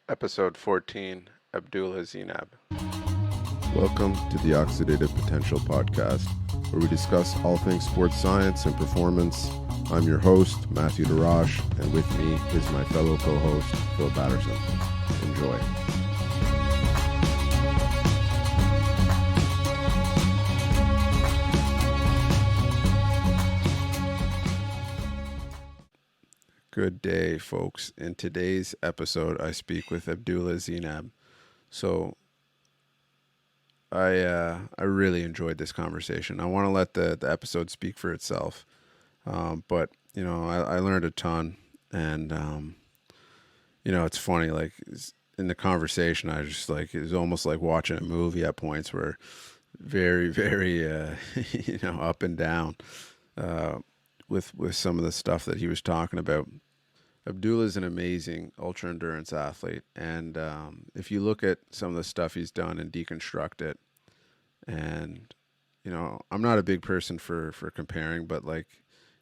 Episode 14, Abdullah Zeinab. Welcome to the Oxidative Potential Podcast, where we discuss all things sports science and performance. I'm your host, Matthew DeRoche, and with me is my fellow co-host, Phil Batterson. Enjoy. Good day, folks. In today's episode, I speak with Abdullah Zeinab. So I really enjoyed this conversation. I want to let the episode speak for itself. But, I learned a ton. And, it's funny, like in the conversation, I just like, it was almost like watching a movie at points where very, very, up and down with some of the stuff that he was talking about. Abdullah is an amazing ultra endurance athlete, and if you look at some of the stuff he's done and deconstruct it, and I'm not a big person for comparing, but like,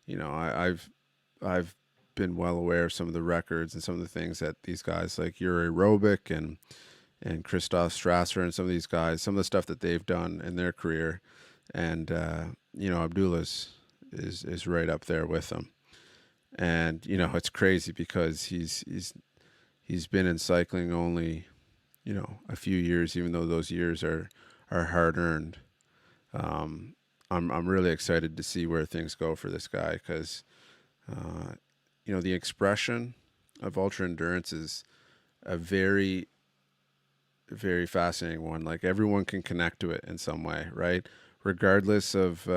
I've been well aware of some of the records and some of the things that these guys like Yuri Robic and Christoph Strasser and some of these guys, some of the stuff that they've done in their career, and Abdullah's is right up there with them. And it's crazy because he's been in cycling only a few years, even though those years are hard earned. I'm really excited to see where things go for this guy because the expression of ultra endurance is a very, very fascinating one. Like everyone can connect to it in some way, right? Regardless of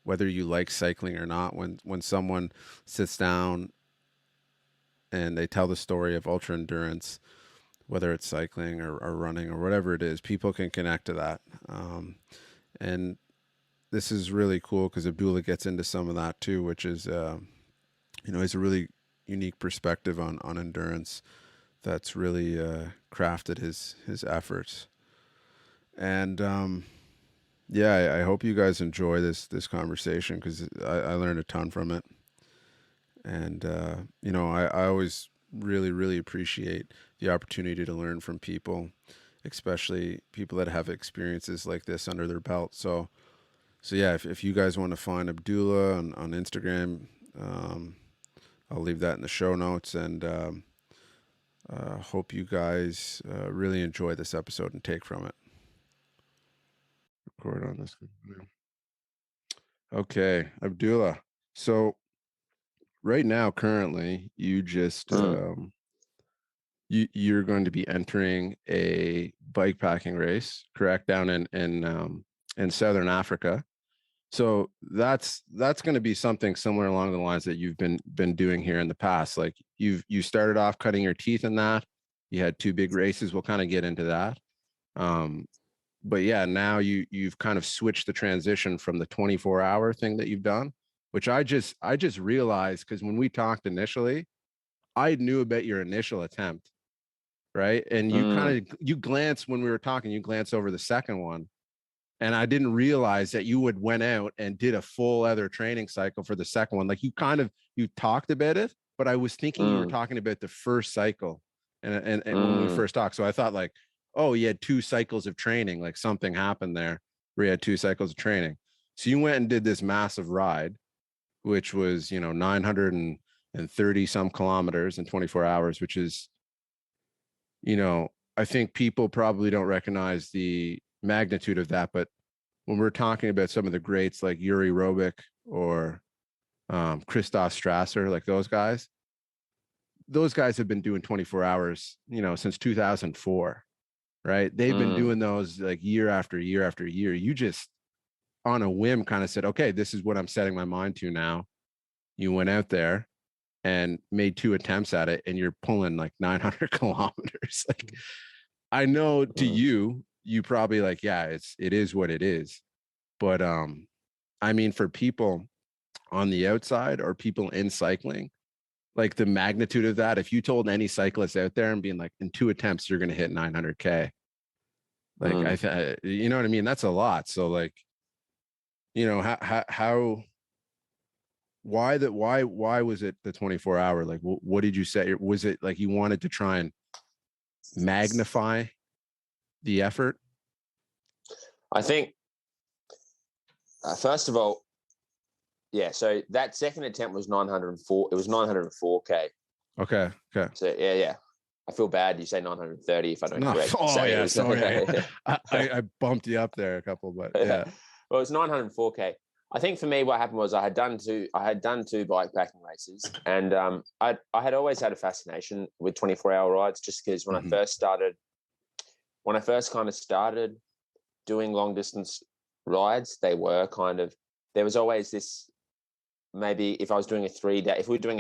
whether you like cycling or not. When someone sits down and they tell the story of ultra endurance, whether it's cycling or running or whatever it is, people can connect to that. And this is really cool because Abdullah gets into some of that too, which is, he's a really unique perspective on endurance that's really crafted his efforts. And I hope you guys enjoy this conversation because I learned a ton from it. And, I always really, really appreciate the opportunity to learn from people, especially people that have experiences like this under their belt. So yeah, if you guys want to find Abdullah on Instagram, I'll leave that in the show notes. And hope you guys really enjoy this episode and take from it. Record on this. Okay, Abdullah. So right now, currently, you just you're going to be entering a bike packing race, correct? Down in Southern Africa. So that's going to be something similar along the lines that you've been doing here in the past. Like you started off cutting your teeth in that. You had two big races. We'll kind of get into that. But yeah, now you've kind of switched the transition from the 24-hour thing that you've done, which I just realized because when we talked initially, I knew about your initial attempt, right? And you glanced when we were talking, you glanced over the second one, and I didn't realize that you went out and did a full other training cycle for the second one. Like you talked about it, but I was thinking you were talking about the first cycle, and when we first talked, so I thought like, oh, you had two cycles of training, like something happened there where you had two cycles of training. So you went and did this massive ride, which was, 930 some kilometers in 24 hours, which is, I think people probably don't recognize the magnitude of that. But when we're talking about some of the greats like Yuri Robic or Christoph Strasser, like those guys have been doing 24 hours, since 2004. Right. They've been doing those like year after year after year. You just on a whim kind of said, okay, this is what I'm setting my mind to now. You went out there and made two attempts at it and you're pulling like 900 kilometers. Like I know to you probably like, yeah, it is what it is. But I mean, for people on the outside or people in cycling, like the magnitude of that, if you told any cyclist out there and being like, in two attempts, you're going to hit 900K. Like you know what I mean? That's a lot. So like, why was it the 24-hour? Like, what did you say? Was it like you wanted to try and magnify the effort? I think, first of all, yeah, so that second attempt was 904. It was 904K. Okay. So, yeah. I feel bad you say 930 if I don't correct. Oh, say yeah, it was, sorry. I bumped you up there a couple, but yeah. Well, it's 904K. I think for me, what happened was I had done two bike packing races, and I had always had a fascination with 24-hour rides, just because when I first kind of started doing long distance rides, there was always this, maybe if we were doing a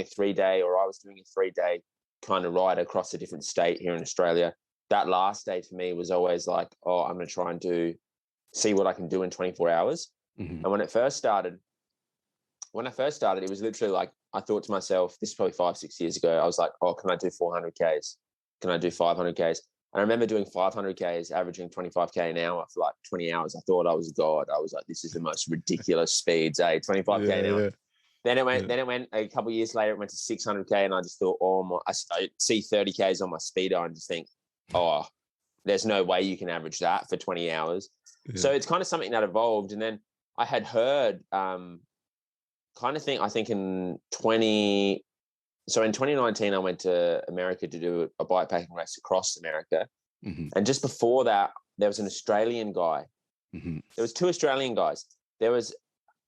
3-day, or I was doing a 3-day kind of ride across a different state here in Australia, that last day for me was always like, oh, I'm going to try and see what I can do in 24 hours. And when I first started, it was literally like, I thought to myself, this is probably 5-6 years ago, I was like, oh, can I do 400Ks? Can I do 500Ks? And I remember doing 500Ks, averaging 25K an hour for like 20 hours. I thought I was God. I was like, this is the most ridiculous speeds, 25K an hour. Yeah. Then it went a couple of years later, it went to 600K, and I just thought, I see 30Ks on my speedo and just think, oh, there's no way you can average that for 20 hours. Yeah. So it's kind of something that evolved. And then I had heard in 2019, I went to America to do a bike packing race across America. And just before that, there was an Australian guy. There was 2 Australian guys. There was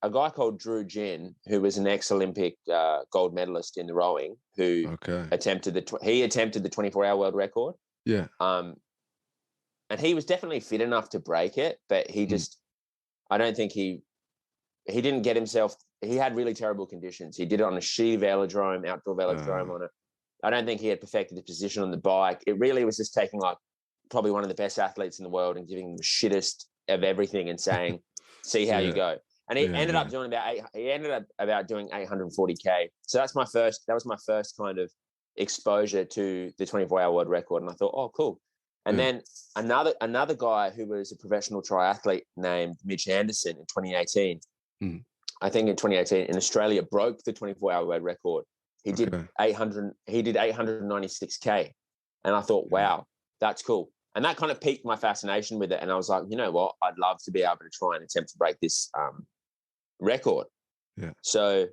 a guy called Drew Ginn, who was an ex-Olympic gold medalist in the rowing, who attempted the 24-hour world record. Yeah. And he was definitely fit enough to break it, but he just, I don't think he didn't get himself. He had really terrible conditions. He did it on a shitty velodrome, outdoor velodrome. I don't think he had perfected the position on the bike. It really was just taking like probably one of the best athletes in the world and giving him the shittest of everything and saying, see how you go. And he ended up doing about doing 840K. So that was my first kind of exposure to the 24-hour world record. And I thought, oh, cool. And then another guy who was a professional triathlete named Mitch Anderson in 2018. I think in 2018 in Australia broke the 24-hour world record. He did 896K. And I thought, wow, that's cool. And that kind of piqued my fascination with it. And I was like, you know what? I'd love to be able to try and attempt to break this record. Yeah. So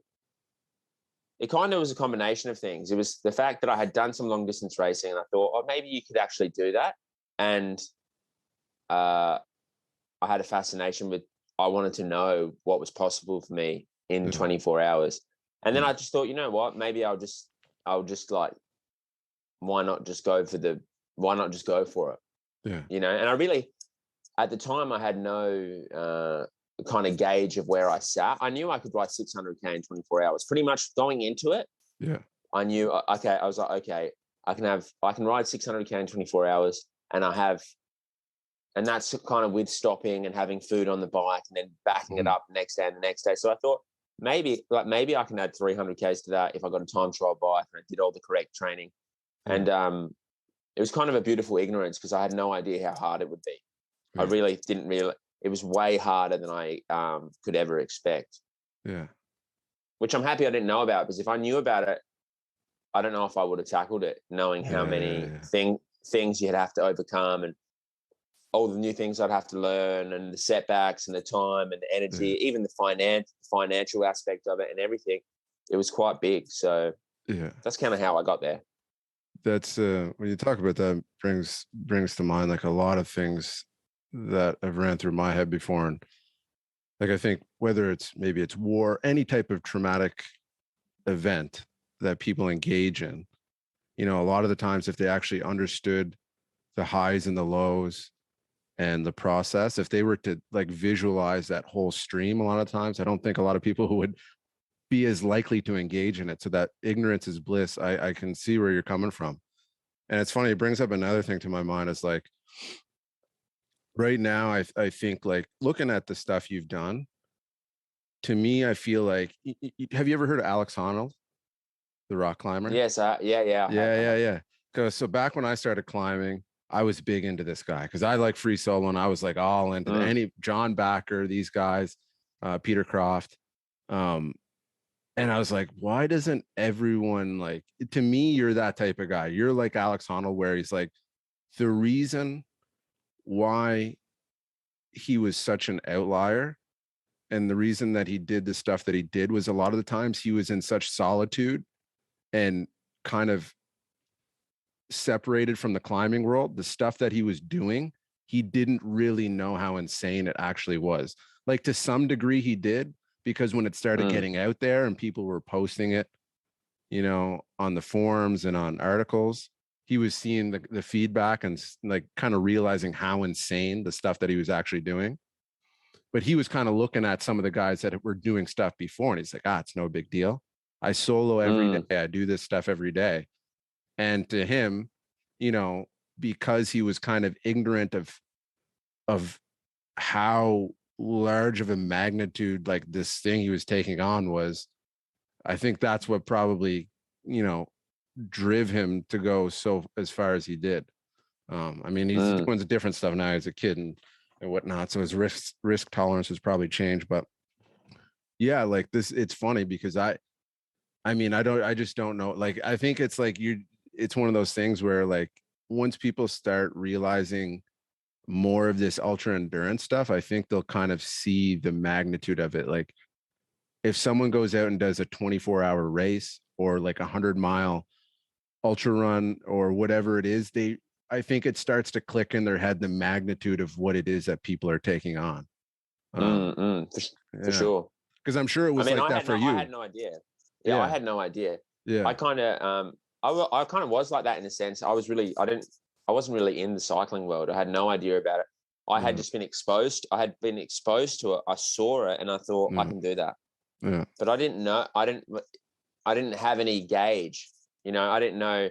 it kind of was a combination of things. It was the fact that I had done some long distance racing, and I thought, oh, maybe you could actually do that. And I had a fascination with, I wanted to know what was possible for me in 24 hours. And then I just thought, you know what, maybe I'll just like, why not just go for it? Yeah. You know, and I really, at the time I had no kind of gauge of where I sat. I knew I could ride 600K in 24 hours. Pretty much going into it, yeah, I knew, okay, I was like, okay, I can ride 600K in 24 hours, and that's kind of with stopping and having food on the bike and then backing it up the next day and the next day. So I thought maybe I can add 300Ks to that if I got a time trial bike and I did all the correct training. And it was kind of a beautiful ignorance, because I had no idea how hard it would be. Yeah. I really didn't realize it was way harder than I could ever expect. Yeah. Which I'm happy I didn't know about, because if I knew about it, I don't know if I would have tackled it, knowing how many things you'd have to overcome and all the new things I'd have to learn, and the setbacks and the time and the energy, even the financial aspect of it and everything. It was quite big. So that's kind of how I got there. That's when you talk about that, brings to mind like a lot of things that I've ran through my head before. And like, I think whether it's war, any type of traumatic event that people engage in, you know, a lot of the times, if they actually understood the highs and the lows and the process, if they were to like visualize that whole stream, a lot of times, I don't think a lot of people who would be as likely to engage in it. So that ignorance is bliss. I can see where you're coming from. And it's funny, it brings up another thing to my mind. Is like, right now, I think, like, looking at the stuff you've done, to me, I feel like, have you ever heard of Alex Honnold, the rock climber? Yes. Yeah. So back when I started climbing, I was big into this guy because I like free solo, and I was like all into any John Backer, these guys, Peter Croft. And I was like, why doesn't everyone, like, to me, you're that type of guy. You're like Alex Honnold, where he's like the reason why he was such an outlier and the reason that he did the stuff that he did was a lot of the times he was in such solitude and kind of separated from the climbing world. The stuff that he was doing, he didn't really know how insane it actually was. Like to some degree he did, because when it started getting out there and people were posting it, you know, on the forums and on articles, he was seeing the feedback and like kind of realizing how insane the stuff that he was actually doing. But he was kind of looking at some of the guys that were doing stuff before, and he's like, it's no big deal. I solo every day. I do this stuff every day. And to him, you know, because he was kind of ignorant of how large of a magnitude like this thing he was taking on was, I think that's what probably, you know, drive him to go so as far as he did. I mean, he's doing different stuff now as a kid and whatnot, so his risk tolerance has probably changed. But yeah, like this, it's funny because I just don't know. Like, I think it's like it's one of those things where like once people start realizing more of this ultra endurance stuff, I think they'll kind of see the magnitude of it. Like if someone goes out and does a 24-hour race or like 100-mile ultra run or whatever it is, I think it starts to click in their head the magnitude of what it is that people are taking on. For sure. Because I'm sure it was like that for you. I had no idea. Yeah, I had no idea. Yeah. I kind of I kind of was like that in a sense. I wasn't really in the cycling world. I had no idea about it. I had just been exposed. I had been exposed to it. I saw it and I thought I can do that. Yeah. But I didn't know. I didn't have any gauge. You know, I didn't know.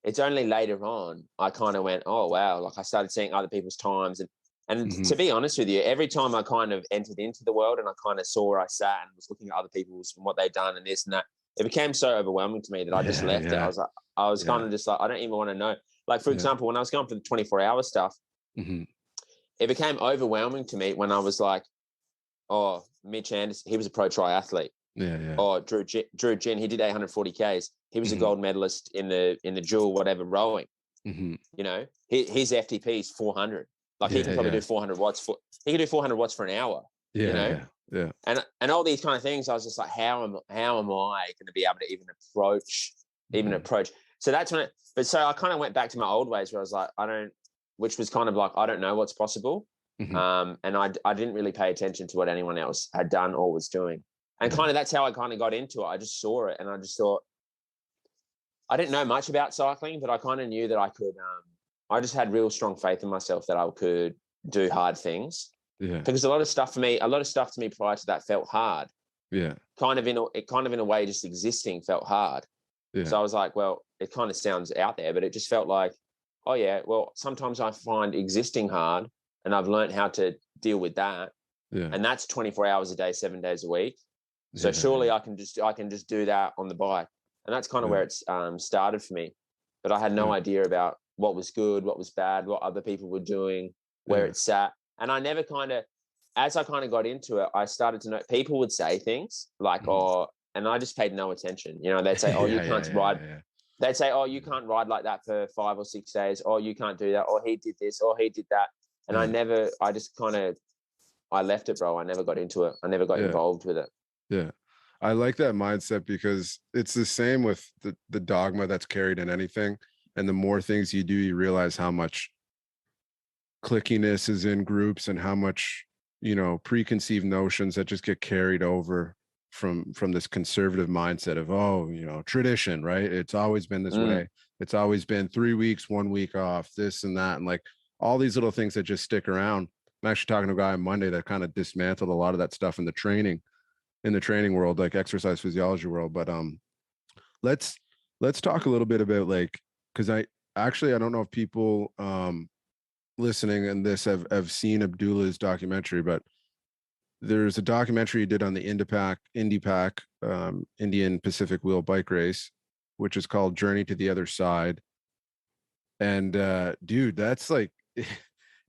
It's only later on I kind of went, oh wow! Like I started seeing other people's times, and to be honest with you, every time I kind of entered into the world and I kind of saw where I sat and was looking at other people's and what they'd done and this and that, it became so overwhelming to me that I just left it. I was kind of just like, I don't even want to know. Like for example, when I was going for the 24-hour stuff, it became overwhelming to me when I was like, oh, Mitch Anderson, he was a pro triathlete. Yeah. Oh, Drew Gin, he did 840 Ks. He was a gold medalist in the dual whatever rowing. You know, his FTP is 400. Like he can probably do 400 watts he can do 400 watts for an hour. Yeah, you know, yeah. And all these kind of things. I was just like, how am I going to be able to even approach? So that's when so I kind of went back to my old ways where I was like, which was kind of like, I don't know what's possible. And I didn't really pay attention to what anyone else had done or was doing. And kind of that's how I kind of got into it. I just saw it and I just thought, I didn't know much about cycling, but I kind of knew that I could, I just had real strong faith in myself that I could do hard things. Yeah. Because a lot of stuff to me prior to that felt hard. Yeah. Kind of in a way, just existing felt hard. Yeah. So I was like, well, it kind of sounds out there, but it just felt like, oh yeah, well, sometimes I find existing hard and I've learned how to deal with that. Yeah. And that's 24 hours a day, 7 days a week. So surely I can just do that on the bike. And that's kind of where it's started for me. But I had no idea about what was good, what was bad, what other people were doing, where it sat. And I never as I kind of got into it, I started to know people would say things like, and I just paid no attention. You know, they'd say, oh, you can't ride. Yeah. They'd say, oh, you can't ride like that for 5 or 6 days. Or you can't do that. Or he did this, or he did that. And I left it, bro. I never got into it. I never got involved with it. Yeah. I like that mindset because it's the same with the dogma that's carried in anything. And the more things you do, you realize how much clickiness is in groups and how much, you know, preconceived notions that just get carried over from this conservative mindset of, oh, you know, tradition, right? It's always been this way. It's always been 3 weeks, 1 week off, this and that. And like all these little things that just stick around. I'm actually talking to a guy on Monday that kind of dismantled a lot of that stuff in the training world, like exercise physiology world. But let's talk a little bit about like, because I don't know if people listening and this have seen Abdullah's documentary, but there's a documentary he did on the IndyPac Indian Pacific Wheel Bike Race, which is called Journey to the Other Side. And dude, that's like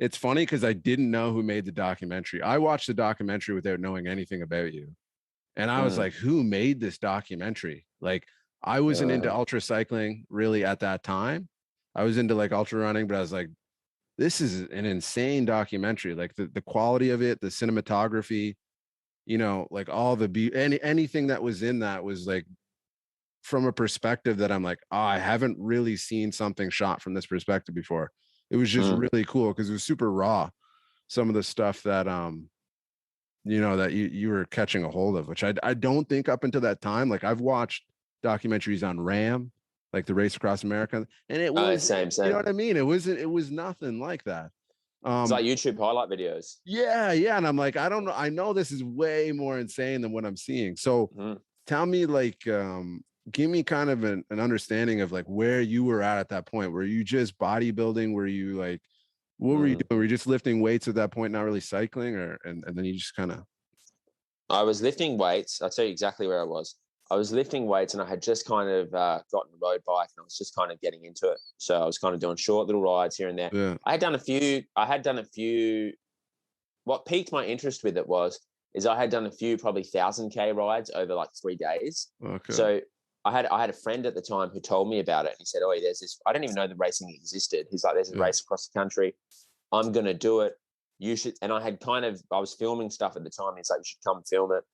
it's funny because I didn't know who made the documentary. I watched the documentary without knowing anything about you. And I was like, who made this documentary? Like, I wasn't into ultra cycling really at that time. I was into like ultra running, but I was like, this is an insane documentary. Like the quality of it, the cinematography, you know, like all the anything that was in that was like from a perspective that I'm like, oh, I haven't really seen something shot from this perspective before. It was just really cool because it was super raw. Some of the stuff that you know, that you were catching a hold of, which I don't think up until that time, like I've watched documentaries on Ram, like the race across America, and it was same. you know what I mean? It was nothing like that. It's like YouTube highlight videos. Yeah, yeah. And I'm like, I don't know. I know this is way more insane than what I'm seeing. So tell me, like, give me kind of an understanding of like where you were at that point. Were you just bodybuilding? Were you like, what were you doing? Were you just lifting weights at that point, not really cycling, or and then you just kind of? I was lifting weights. I'll tell you exactly where I was. I was lifting weights, and I had just kind of gotten a road bike, and I was just kind of getting into it. So I was kind of doing short little rides here and there. Yeah. I had done a few. What piqued my interest with it is I had done a few probably 1,000K rides over like 3 days. Okay. So I had a friend at the time who told me about it, and he said, "Oh, there's this. I didn't even know the racing existed." He's like, "There's a race across the country. I'm gonna do it. You should." And I was filming stuff at the time. He's like, "You should come film it.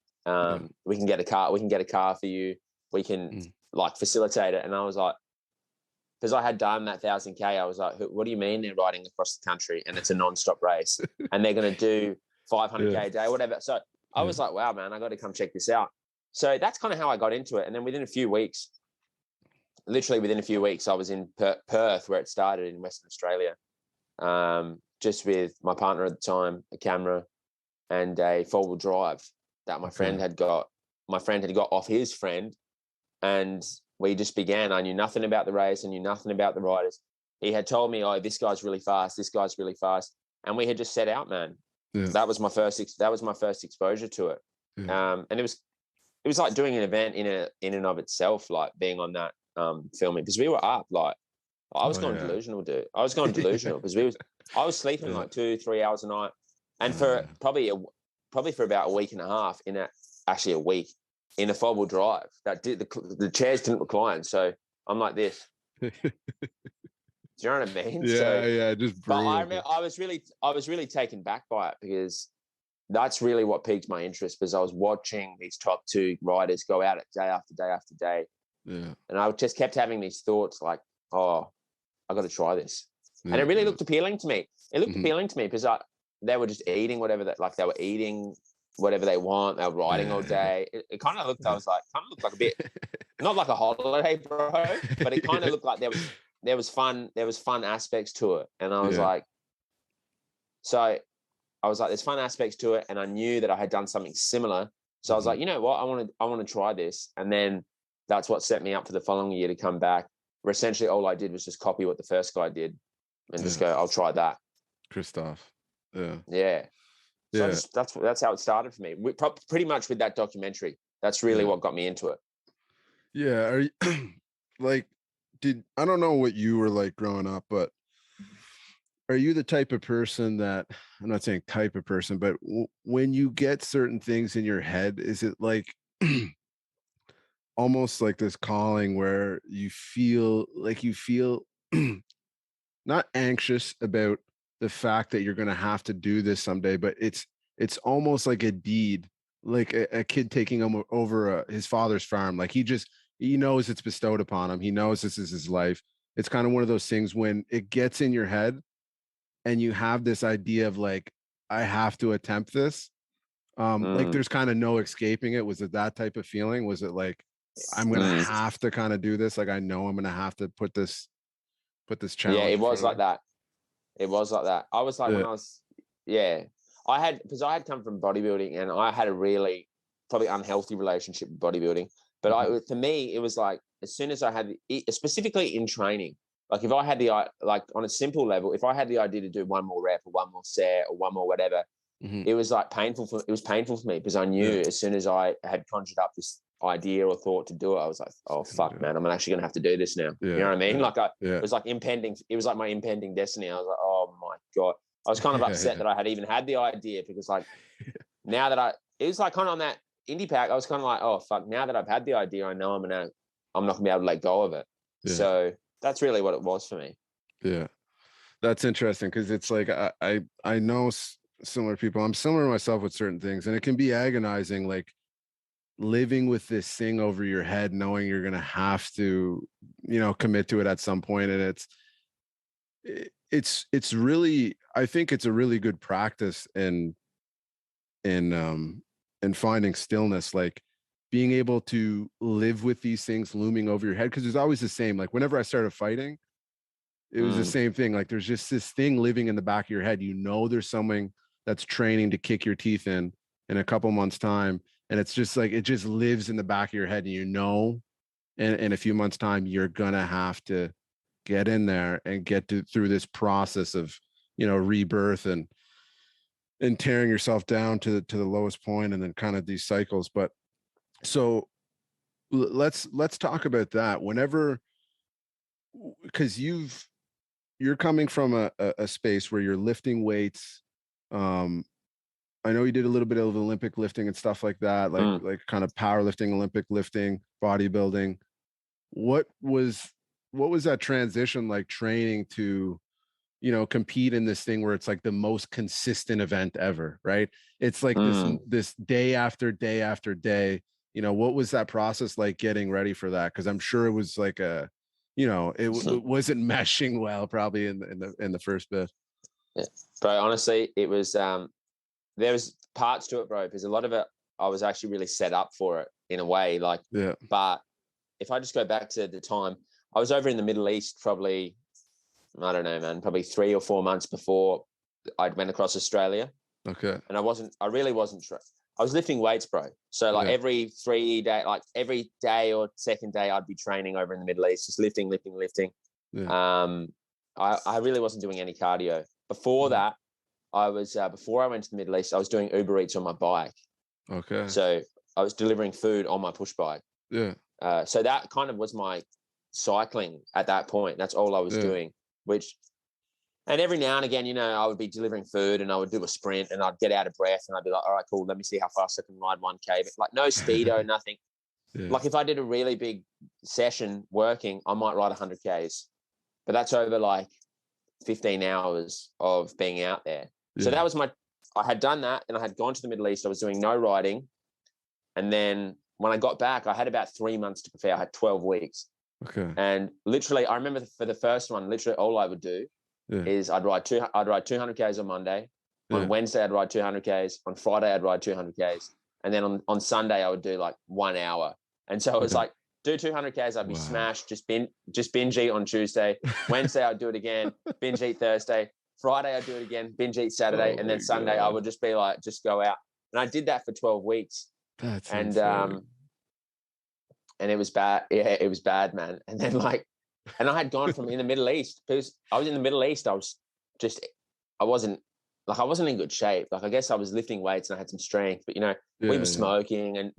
We can get a car. We can get a car for you. We can like facilitate it." And I was like, because I had done that 1,000K, I was like, "What do you mean they're riding across the country and it's a non-stop race and they're going to do 500K a day, whatever?" So I was like, "Wow, man, I got to come check this out." So that's kind of how I got into it. And then literally within a few weeks, I was in Perth, where it started in Western Australia, just with my partner at the time, a camera, and a four-wheel drive that my friend had got. My friend had got off his friend, and we just began. I knew nothing about the race. I knew nothing about the riders. He had told me, "Oh, this guy's really fast. This guy's really fast," and we had just set out, man. Yeah. That was my first exposure to it. Yeah. And it was like doing an event in and of itself, like being on that filming, because we were up like I was going delusional, dude. I was going delusional because I was sleeping like 2-3 hours a night, and for probably for about a week and a half actually a week in a four-wheel drive that did the chairs didn't recline, so I'm like this. Do you know what I mean? Yeah, just brutal. But I remember I was really taken back by it, because that's really what piqued my interest, because I was watching these top two riders go at it day after day after day. Yeah. And I just kept having these thoughts like, "Oh, I got to try this." Yeah, and it really looked appealing to me. It looked appealing to me because they were just eating whatever they were eating whatever they want. They were riding all day. It kind of looked, I was like, kind of looked like a bit, not like a holiday, bro, but it kind of looked like there was fun aspects to it. And I was like, there's fun aspects to it. And I knew that I had done something similar. So I was like, you know what? I want to try this. And then that's what set me up for the following year to come back, where essentially all I did was just copy what the first guy did and just go, "I'll try that." Christoph. Yeah. Yeah. So that's how it started for me. Pretty much with that documentary. That's really what got me into it. Yeah. Are you like, I don't know what you were like growing up, but are you the type of person that, I'm not saying type of person, but when you get certain things in your head, is it like almost like this calling where you feel not anxious about the fact that you're going to have to do this someday, but it's almost like a deed, like a kid taking over his father's farm. Like he knows it's bestowed upon him. He knows this is his life. It's kind of one of those things when it gets in your head and you have this idea of like, I have to attempt this. Like there's kind of no escaping it. Was it that type of feeling? Was it like, I'm going to have to kind of do this? Like, I know I'm going to have to put this challenge. Yeah, it was like that. It was like that. I was like, when I was, because I had come from bodybuilding, and I had a really probably unhealthy relationship with bodybuilding. But for me, it was like, as soon as I had, specifically in training, like if I had like on a simple level, if I had the idea to do one more rep or one more set or one more whatever, it was like painful for me, because I knew as soon as I had conjured up this idea or thought to do it, I was like, "Oh fuck, man, I'm actually gonna have to do this now." You know what I mean? Like it was like impending. It was like my impending destiny. I was like, "Oh my god!" I was kind of upset that I had even had the idea, because like now that it was like kind of on that indie pack, I was kind of like, "Oh fuck!" Now that I've had the idea, I know I'm not gonna be able to let go of it. So that's really what it was for me. Yeah. That's interesting because it's like I know similar people. I'm similar to myself with certain things, and it can be agonizing, like living with this thing over your head, knowing you're gonna have to, commit to it at some point, and it's really, I think it's a really good practice in finding stillness, like being able to live with these things looming over your head, because there's always the same. Like whenever I started fighting, it was the same thing. Like there's just this thing living in the back of your head. There's someone that's training to kick your teeth in a couple months time. And it's just like, it just lives in the back of your head. And in a few months time, you're going to have to get in there and through this process of, rebirth and tearing yourself down to the lowest point, and then kind of these cycles. But so let's talk about that whenever, because you're coming from a space where you're lifting weights. Um, I know you did a little bit of Olympic lifting and stuff like that, like kind of powerlifting, Olympic lifting, bodybuilding. What was that transition like, training to, compete in this thing where it's like the most consistent event ever, right? It's like this day after day after day. What was that process like getting ready for that? Because I'm sure it was like it wasn't meshing well, probably in the first bit. Yeah. Bro, honestly, it was there was parts to it, bro, because a lot of it I was actually really set up for it in a way. Like, yeah. But if I just go back to the time, I was over in the Middle East probably, I don't know, man, probably 3 or 4 months before I went across Australia. Okay. And I really wasn't, I was lifting weights, bro. So like every day or second day, I'd be training over in the Middle East, just lifting. Yeah. I really wasn't doing any cardio. Before that, I was, before I went to the Middle East, I was doing Uber Eats on my bike. Okay. So I was delivering food on my push bike. Yeah. So that kind of was my cycling at that point. That's all I was doing, and every now and again, I would be delivering food and I would do a sprint and I'd get out of breath and I'd be like, all right, cool. Let me see how fast I can ride 1K. But like no speedo, nothing. Yeah. Like if I did a really big session working, I might ride 100Ks, but that's over like 15 hours of being out there. Yeah. So that was I had done that and I had gone to the Middle East. I was doing no riding. And then when I got back, I had about 3 months to prepare. I had 12 weeks. Okay. And literally, I remember for the first one, literally all I would do is I'd ride 200Ks on Monday. On Wednesday, I'd ride 200Ks. On Friday, I'd ride 200Ks. And then on Sunday, I would do like 1 hour. And so it was like, do 200Ks, I'd be smashed, just binge eat on Tuesday. Wednesday, I'd do it again, binge eat Thursday. Friday, I'd do it again, binge eat Saturday. And then Sunday, I would just be like, just go out. And I did that for 12 weeks. That's insane. And it was bad. Yeah, it was bad, man. And then and I had gone from in the Middle East, because I was in the Middle East. I wasn't in good shape. Like, I guess I was lifting weights and I had some strength, but we were smoking and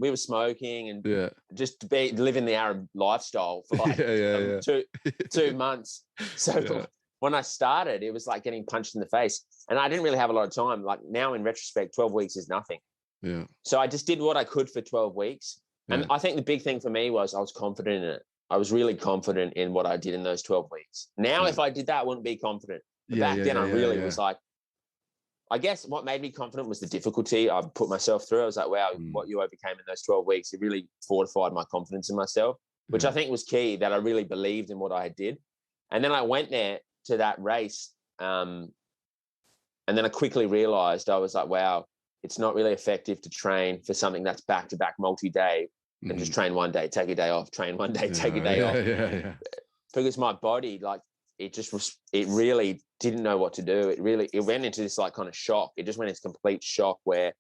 just living the Arab lifestyle for like 2 months. So when I started, it was like getting punched in the face, and I didn't really have a lot of time. Like now in retrospect, 12 weeks is nothing. Yeah. So I just did what I could for 12 weeks. And I think the big thing for me was I was confident in it. I was really confident in what I did in those 12 weeks. Now, if I did that, I wouldn't be confident. But back then, I really was like, I guess what made me confident was the difficulty I put myself through. I was like, wow, what you overcame in those 12 weeks, it really fortified my confidence in myself, which I think was key, that I really believed in what I did. And then I went there to that race. And then I quickly realized, I was like, wow, it's not really effective to train for something that's back-to-back multi-day and just train one day, take a day off, train one day, take a day off. Yeah. Because my body, like, it really didn't know what to do. It went into this like kind of shock. It just went into complete shock, where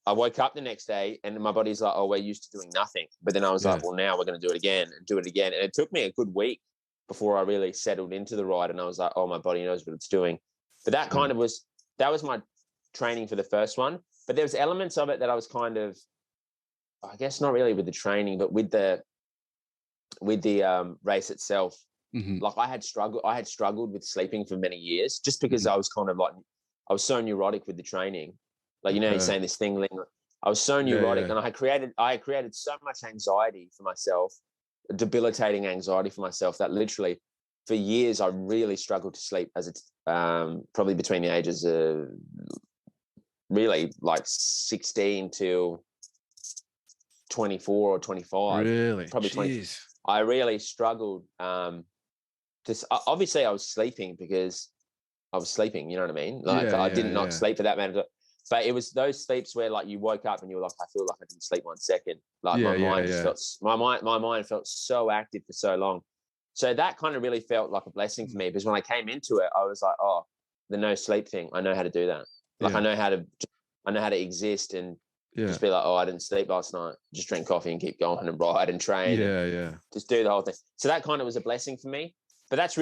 I woke up the next day and my body's like, oh, we're used to doing nothing. But then I was like, well, now we're going to do it again and do it again. And it took me a good week before I really settled into the ride. And I was like, oh, my body knows what it's doing. But that kind of was my training for the first one. But there was elements of it that I was kind of, I guess not really with the training, but with the race itself. Like I had struggled with sleeping for many years, just because I was kind of like, I was so neurotic with the training. Like, you're saying this thing, I was so neurotic, and I had created so much anxiety for myself, debilitating anxiety for myself, that literally for years, I really struggled to sleep as it's probably between the ages of really like 16 till 24 or 25. Really? Probably Jeez. 20. I really struggled. Obviously I was sleeping because I was sleeping, you know what I mean? Like I did not sleep for that matter. But it was those sleeps where like you woke up and you were like, I feel like I didn't sleep 1 second. Like my mind just felt my mind felt so active for so long. So that kind of really felt like a blessing for me, because when I came into it, I was like, oh, the no sleep thing, I know how to do that. Like I know how to exist and just be like, oh, I didn't sleep last night. Just drink coffee and keep going and ride and train. Just do the whole thing. So that kind of was a blessing for me. But that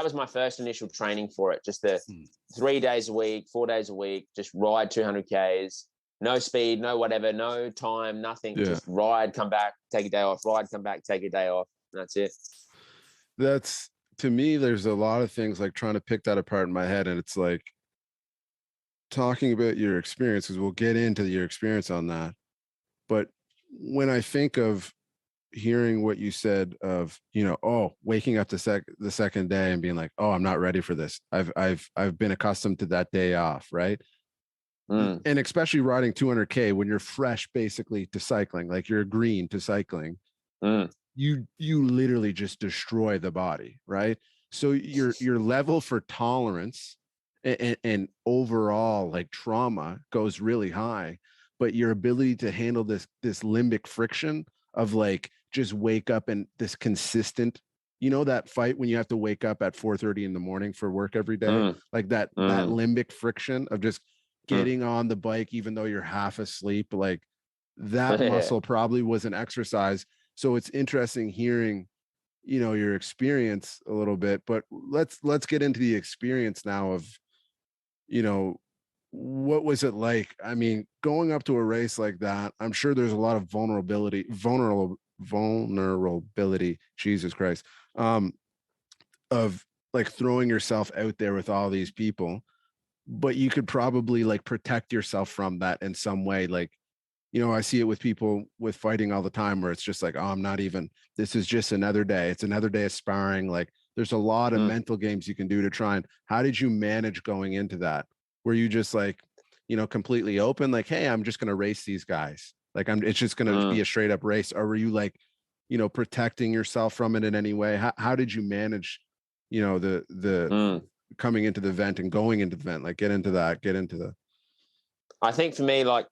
was my first initial training for it. Just the 3 days a week, 4 days a week, just ride 200 Ks, no speed, no whatever, no time, nothing. Just ride, come back, take a day off, ride, come back, take a day off. And that's it. That's, to me, there's a lot of things like trying to pick that apart in my head. And it's like talking about your experience, because we'll get into your experience on that. But when I think of hearing what you said of, waking up the second day and being like, oh, I'm not ready for this. I've been accustomed to that day off, right? And especially riding 200K when you're fresh basically to cycling, like you're green to cycling, you literally just destroy the body, right? So your level for tolerance and overall like trauma goes really high, but your ability to handle this limbic friction of like just wake up and this consistent, that fight when you have to wake up at 4:30 in the morning for work every day, like that limbic friction of just getting on the bike even though you're half asleep, like that muscle probably was an exercise. So it's interesting hearing, your experience a little bit, but let's get into the experience now of, what was it like? I mean, going up to a race like that, I'm sure there's a lot of vulnerability, Jesus Christ, of like throwing yourself out there with all these people, but you could probably like protect yourself from that in some way. Like, I see it with people with fighting all the time where it's just like, oh, this is just another day. It's another day of sparring. Like there's a lot of mental games you can do to try. And how did you manage going into that? Were you just like, completely open, like, hey, I'm just going to race these guys. Like it's just going to be a straight up race. Or were you like, protecting yourself from it in any way? How did you manage, the coming into the event and going into the event? Like get into the. I think for me, like,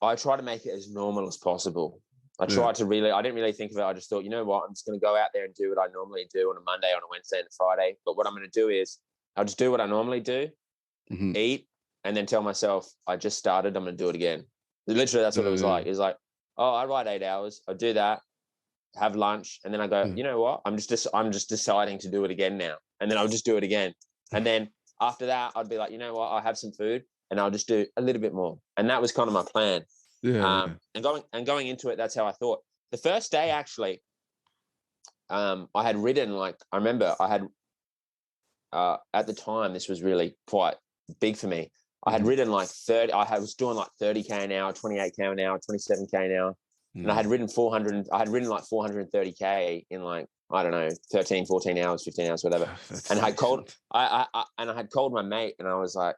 I try to make it as normal as possible. I didn't really think of it. I just thought, you know what, I'm just going to go out there and do what I normally do on a Monday, on a Wednesday and a Friday. But what I'm going to do is I'll just do what I normally do, eat, and then tell myself, I just started, I'm going to do it again. Literally, that's what it was like. It was like, oh, I ride 8 hours. I'll do that, have lunch. And then I go, you know what? I'm just deciding to do it again now. And then I'll just do it again. And then after that, I'd be like, you know what? I'll have some food and I'll just do a little bit more. And that was kind of my plan. And going into it, that's how I thought. The first day, actually, I had ridden, like, I remember I had, at the time, this was really quite big for me. I had ridden like 30, was doing like 30K an hour, 28K an hour, 27K an hour. And I had ridden like 430K in like, I don't know, 13, 14 hours, 15 hours, whatever. And I had called my mate and I was like,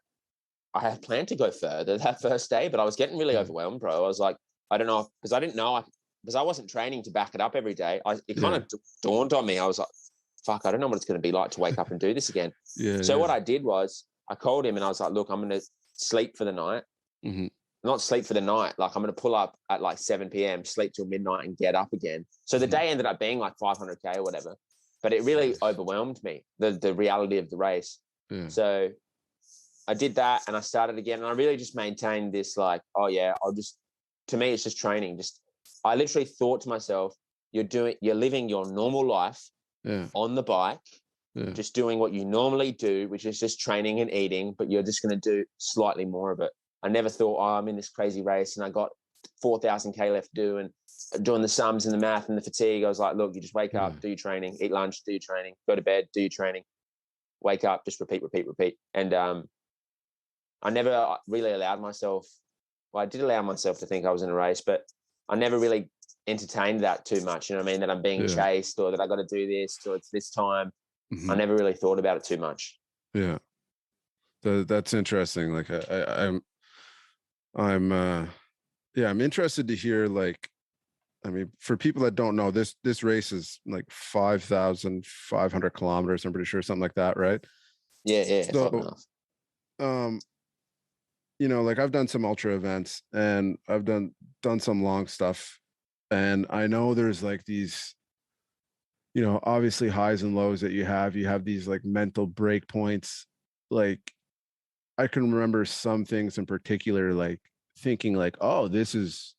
I had planned to go further that first day, but I was getting really overwhelmed, bro. I was like, I don't know, because I didn't know, because I wasn't training to back it up every day. It kind of dawned on me. I was like, fuck, I don't know what it's going to be like to wake up and do this again. So what I did was I called him and I was like, look, I'm going to sleep for the night. Not sleep for the night. Like I'm going to pull up at like 7 p.m., sleep till midnight and get up again. So the day ended up being like 500K or whatever, but it really overwhelmed me, the reality of the race. So I did that and I started again. And I really just maintained this like, oh yeah, to me, it's just training. I literally thought to myself, you're living your normal life on the bike, just doing what you normally do, which is just training and eating, but you're just going to do slightly more of it. I never thought, oh, I'm in this crazy race and I got 4,000K left to do and doing the sums and the math and the fatigue. I was like, look, you just wake up, do your training, eat lunch, do your training, go to bed, do your training, wake up, just repeat. And I never really allowed myself, well, I did allow myself to think I was in a race, but I never really entertained that too much. You know what I mean? That I'm being chased, or that I got to do this, or it's this time. I never really thought about it too much. Yeah. That's interesting. Like I'm interested to hear, like, I mean, for people that don't know, this race is like 5,500 kilometers, I'm pretty sure, something like that, right? Yeah, so you know, like, I've done some ultra events, and I've done some long stuff, and I know there's like these, you know, obviously highs and lows that you have these like mental break points. Like, I can remember some things in particular, like thinking like, oh, this is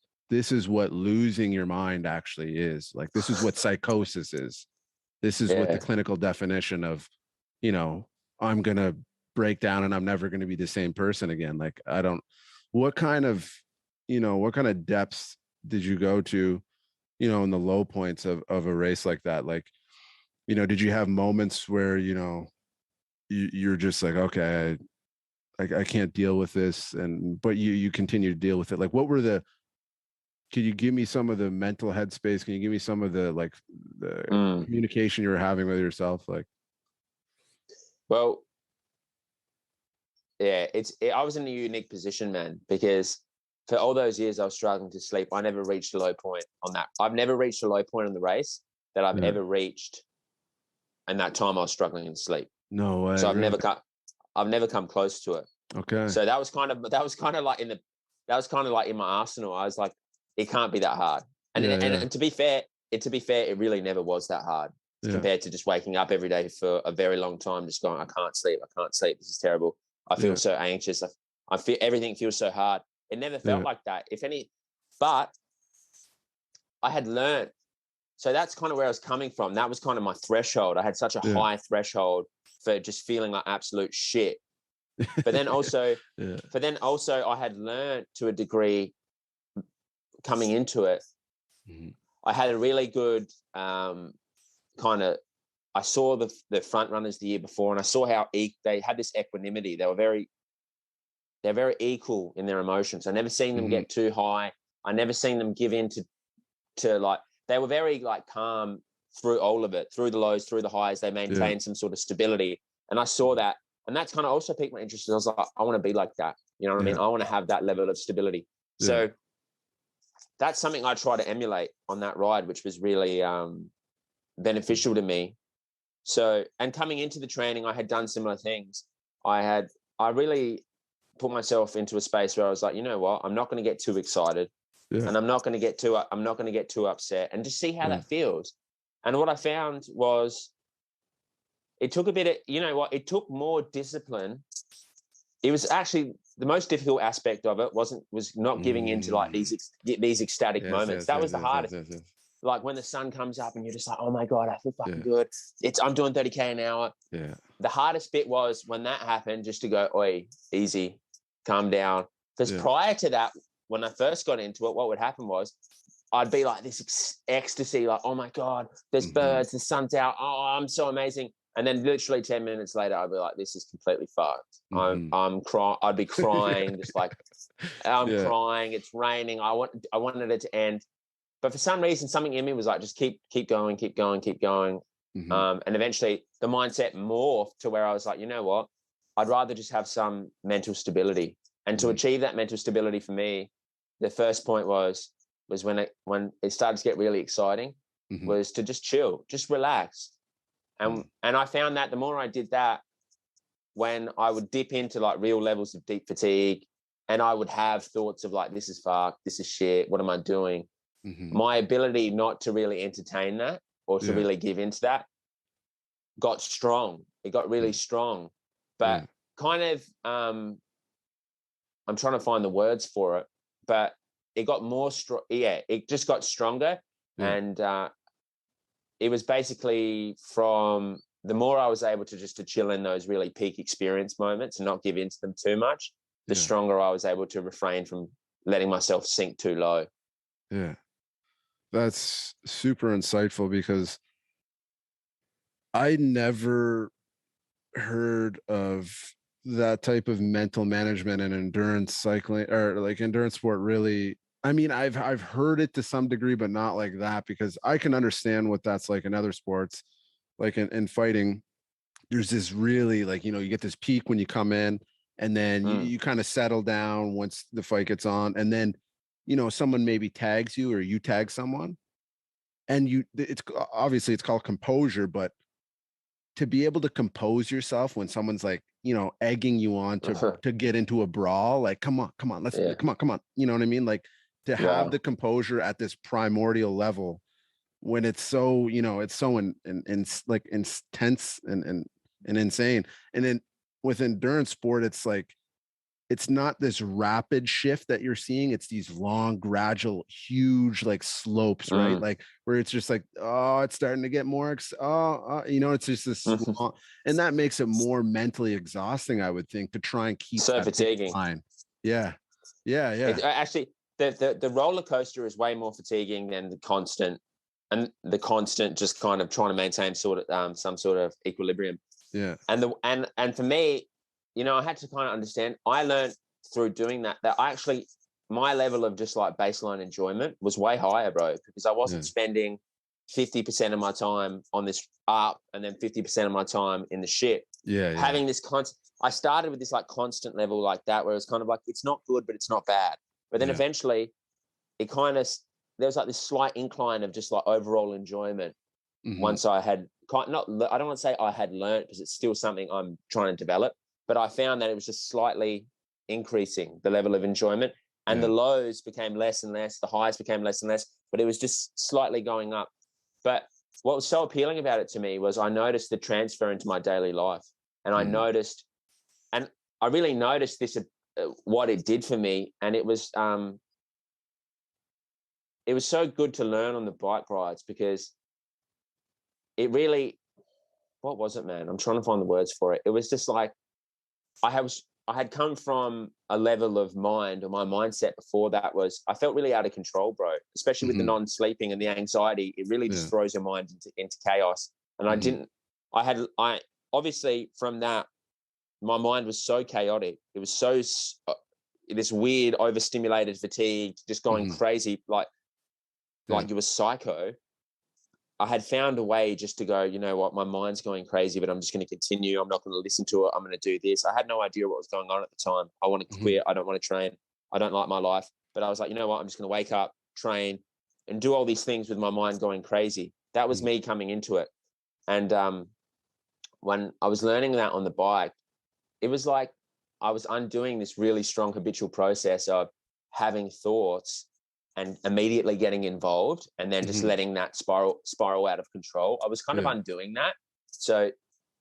what losing your mind actually is. Like, this is what psychosis is. This is what the clinical definition of, you know, I'm going to break down and I'm never going to be the same person again. Like, what kind of depths did you go to, you know, in the low points of a race like that? Like, you know, did you have moments where, you know, you're just like, okay, I can't deal with this, but you continue to deal with it? Like, can you give me some of the mental headspace? Can you give me some of the, like, the communication you were having with yourself? Like, well, yeah, I was in a unique position, man, because for all those years I was struggling to sleep. I never reached a low point on that. I've never reached a low point in the race that I've ever reached. And that time I was struggling to sleep. No way. So I've really? never come close to it. Okay. So that was kind of like in my arsenal. I was like, it can't be that hard. And to be fair, it really never was that hard compared to just waking up every day for a very long time, just going, I can't sleep. This is terrible. I feel so anxious. I feel everything feels so hard. It never felt like that. But I had learned. So that's kind of where I was coming from. That was kind of my threshold. I had such a high threshold for just feeling like absolute shit. But then also, I had learned to a degree coming into it. I had a really good kind of. I saw the front runners the year before, and I saw how they had this equanimity. They're very equal in their emotions. I never seen them get too high. I never seen them give in to like. They were very like calm through all of it, through the lows, through the highs. They maintained some sort of stability. And I saw that. And that's kind of also piqued my interest. I was like, I want to be like that. You know what I mean? I want to have that level of stability. So that's something I try to emulate on that ride, which was really beneficial to me. So, and coming into the training, I had done similar things. I really put myself into a space where I was like, you know what? I'm not going to get too excited. And I'm not going to get too upset, and just see how that feels. And what I found was it took a bit of, you know what, it took more discipline. It was actually the most difficult aspect of it was not giving into like these ecstatic moments. That was the hardest. Like when the sun comes up and you're just like, oh my God, I feel fucking good. I'm doing 30K an hour. Yeah. The hardest bit was when that happened, just to go, oi, easy, calm down. Because prior to that, when I first got into it, what would happen was I'd be like this ecstasy, like, oh my God, there's birds, the sun's out. Oh, I'm so amazing. And then literally 10 minutes later, I'd be like, this is completely fucked. I'm crying. I'd be crying, just like, I'm crying. It's raining. I wanted it to end. But for some reason, something in me was like, just keep going. And eventually the mindset morphed to where I was like, you know what? I'd rather just have some mental stability. And to achieve that mental stability for me, the first point was when it started to get really exciting, was to just chill, just relax. And I found that the more I did that, when I would dip into like real levels of deep fatigue, and I would have thoughts of like, this is fucked, this is shit, what am I doing? My ability not to really entertain that or to really give into that got strong. It got really strong. But kind of, I'm trying to find the words for it, but it got more strong. Yeah, it just got stronger. And it was basically from the more I was able to chill in those really peak experience moments and not give into them too much, the stronger I was able to refrain from letting myself sink too low. Yeah. That's super insightful, because I never heard of that type of mental management and endurance cycling, or like endurance sport, really I mean, I've heard it to some degree, but not like that, because I can understand what that's like in other sports, like in fighting. There's this really, like, you get this peak when you come in, and then you kind of settle down once the fight gets on, and then someone maybe tags you or you tag someone, and it's obviously it's called composure, but to be able to compose yourself when someone's like, egging you on to get into a brawl, like, come on, let's come on, you know what I mean? Like, to have the composure at this primordial level when it's so, it's so like intense and insane. And then with endurance sport, it's like, it's not this rapid shift that you're seeing. It's these long, gradual, huge, like, slopes, right? Like, where it's just like, oh, it's starting to get more, it's just this long, and that makes it more mentally exhausting, I would think, to try and keep so that fatiguing. line. Yeah. Actually, the roller coaster is way more fatiguing than the constant just kind of trying to maintain sort of some sort of equilibrium. Yeah. And for me, I had to kind of understand. I learned through doing that my level of just like baseline enjoyment was way higher, bro, because I wasn't spending 50% of my time on this up and then 50% of my time in the shit. Yeah. Having this I started with this like constant level like that, where it's kind of like, it's not good, but it's not bad. But then eventually it kind of, there was like this slight incline of just like overall enjoyment. Once I had I don't want to say I had learned, because it's still something I'm trying to develop, but I found that it was just slightly increasing the level of enjoyment, and the lows became less and less, the highs became less and less, but it was just slightly going up. But what was so appealing about it to me was I noticed the transfer into my daily life, and I really noticed this, what it did for me. And it was so good to learn on the bike rides, because it really, what was it, man? I'm trying to find the words for it. It was just like, I had come from a level of mind, or my mindset before that was, I felt really out of control, bro, especially with the non-sleeping and the anxiety. It really just throws your mind into chaos. And I obviously from that, my mind was so chaotic. It was so this weird overstimulated fatigue, just going crazy, like you were psycho. I had found a way just to go, you know what, my mind's going crazy, but I'm just going to continue. I'm not going to listen to it. I'm going to do this. I had no idea what was going on at the time. I want to quit. I don't want to train. I don't like my life. But I was like, you know what, I'm just going to wake up, train, and do all these things with my mind going crazy. That was me coming into it. And when I was learning that on the bike, it was like I was undoing this really strong habitual process of having thoughts and immediately getting involved, and then just letting that spiral out of control. I was kind of undoing that. So,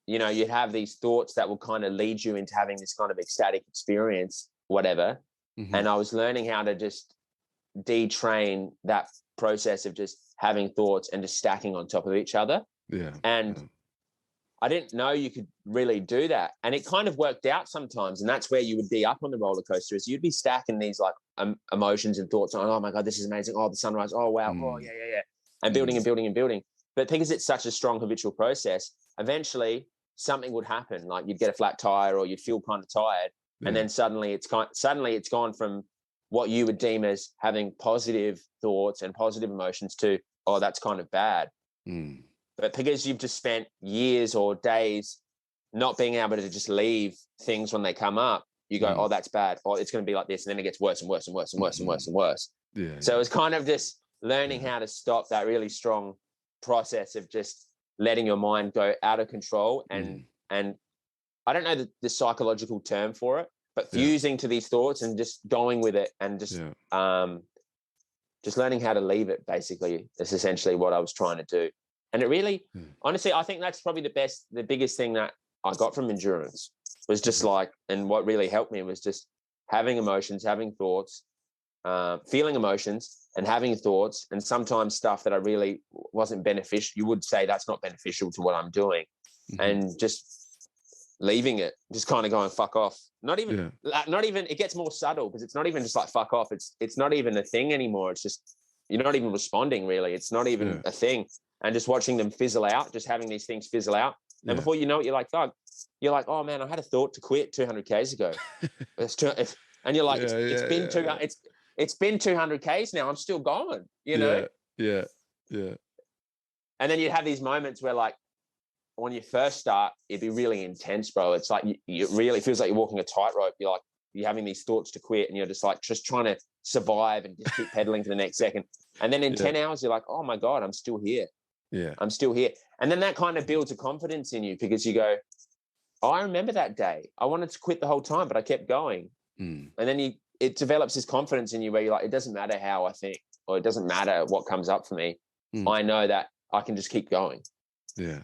you'd have these thoughts that will kind of lead you into having this kind of ecstatic experience, whatever. And I was learning how to just detrain that process of just having thoughts and just stacking on top of each other. And I didn't know you could really do that. And it kind of worked out sometimes. And that's where you would be up on the roller coaster, is you'd be stacking these like emotions and thoughts on, oh my God, this is amazing. Oh, the sunrise. Oh, wow. Oh, yeah. And building and building and building. But because it's such a strong habitual process, eventually something would happen. Like you'd get a flat tire, or you'd feel kind of tired. And then suddenly it's gone from what you would deem as having positive thoughts and positive emotions to, oh, that's kind of bad. But because you've just spent years or days not being able to just leave things when they come up, you go, oh, that's bad. Oh, it's going to be like this. And then it gets worse and worse and worse and worse and worse and worse. So it's kind of just learning how to stop that really strong process of just letting your mind go out of control. And I don't know the psychological term for it, but fusing to these thoughts and just going with it, and just learning how to leave it, basically. That's essentially what I was trying to do. And it really, honestly, I think that's probably the biggest thing that I got from endurance was just like, and what really helped me was just having emotions, having thoughts, feeling emotions and having thoughts, and sometimes stuff that I really wasn't beneficial. You would say that's not beneficial to what I'm doing, and just leaving it, just kind of going, fuck off. Not even, it gets more subtle, because it's not even just like, fuck off. It's not even a thing anymore. It's just, you're not even responding really. It's not even a thing. And just watching them fizzle out, just having these things fizzle out. And before you know it, you're like, Doug, you're like, oh man, I had a thought to quit 200 Ks ago. And you're like, it's it's been 200 Ks now. I'm still going, you know? Yeah. And then you'd have these moments where, like, when you first start, it'd be really intense, bro. It's like you really feels like you're walking a tightrope. You're like, you're having these thoughts to quit, and you're just like just trying to survive and just keep pedaling to the next second. And then in 10 hours, you're like, oh my God, I'm still here. Yeah. I'm still here. And then that kind of builds a confidence in you, because you go, oh, I remember that day. I wanted to quit the whole time, but I kept going. And then it develops this confidence in you where you're like, it doesn't matter how I think, or it doesn't matter what comes up for me. I know that I can just keep going. Yeah.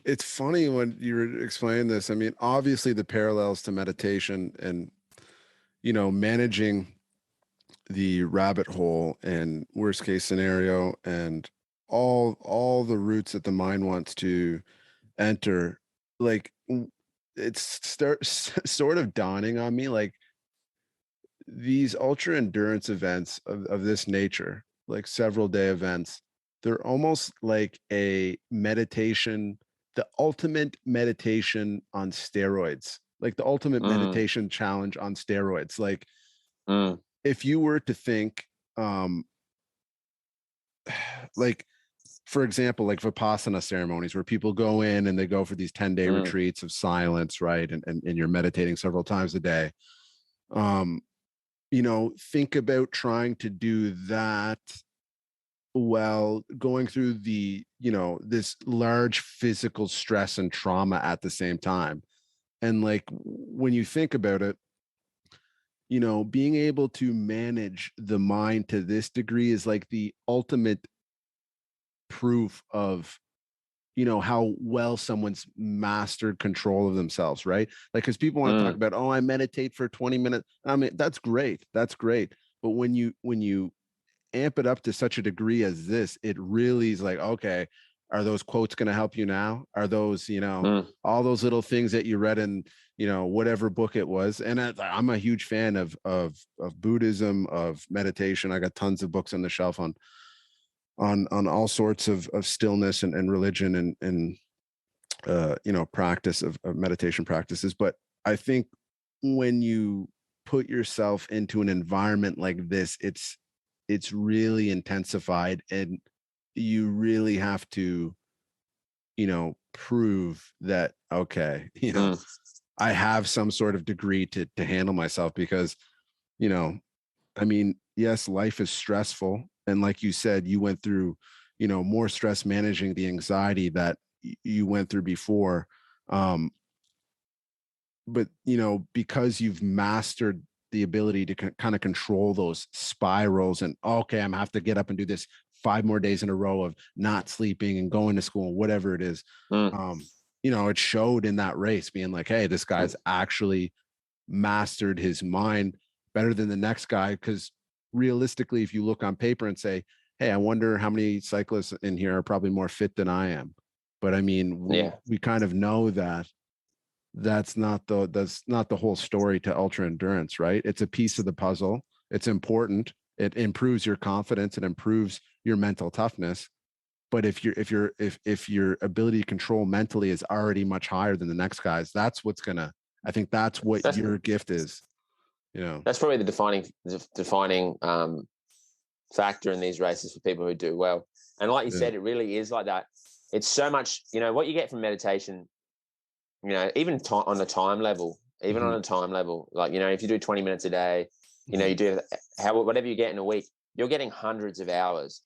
It's funny when you were explaining this. I mean, obviously the parallels to meditation and, you know, managing the rabbit hole and worst case scenario and all the routes that the mind wants to enter, like it's sort of dawning on me, like these ultra endurance events of this nature, like several day events, they're almost like a meditation, the ultimate meditation on steroids, like the ultimate meditation challenge on steroids. Like if you were to think, like, for example, like Vipassana ceremonies where people go in and they go for these 10-day retreats of silence, right? And you're meditating several times a day. You know, think about trying to do that while going through the, you know, this large physical stress and trauma at the same time. And like when you think about it, you know, being able to manage the mind to this degree is like the ultimate proof of, you know, how well someone's mastered control of themselves, right? Like, because people want to talk about, oh, I meditate for 20 minutes. I mean, that's great. But when you amp it up to such a degree as this, it really is like, okay, are those quotes going to help you now? Are those, you know, all those little things that you read in, you know, whatever book it was? And I'm a huge fan of Buddhism, of meditation. I got tons of books on the shelf on all sorts of stillness and religion and you know, practice of meditation practices. But I think when you put yourself into an environment like this, it's really intensified, and you really have to, you know, prove that, okay, you know, I have some sort of degree to handle myself, because, you know, I mean, yes, life is stressful. And like you said, you went through, you know, more stress managing the anxiety that you went through before. But, you know, because you've mastered the ability to kind of control those spirals and, okay, I'm gonna have to get up and do this 5 more days in a row of not sleeping and going to school, whatever it is. You know, it showed in that race, being like, hey, this guy's actually mastered his mind better than the next guy. Because realistically, if you look on paper and say, hey, I wonder how many cyclists in here are probably more fit than I am. But I mean, we kind of know that that's not the whole story to ultra endurance, right? It's a piece of the puzzle. It's important. It improves your confidence. It improves your mental toughness. But if your ability to control mentally is already much higher than the next guy's, that's what's gonna, I think that's what your gift is. You know, that's probably the defining factor in these races for people who do well. And like you said, it really is like that. It's so much, you know, what you get from meditation, you know, even on a time level, like, you know, if you do 20 minutes a day, you know, you do whatever you get in a week, you're getting hundreds of hours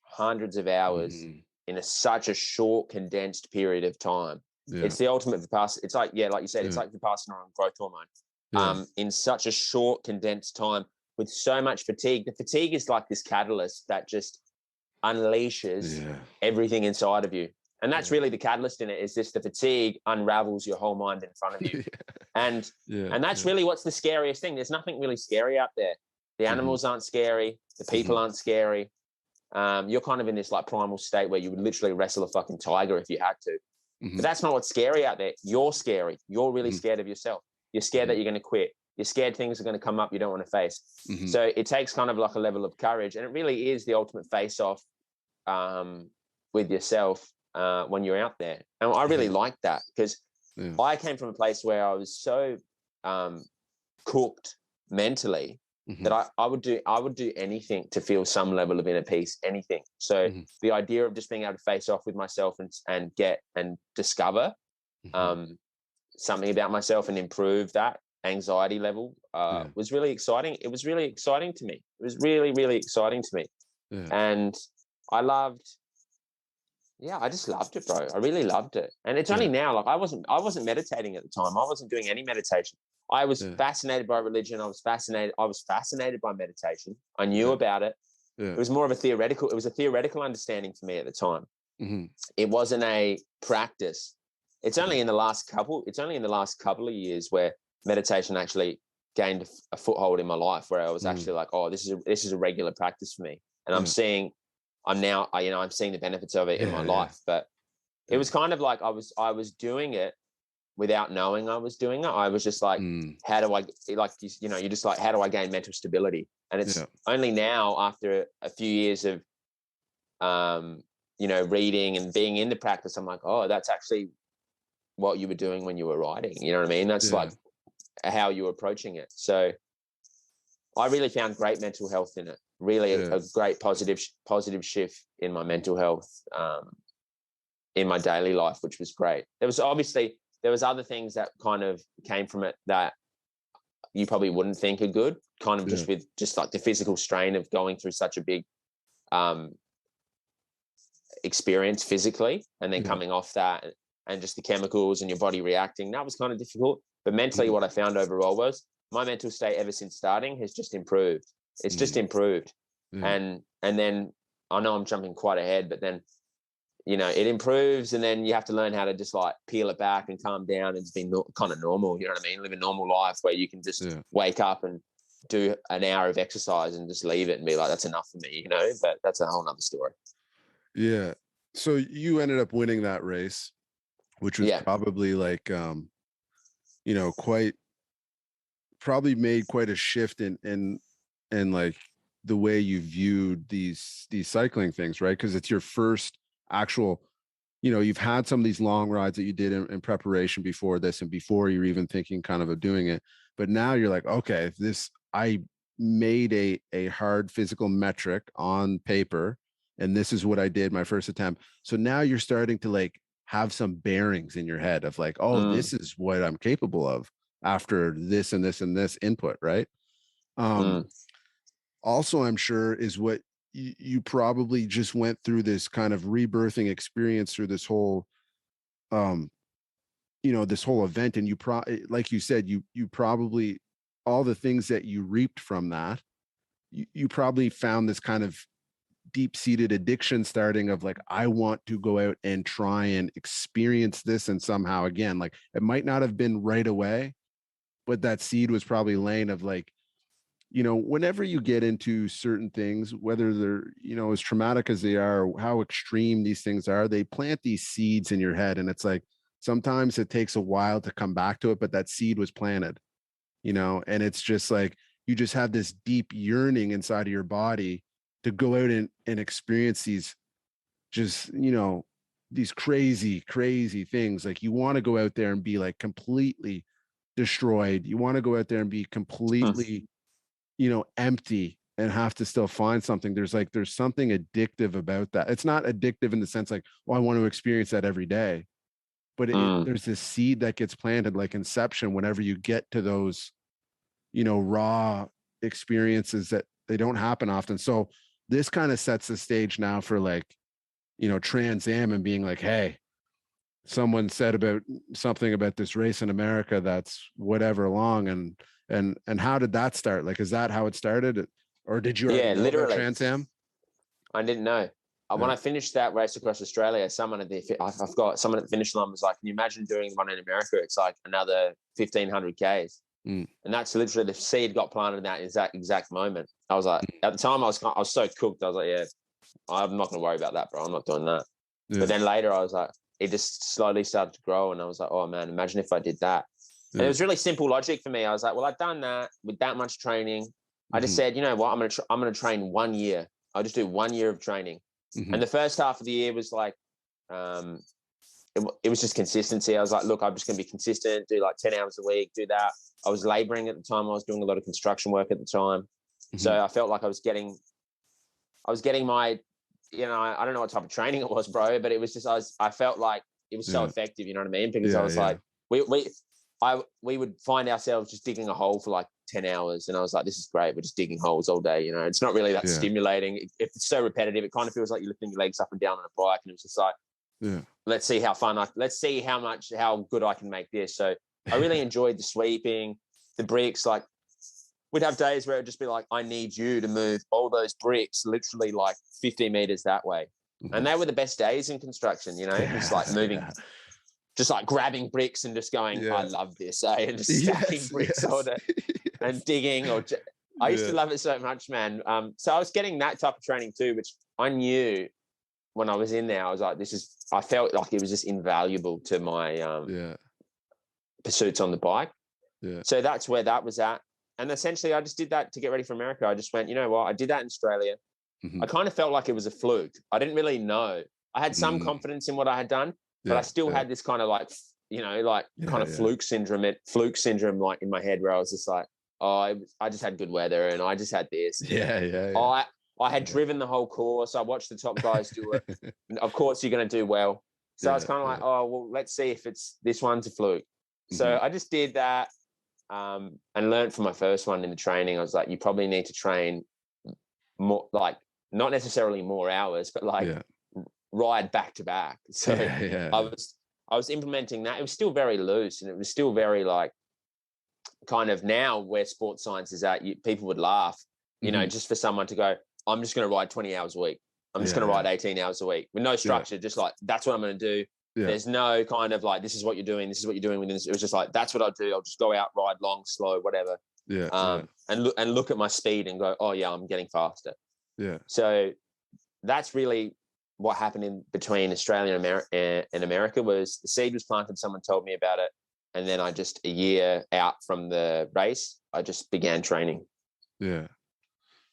in such a short, condensed period of time. It's the ultimate Vipassana. It's like, like you said, it's like Vipassana on growth hormone. In such a short, condensed time with so much fatigue. The fatigue is like this catalyst that just unleashes everything inside of you. And that's really the catalyst in it, is just the fatigue unravels your whole mind in front of you. And that's really what's the scariest thing. There's nothing really scary out there. The animals aren't scary. The people aren't scary. You're kind of in this like primal state where you would literally wrestle a fucking tiger if you had to. But that's not what's scary out there. You're scary. You're really scared of yourself. You're scared that you're going to quit. You're scared things are going to come up you don't want to face. So it takes kind of like a level of courage. And it really is the ultimate face-off with yourself when you're out there. And I really like that, because I came from a place where I was so cooked mentally that I would do anything to feel some level of inner peace, anything. So the idea of just being able to face off with myself and get and discover something about myself and improve that anxiety level was really exciting. It was really exciting to me. It was really, really exciting to me. Yeah. And I just loved it, bro. I really loved it. And it's only now, like I wasn't meditating at the time. I wasn't doing any meditation. I was fascinated by religion. I was fascinated by meditation. I knew about it. Yeah. It was more of a theoretical understanding for me at the time. It wasn't a practice. It's only in the last couple of years where meditation actually gained a foothold in my life, where I was actually like, oh, this is a regular practice for me. And I'm seeing the benefits of it in my life. But it was kind of like I was doing it without knowing I was doing it. I was just like, how do I, like, you're just like, how do I gain mental stability? And it's only now, after a few years of, reading and being in the practice, I'm like, oh, that's actually what you were doing when you were writing. You know what I mean? That's like how you were approaching it. So I really found great mental health in it. Really a great positive shift in my mental health, in my daily life, which was great. There was other things that kind of came from it that you probably wouldn't think are good, kind of just with just like the physical strain of going through such a big experience physically, and then coming off that, and just the chemicals and your body reacting. That was kind of difficult. But mentally, what I found overall was my mental state ever since starting has just improved. It's just improved. And then I know I'm jumping quite ahead, but then, it improves, and then you have to learn how to just like peel it back and calm down and just be kind of normal. You know what I mean? Live a normal life where you can just wake up and do an hour of exercise and just leave it and be like, that's enough for me, but that's a whole nother story. Yeah. So you ended up winning that race, which was probably like, probably made quite a shift in like the way you viewed these cycling things, right? Because it's your first actual, you've had some of these long rides that you did in preparation before this, and before you're even thinking kind of doing it. But now you're like, okay, I made a hard physical metric on paper, and this is what I did my first attempt. So now you're starting to like have some bearings in your head of like, oh, this is what I'm capable of after this and this and this input, right? Also, I'm sure is what you probably just went through this kind of rebirthing experience through this whole, this whole event. And like you said, you probably, all the things that you reaped from that, you probably found this kind of deep-seated addiction starting of like, I want to go out and try and experience this. And somehow, again, like it might not have been right away, but that seed was probably laying of like, whenever you get into certain things, whether they're, as traumatic as they are, or how extreme these things are, they plant these seeds in your head. And it's like, sometimes it takes a while to come back to it, but that seed was planted, and it's just like, you just have this deep yearning inside of your body to go out and experience these just, these crazy, crazy things. Like you want to go out there and be like completely destroyed. You want to go out there and be completely, empty and have to still find something. There's something addictive about that. It's not addictive in the sense like, oh, I want to experience that every day. But there's this seed that gets planted like Inception whenever you get to those, raw experiences that they don't happen often. So this kind of sets the stage now for like, Trans Am and being like, hey, someone said about something about this race in America that's whatever long, and how did that start? Like, is that how it started, or did you already know literally about Trans Am? I didn't know. When I finished that race across Australia, I've got someone at the finish line was like, can you imagine doing one in America? It's like another 1,500 Ks. And that's literally the seed got planted in that exact moment. I was like, at the time I was so cooked. I was like, yeah, I'm not going to worry about that, bro. I'm not doing that. But then later I was like, it just slowly started to grow. And I was like, oh man, imagine if I did that. And it was really simple logic for me. I was like, well, I've done that with that much training. I just said, you know what, I'm going to train 1 year. I'll just do 1 year of training. And the first half of the year was like, it was just consistency. I was like, look, I'm just going to be consistent, do like 10 hours a week, do that. I was laboring at the time. I was doing a lot of construction work at the time. So I felt like I was getting my, I don't know what type of training it was, bro, but it was just, I felt like it was so effective, you know what I mean? Because I was like, we would find ourselves just digging a hole for like 10 hours. And I was like, this is great. We're just digging holes all day. It's not really that stimulating. If it's so repetitive, it kind of feels like you're lifting your legs up and down on a bike. And it was just like, let's see how good I can make this. So I really enjoyed the sweeping, the bricks. Like, we'd have days where it'd just be like, I need you to move all those bricks literally like 50 meters that way. And they were the best days in construction, just like moving, just like grabbing bricks and just going, I love this, and just stacking bricks all day and digging. I used to love it so much, man. So I was getting that type of training too, which I knew when I was in there, I was like, I felt like it was just invaluable to my pursuits on the bike. Yeah. So that's where that was at. And essentially I just did that to get ready for America. I just went, you know what? I did that in Australia. I kind of felt like it was a fluke. I didn't really know. I had some confidence in what I had done, but I still had this kind of like, fluke syndrome, like in my head, where I was just like, oh, I just had good weather and I just had this. I had driven the whole course. I watched the top guys do it. Of course, you're going to do well. So I was kind of like, oh, well, let's see if this one's a fluke. So I just did that and learned from my first one in the training. I was like, you probably need to train more, like not necessarily more hours, but like ride back to back. So I was implementing that. It was still very loose and it was still very like kind of now where sports science is at, people would laugh, just for someone to go, I'm just going to ride 20 hours a week. I'm just going to ride 18 hours a week with no structure. Just like, that's what I'm going to do. There's no kind of like, this is what you're doing. This is what you're doing. It was just like, that's what I'll do. I'll just go out, ride long, slow, whatever. And look at my speed and go, oh yeah, I'm getting faster. So that's really what happened in between Australia and America was the seed was planted. Someone told me about it. And then I just, a year out from the race, I just began training. Yeah.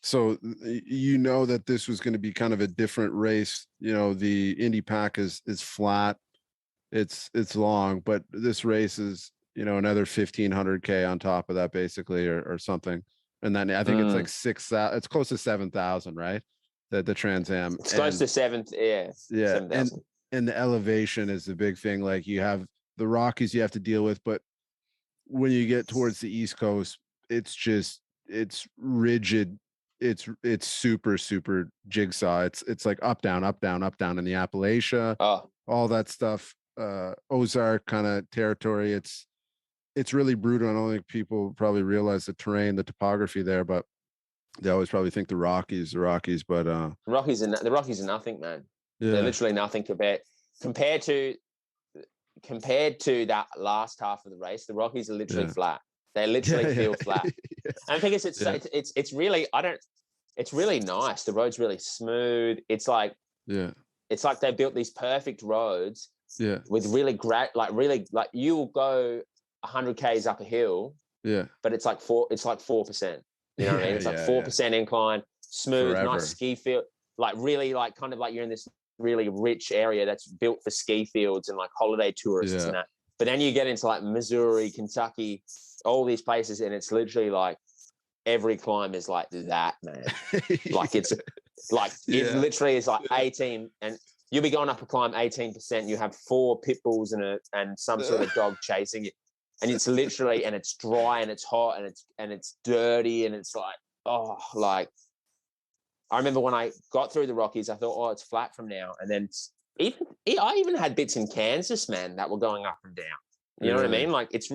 So that this was going to be kind of a different race. The Indy Pack is flat. It's long, but this race is, another 1,500K on top of that basically, or something. And then I think it's like 6,000, it's close to 7,000, right? The Trans Am. It's close to 7,000. Yeah. 7,000. And the elevation is the big thing. Like you have the Rockies you have to deal with, but when you get towards the East Coast, it's rigid. It's super, super jigsaw. It's like up, down, up, down, up, down in the Appalachia, all that stuff, Ozark kind of territory. It's really brutal. I don't think people probably realize the terrain, the topography there, but they always probably think the Rockies, but the Rockies are nothing, man. They're literally nothing compared to that last half of the race. The Rockies are literally flat. They literally feel flat. And I think it's really, it's really nice. The road's really smooth. It's like, it's like they built these perfect roads with really great, like you will go 100 Ks up a hill. But it's like 4%. You know what I mean? It's like 4% incline, smooth, nice ski field, like really like kind of like you're in this really rich area that's built for ski fields and like holiday tourists and that. But then you get into like Missouri, Kentucky, all these places, and it's literally like every climb is like that, man. Like it's like it literally is like 18, and you'll be going up a climb 18%. You have 4 pit bulls and some sort of dog chasing you, and it's literally, and it's dry and it's hot and it's dirty and it's like, oh, like I remember when I got through the Rockies, I thought, oh, it's flat from now, and then I even had bits in Kansas, man, that were going up and down. You know what I mean? Like it's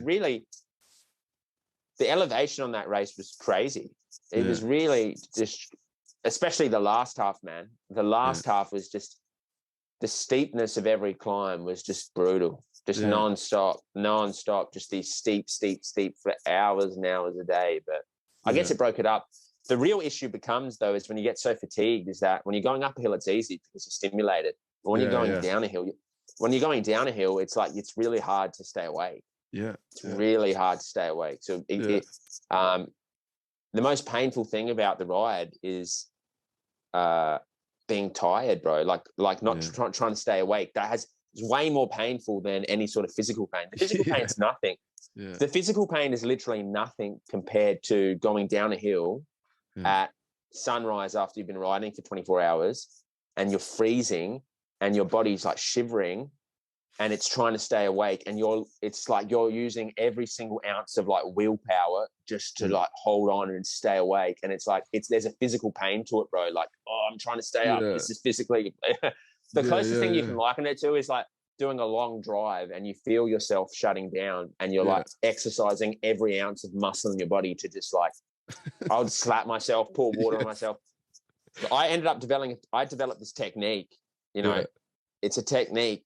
really, the elevation on that race was crazy. It was really just, especially the last half, man. The last half was just, the steepness of every climb was just brutal, just nonstop, just these steep for hours and hours a day. But I guess it broke it up. The real issue becomes, though, is when you get so fatigued, is that when you're going up a hill, it's easy because you're stimulated. But when you're going down a hill, it's like, it's really hard to stay awake. It's really hard to stay awake. So the most painful thing about the ride is being tired, bro. Like not trying to stay awake. It's way more painful than any sort of physical pain. The physical pain's nothing. The physical pain is literally nothing compared to going down a hill at sunrise after you've been riding for 24 hours and you're freezing and your body's like shivering and it's trying to stay awake, and it's like you're using every single ounce of like willpower just to like hold on and stay awake. And it's like there's a physical pain to it, bro. Like, oh, I'm trying to stay up. This is physically the closest thing you can liken it to is like doing a long drive and you feel yourself shutting down and you're like exercising every ounce of muscle in your body to just like, I would slap myself, pour water on myself. I ended up developed this technique, you know, it's a technique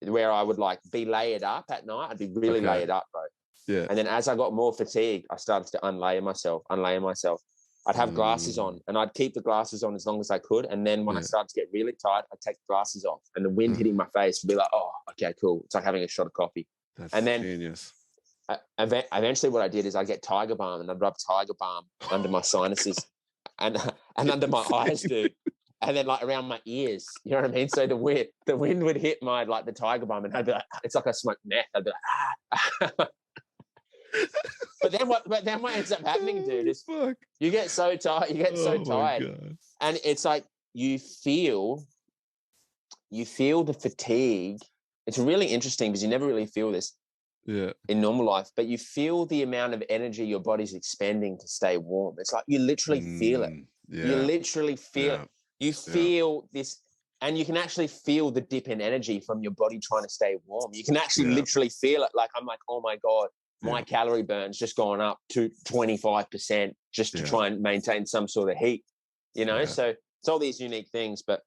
where I would like be layered up at night. I'd be really layered up, bro. Yeah. And then as I got more fatigued, I started to unlayer myself. I'd have glasses on and I'd keep the glasses on as long as I could. And then when I started to get really tired, I'd take the glasses off and the wind hitting my face would be like, oh, okay, cool. It's like having a shot of coffee. That's genius. Eventually what I did is I get Tiger Balm and I'd rub Tiger Balm under my sinuses and under my eyes, dude. And then like around my ears, you know what I mean? So the wind would hit my, like the Tiger Balm and I'd be like, it's like I smoked meth. I'd be like, ah. But then what ends up happening, dude, is you get so tired, God. And it's like you feel the fatigue. It's really interesting because you never really feel this in normal life, but you feel the amount of energy your body's expending to stay warm. It's like you literally feel it. You literally feel it. You feel this, and you can actually feel the dip in energy from your body trying to stay warm. You can actually literally feel it. Like, I'm like, oh my God, my calorie burn's just gone up to 25% just to try and maintain some sort of heat, you know? So it's all these unique things, but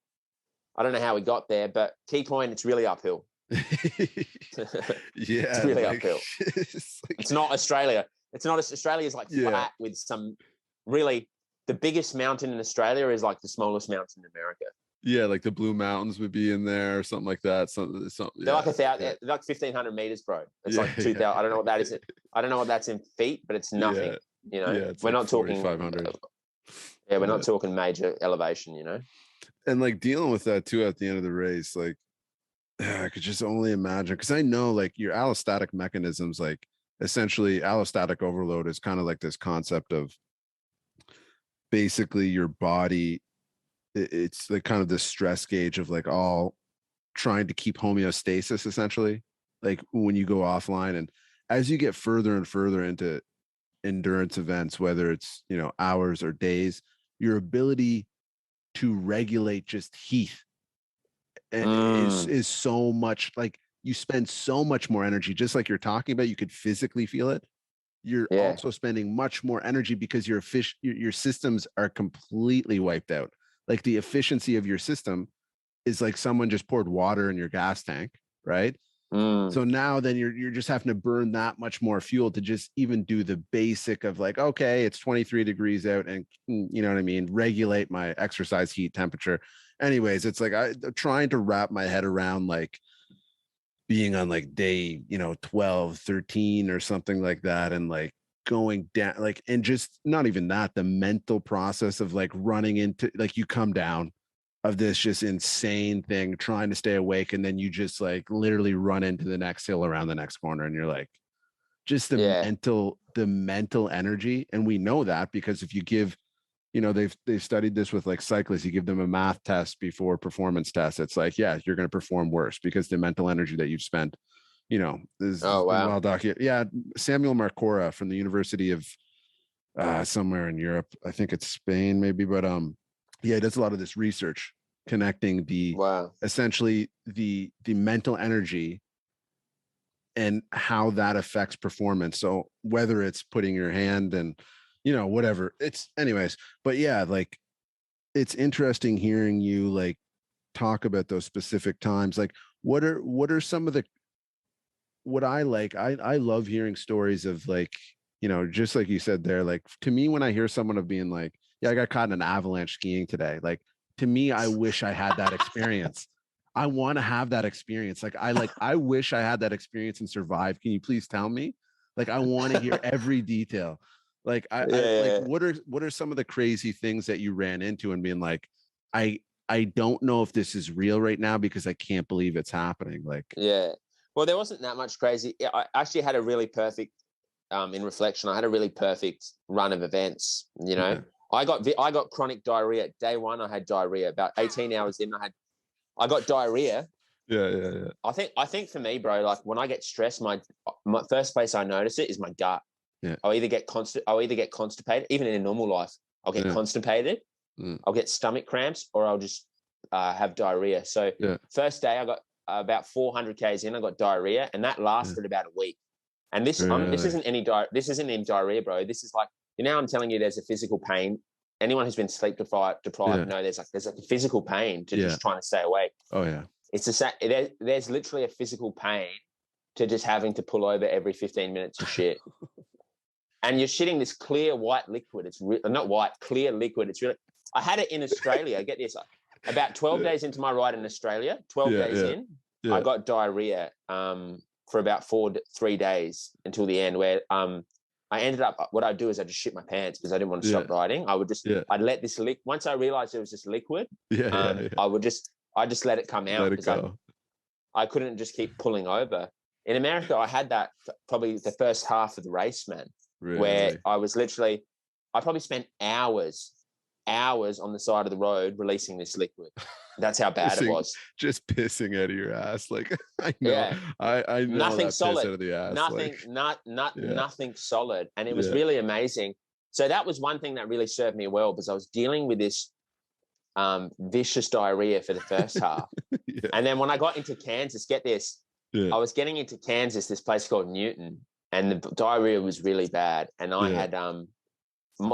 I don't know how we got there, but key point, it's really uphill. It's really uphill. It's not Australia. Australia's like flat with some really, the biggest mountain in Australia is like the smallest mountain in America. Yeah, like the Blue Mountains would be in there or something like that. They're like 1,500 meters, bro. It's like 2,000. I don't know what that is. I don't know what that's in feet, but it's nothing. You know, we're not talking 500. We're not talking major elevation. You know, and like dealing with that too at the end of the race, like I could just only imagine, because I know like your allostatic mechanisms, like essentially allostatic overload is kind of like this concept of basically your body, it's like kind of this stress gauge of like all trying to keep homeostasis essentially, like when you go offline. And as you get further and further into endurance events, whether it's, you know, hours or days, your ability to regulate just heat is so much, like you spend so much more energy, just like you're talking about, you could physically feel it. You're also spending much more energy because your systems are completely wiped out. Like the efficiency of your system is like someone just poured water in your gas tank, right? So now then you're just having to burn that much more fuel to just even do the basic of like, okay, it's 23 degrees out and, you know what I mean, regulate my exercise heat temperature. Anyways, it's like I'm trying to wrap my head around like being on like day, you know, 12, 13 or something like that. And like going down, like, and just not even that, the mental process of like running into, like you come down of this just insane thing, trying to stay awake. And then you just like literally run into the next hill around the next corner. And you're like, just the mental energy. And we know that because if you give, you know, they've studied this with like cyclists, you give them a math test before performance tests. It's like, yeah, you're going to perform worse because the mental energy that you've spent, you know, is well documented. Yeah. Samuel Marcora from the University of somewhere in Europe, I think it's Spain maybe, but he does a lot of this research connecting the essentially the mental energy and how that affects performance. So whether it's putting your hand and, you know, whatever it's, anyways, but yeah, like it's interesting hearing you like talk about those specific times. Like what are some of the, what I like, I love hearing stories of like, you know, just like you said there, like to me, when I hear someone of being like, yeah, I got caught in an avalanche skiing today. Like to me, I wish I had that experience. I want to have that experience. I wish I had that experience and survived. Can you please tell me? Like, I want to hear every detail. Like, like, what are some of the crazy things that you ran into and being like, I don't know if this is real right now because I can't believe it's happening. Like, Well, there wasn't that much crazy. I actually had a really perfect, in reflection, I had a really perfect run of events. You know, I got chronic diarrhea. Day one, I had diarrhea. About 18 hours in, I got diarrhea. Yeah. I think for me, bro, like when I get stressed, my first place I notice it is my gut. Yeah. I'll either get constipated, even in a normal life. I'll get constipated. I'll get stomach cramps, or I'll just have diarrhea. So first day, I got about 400 k's in. I got diarrhea, and that lasted about a week. And this isn't any diarrhea, bro. This is like, you know, I'm telling you, there's a physical pain. Anyone who's been sleep deprived know there's a physical pain to just trying to stay awake. Oh yeah. It's there's literally a physical pain to just having to pull over every 15 minutes to shit. And you're shitting this clear white liquid. It's not white, clear liquid. It's really. I had it in Australia. Get this, about 12 days into my ride in Australia, 12 days in, I got diarrhea for about 3 days until the end, where I ended up. What I'd do is I just shit my pants because I didn't want to stop riding. I would just I'd let this once I realized it was just liquid. I just let it come out because I couldn't just keep pulling over. In America, I had that probably the first half of the race, man. Really? Where I probably spent hours on the side of the road releasing this liquid. That's how bad it was. Just pissing out of your ass. Like, I know. Yeah. I know nothing that solid. Piss out of the ass. Nothing solid. And it was really amazing. So that was one thing that really served me well, because I was dealing with this vicious diarrhea for the first half. And then when I got into Kansas, get this, I was getting into Kansas, this place called Newton, and the diarrhea was really bad. And I had,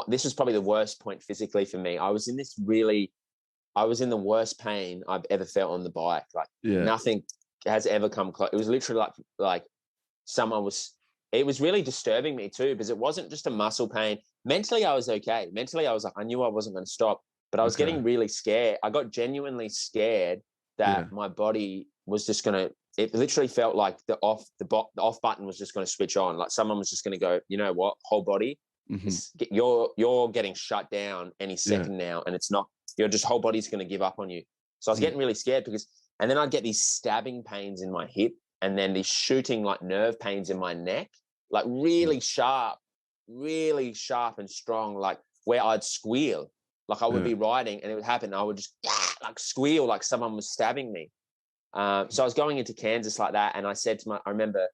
this was probably the worst point physically for me. I was in the worst pain I've ever felt on the bike. Like nothing has ever come close. It was literally like it was really disturbing me too, because it wasn't just a muscle pain. Mentally, I was okay. Mentally, I was like, I knew I wasn't going to stop, but I was getting really scared. I got genuinely scared that my body was just going to, it literally felt like the off button was just going to switch on. Like someone was just going to go, you know what, whole body, you're getting shut down any second now. And it's not, your just whole body's going to give up on you. So I was getting really scared and then I'd get these stabbing pains in my hip, and then these shooting like nerve pains in my neck, like really sharp and strong, like where I'd squeal. Like I would be riding and it would happen. I would just like squeal like someone was stabbing me. So I was going into Kansas like that. And I remember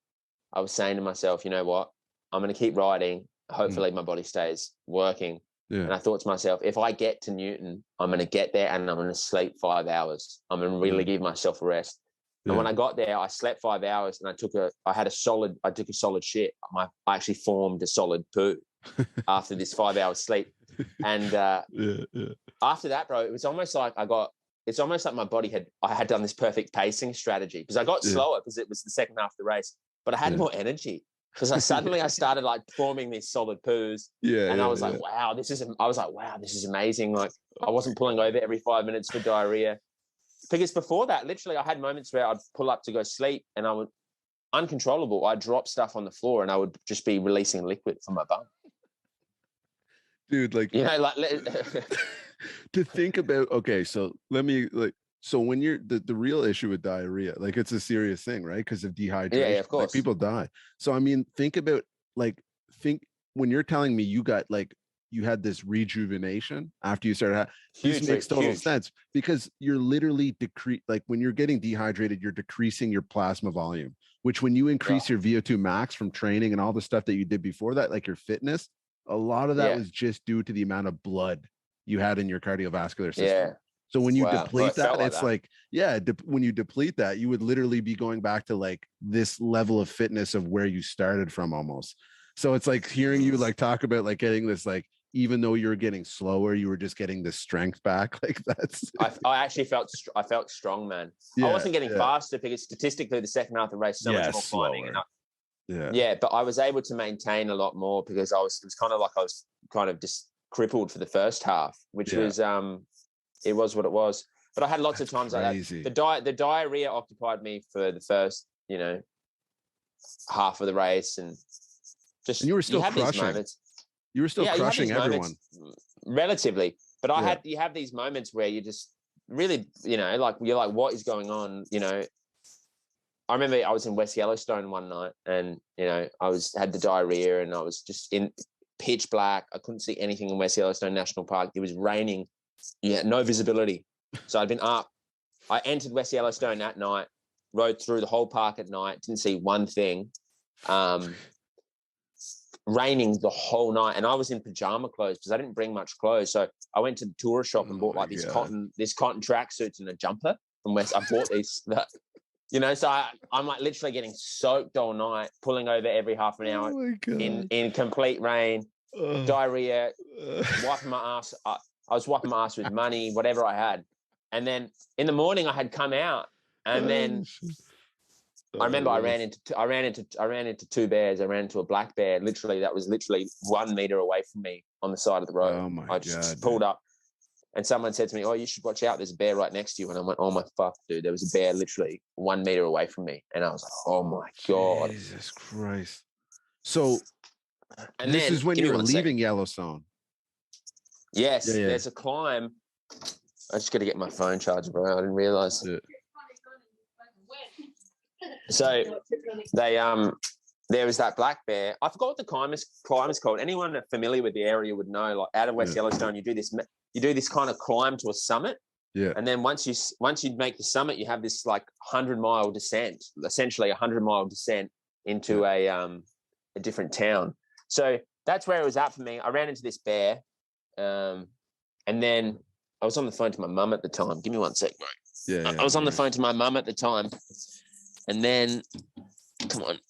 I was saying to myself, you know what, I'm going to keep riding. Hopefully my body stays working. And I thought to myself, if I get to Newton, I'm going to get there and I'm going to sleep 5 hours. I'm going to really give myself a rest. And when I got there, I slept 5 hours and I took a solid shit. I actually formed a solid poo after this 5 hours sleep. And after that, bro, it was almost like it's almost like my body I had done this perfect pacing strategy, because I got slower because it was the second half of the race, but I had more energy because I started like forming these solid poos. I was like, wow, this is amazing. Like I wasn't pulling over every 5 minutes for diarrhea, because before that, literally I had moments where I'd pull up to go sleep and I would uncontrollable. I'd drop stuff on the floor and I would just be releasing liquid from my bum. Dude, like, you know, like to think about, okay, so let me so when you're the real issue with diarrhea, like it's a serious thing, right? Because of dehydration. Yeah, of course. Like, people die. So I mean, think about when you're telling me you had this rejuvenation after you started, this makes total sense, because you're literally like when you're getting dehydrated, you're decreasing your plasma volume, which when you increase your VO2 max from training and all the stuff that you did before that, like your fitness, a lot of that was just due to the amount of blood you had in your cardiovascular system. So when you deplete that, it's like when you deplete that, you would literally be going back to like this level of fitness of where you started from almost. So it's like hearing you like talk about like getting this, like, even though you were getting slower, you were just getting the strength back. Like that's. I actually felt strong, man. I wasn't getting faster because statistically the second half of the race so much more climbing. And but I was able to maintain a lot more because it was kind of like I was kind of just crippled for the first half, which was it was what it was. But I had lots of times crazy. Like that. The diarrhea occupied me for the first, half of the race, and you were still crushing. You were still crushing everyone. Relatively. But you have these moments where you just really, like you're like, what is going on? I remember I was in West Yellowstone one night, and I had the diarrhea, and I was just in pitch black. I couldn't see anything in West Yellowstone National Park. It was raining. Yeah, no visibility. So I'd been up. I entered West Yellowstone that night, rode through the whole park at night, didn't see one thing. Raining the whole night, and I was in pajama clothes because I didn't bring much clothes. So I went to the tourist shop and bought like these cotton tracksuits and a jumper from West. I bought these, so I'm like literally getting soaked all night, pulling over every half an hour in complete rain, diarrhea, wiping my ass. I was wiping my ass with money, whatever I had. And then in the morning I had come out, and then I remember I ran into two bears. I ran into a black bear. Literally, that was literally 1 meter away from me on the side of the road. Oh my I just pulled up, and someone said to me, "Oh, you should watch out. There's a bear right next to you." And I went, "Oh my fuck, dude! There was a bear literally 1 meter away from me." And I was like, "Oh my god, Jesus Christ!" So, and this is when you were leaving Yellowstone. Yes, there's a climb. I just got to get my phone charged, bro. I didn't realize. Yeah. So there was that black bear. I forgot what the climb is called. Anyone that's familiar with the area would know. Like out of West Yellowstone, you do this kind of climb to a summit. Yeah. And then once you make the summit, you have this like 100-mile descent, essentially 100-mile descent into a different town. So that's where it was at for me. I ran into this bear, and then I was on the phone to my mum at the time. Give me 1 sec, bro. Yeah. I was on the phone to my mum at the time. And then, come on.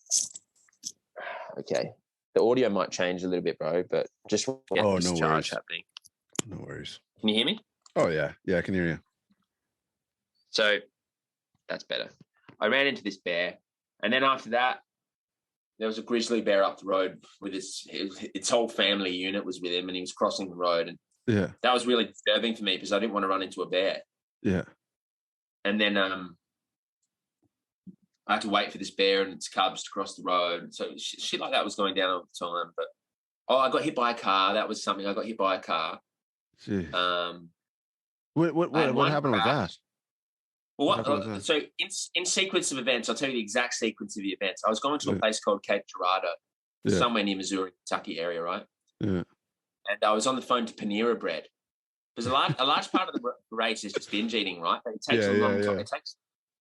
Okay. The audio might change a little bit, bro, but just get this charge happening. No worries. Can you hear me? Oh, yeah. Yeah, I can hear you. So that's better. I ran into this bear. And then after that, there was a grizzly bear up the road with its whole family unit was with him, and he was crossing the road. And that was really disturbing for me because I didn't want to run into a bear. Yeah. And then I had to wait for this bear and its cubs to cross the road. So shit like that was going down all the time. But I got hit by a car. That was something. I got hit by a car. Jeez. What happened with that? Well, so in sequence of events, I'll tell you the exact sequence of the events. I was going to a place called Cape Girardeau, somewhere near Missouri, Kentucky area, right? Yeah. And I was on the phone to Panera Bread. Because a large part of the race is just binge eating, right? It takes a long time.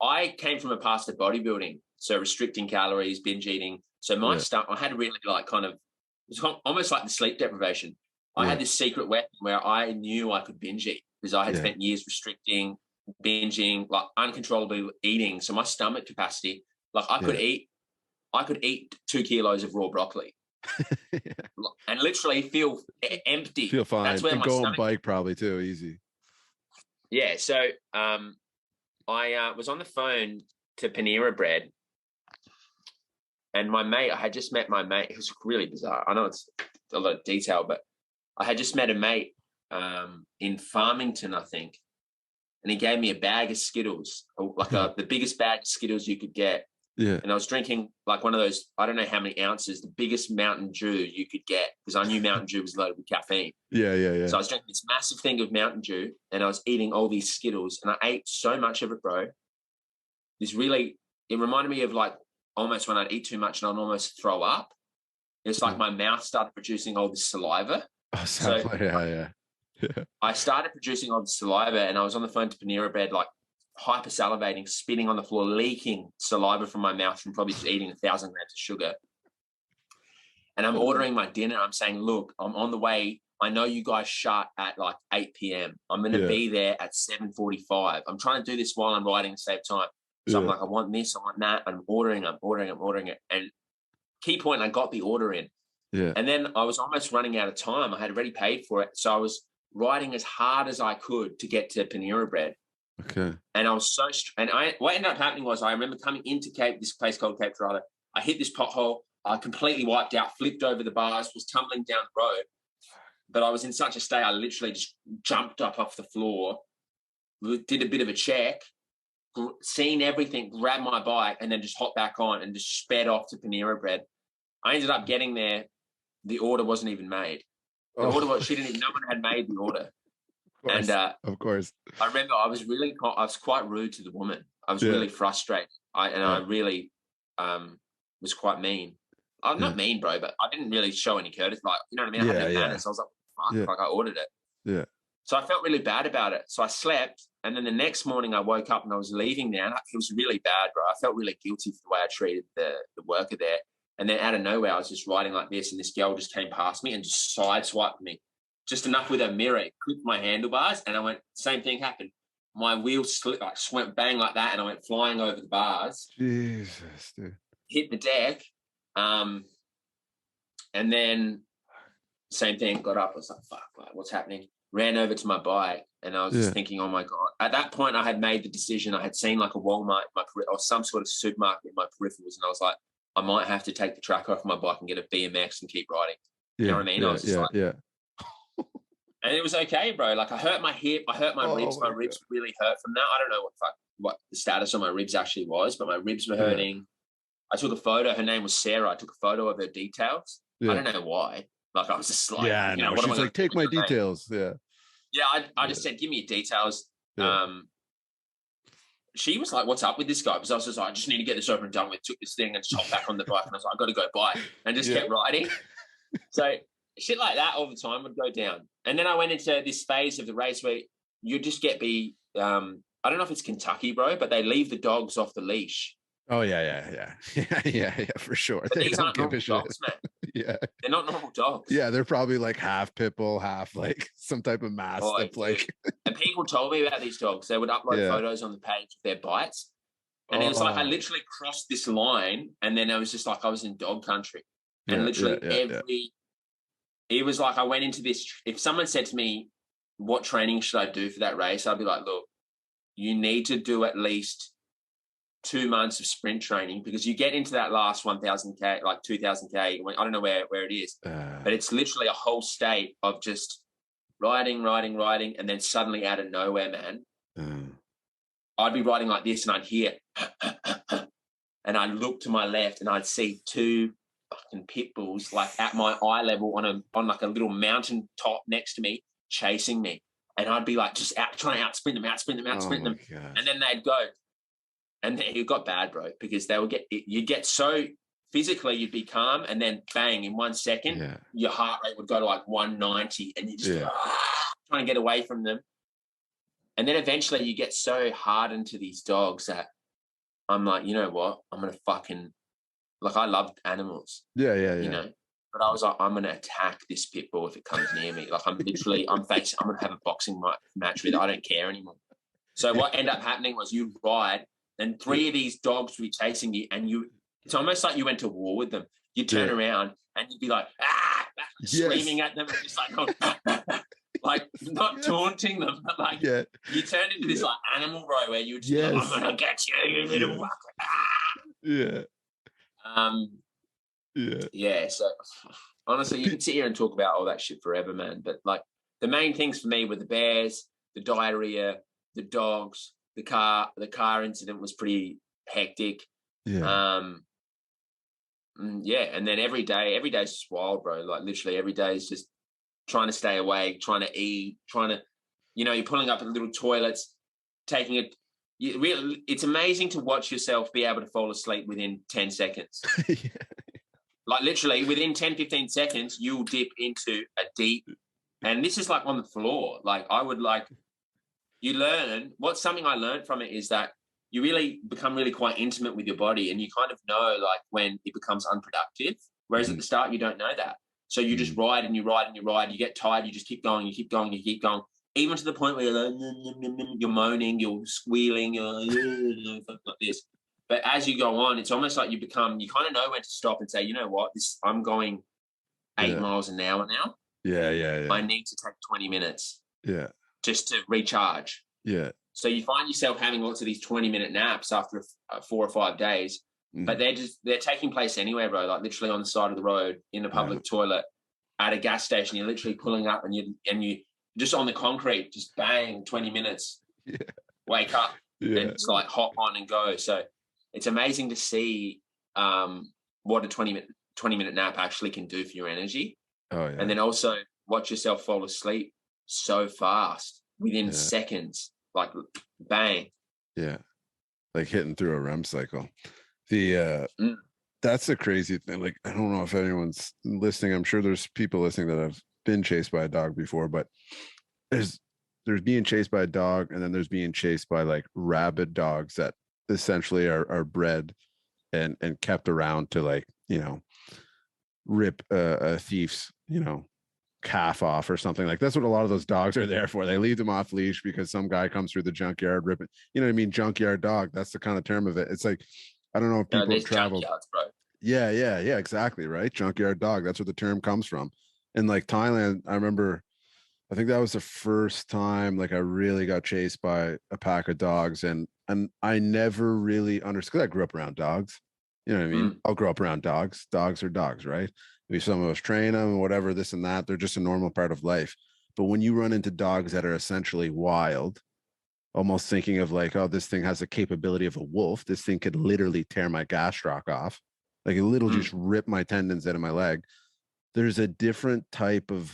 I came from a past of bodybuilding, so restricting calories, binge eating. So my stuff, I had really like kind of, it was almost like the sleep deprivation. I had this secret weapon where I knew I could binge eat because I had spent years restricting, binging, like uncontrollably eating. So my stomach capacity, like I could eat 2 kilos of raw broccoli. And literally feel empty. Feel fine. That's where and my go on bike probably too, easy. Yeah, so I was on the phone to Panera Bread, and my mate, I had just met my mate. It was really bizarre. I know it's a lot of detail, but I had just met a mate in Farmington, I think, and he gave me a bag of Skittles, like the biggest bag of Skittles you could get. Yeah. And I was drinking like one of those, I don't know how many ounces, the biggest Mountain Dew you could get, because I knew Mountain Dew was loaded with caffeine. Yeah. So I was drinking this massive thing of Mountain Dew, and I was eating all these Skittles, and I ate so much of it, bro. It reminded me of like almost when I'd eat too much and I'd almost throw up. It's like my mouth started producing all this saliva. Oh, yeah. I started producing all the saliva, and I was on the phone to Panera Bread, like hyper salivating, spitting on the floor, leaking saliva from my mouth from probably just eating 1,000 grams of sugar. And I'm ordering my dinner. I'm saying, look, I'm on the way. I know you guys shut at like 8 p.m. I'm going to be there at 7:45. I'm trying to do this while I'm riding to save time. So I'm like, I want this, I want that. I'm ordering it. And key point, I got the order in. Yeah. And then I was almost running out of time. I had already paid for it. So I was riding as hard as I could to get to Panera Bread. Okay. And I was what ended up happening was I remember coming into this place called Cape Girardeau. I hit this pothole. I completely wiped out, flipped over the bars, was tumbling down the road. But I was in such a state, I literally just jumped up off the floor, did a bit of a check, seen everything, grabbed my bike, and then just hopped back on and just sped off to Panera Bread. I ended up getting there. The order wasn't even made. The order was, no one had made the order. Of course. I remember I was quite rude to the woman. I was really frustrated. I really was quite mean. I'm not mean, bro, but I didn't really show any courtesy. Like, you know what I mean? I had no manners. I was like, fuck, like I ordered it. Yeah. So I felt really bad about it. So I slept, and then the next morning I woke up and I was leaving there, and it was really bad, bro. I felt really guilty for the way I treated the worker there. And then out of nowhere, I was just riding like this, and this girl just came past me and just sideswiped me, just enough with her mirror. It clipped my handlebars, and I went. Same thing happened. My wheel slipped, like went bang like that, and I went flying over the bars. Jesus, dude. Hit the deck, and then same thing. Got up. I was like, "Fuck, like, what's happening?" Ran over to my bike, and I was just thinking, "Oh my god!" At that point, I had made the decision. I had seen like a Walmart or some sort of supermarket in my peripherals, and I was like, "I might have to take the track off my bike and get a BMX and keep riding." You know what I mean? I was just like, and it was okay, bro. Like I hurt my hip, I hurt my ribs. My ribs really hurt from that. I don't know what the status of my ribs actually was, but my ribs were hurting. I took a photo. Her name was Sarah. I took a photo of her details. I don't know why. Like I was just like, you know, what she's like, take my details. I just said, give me your details. She was like, what's up with this guy? Because I was just like, I just need to get this over and done with. Took this thing and just hopped back on the bike, and I was like, I got to go buy, and just kept riding. So shit like that all the time would go down. And then I went into this phase of the race where you just I don't know if it's Kentucky, bro, but they leave the dogs off the leash. Oh yeah, for sure. But these aren't normal dogs, man. They're not normal dogs. Yeah, they're probably like half pit bull, half like some type of mastiff. Like, and people told me about these dogs. They would upload photos on the page of their bites, and it was like I literally crossed this line, and then it was just like I was in dog country, and literally it was like I went into this. If someone said to me, "What training should I do for that race?" I'd be like, "Look, you need to do at least 2 months of sprint training, because you get into that last 1,000K, like 2,000K. I don't know where it is, but it's literally a whole state of just riding, and then suddenly out of nowhere, man, I'd be riding like this, and I'd hear, and I'd look to my left, and I'd see 2 fucking pit bulls like at my eye level on like a little mountain top next to me, chasing me, and I'd be like just trying to outsprint them, and then they'd go. And it got bad, bro, because you'd get so physically, you'd be calm, and then bang, in 1 second, your heart rate would go to like 190, and you just trying to get away from them. And then eventually you get so hardened to these dogs that I'm like, you know what? I'm going to fucking, like, I love animals. You know? But I was like, I'm going to attack this pit bull if it comes near me. Like, I'm going to have a boxing match with it. I don't care anymore. So what ended up happening was you ride, and 3 of these dogs would be chasing you, and it's almost like you went to war with them. You turn around and you'd be like, screaming at them, and just like, like not taunting them, but like you turned into this like animal, bro, where you would just go, I'm gonna get you, you little fucker. So honestly, you can sit here and talk about all that shit forever, man. But like the main things for me were the bears, the diarrhea, the dogs. The car incident was pretty hectic. And then every day is just wild, bro. Like literally every day is just trying to stay awake, trying to eat, you're pulling up at little toilets, taking it. It's amazing to watch yourself be able to fall asleep within 10 seconds. Like literally within 10, 15 seconds, you'll dip into a deep, and this is like on the floor. Like I would like, you learn, something I learned from it is that you really become really quite intimate with your body, and you kind of know like when it becomes unproductive, whereas at the start you don't know that. So you just ride and you ride and you ride, you get tired, you just keep going, even to the point where you're like, you're moaning, you're squealing, you're like this. But as you go on, it's almost like you kind of know when to stop and say, you know what, I'm going 8 miles an hour now. I need to take 20 minutes. Just to recharge. So you find yourself having lots of these 20-minute naps after 4 or 5 days, but they're taking place anywhere, bro. Like literally on the side of the road, in a public toilet, at a gas station. You're literally pulling up, and you just on the concrete, just bang, 20 minutes. Wake up, and it's like hop on and go. So it's amazing to see what a 20-minute nap actually can do for your energy. And then also watch yourself fall asleep so fast within seconds, like bang. like hitting through a REM cycle. The that's the crazy thing. Like, I don't know if anyone's listening. I'm sure there's people listening that have been chased by a dog before, but there's being chased by a dog, and then there's being chased by like rabid dogs that essentially are bred and kept around to, like, you know, rip a thief's, you know, calf off or something. Like, that's what a lot of those dogs are there for. They leave them off leash because some guy comes through the junkyard ripping, you know what I mean? Junkyard dog. That's the kind of term of it. It's like, I don't know if people have traveled. Junkyards, bro. Yeah, exactly. Right. Junkyard dog. That's where the term comes from. And like Thailand, I remember, I think that was the first time like I really got chased by a pack of dogs, and I never really understood. I grew up around dogs. You know what I mean? I'll grow up around dogs. Dogs are dogs, right? Maybe some of us train them and whatever, this and that. They're just a normal part of life. But when you run into dogs that are essentially wild, almost thinking of like, oh, this thing has the capability of a wolf. This thing could literally tear my gastroc off. Like, it literally just rip my tendons out of my leg. There's a different type of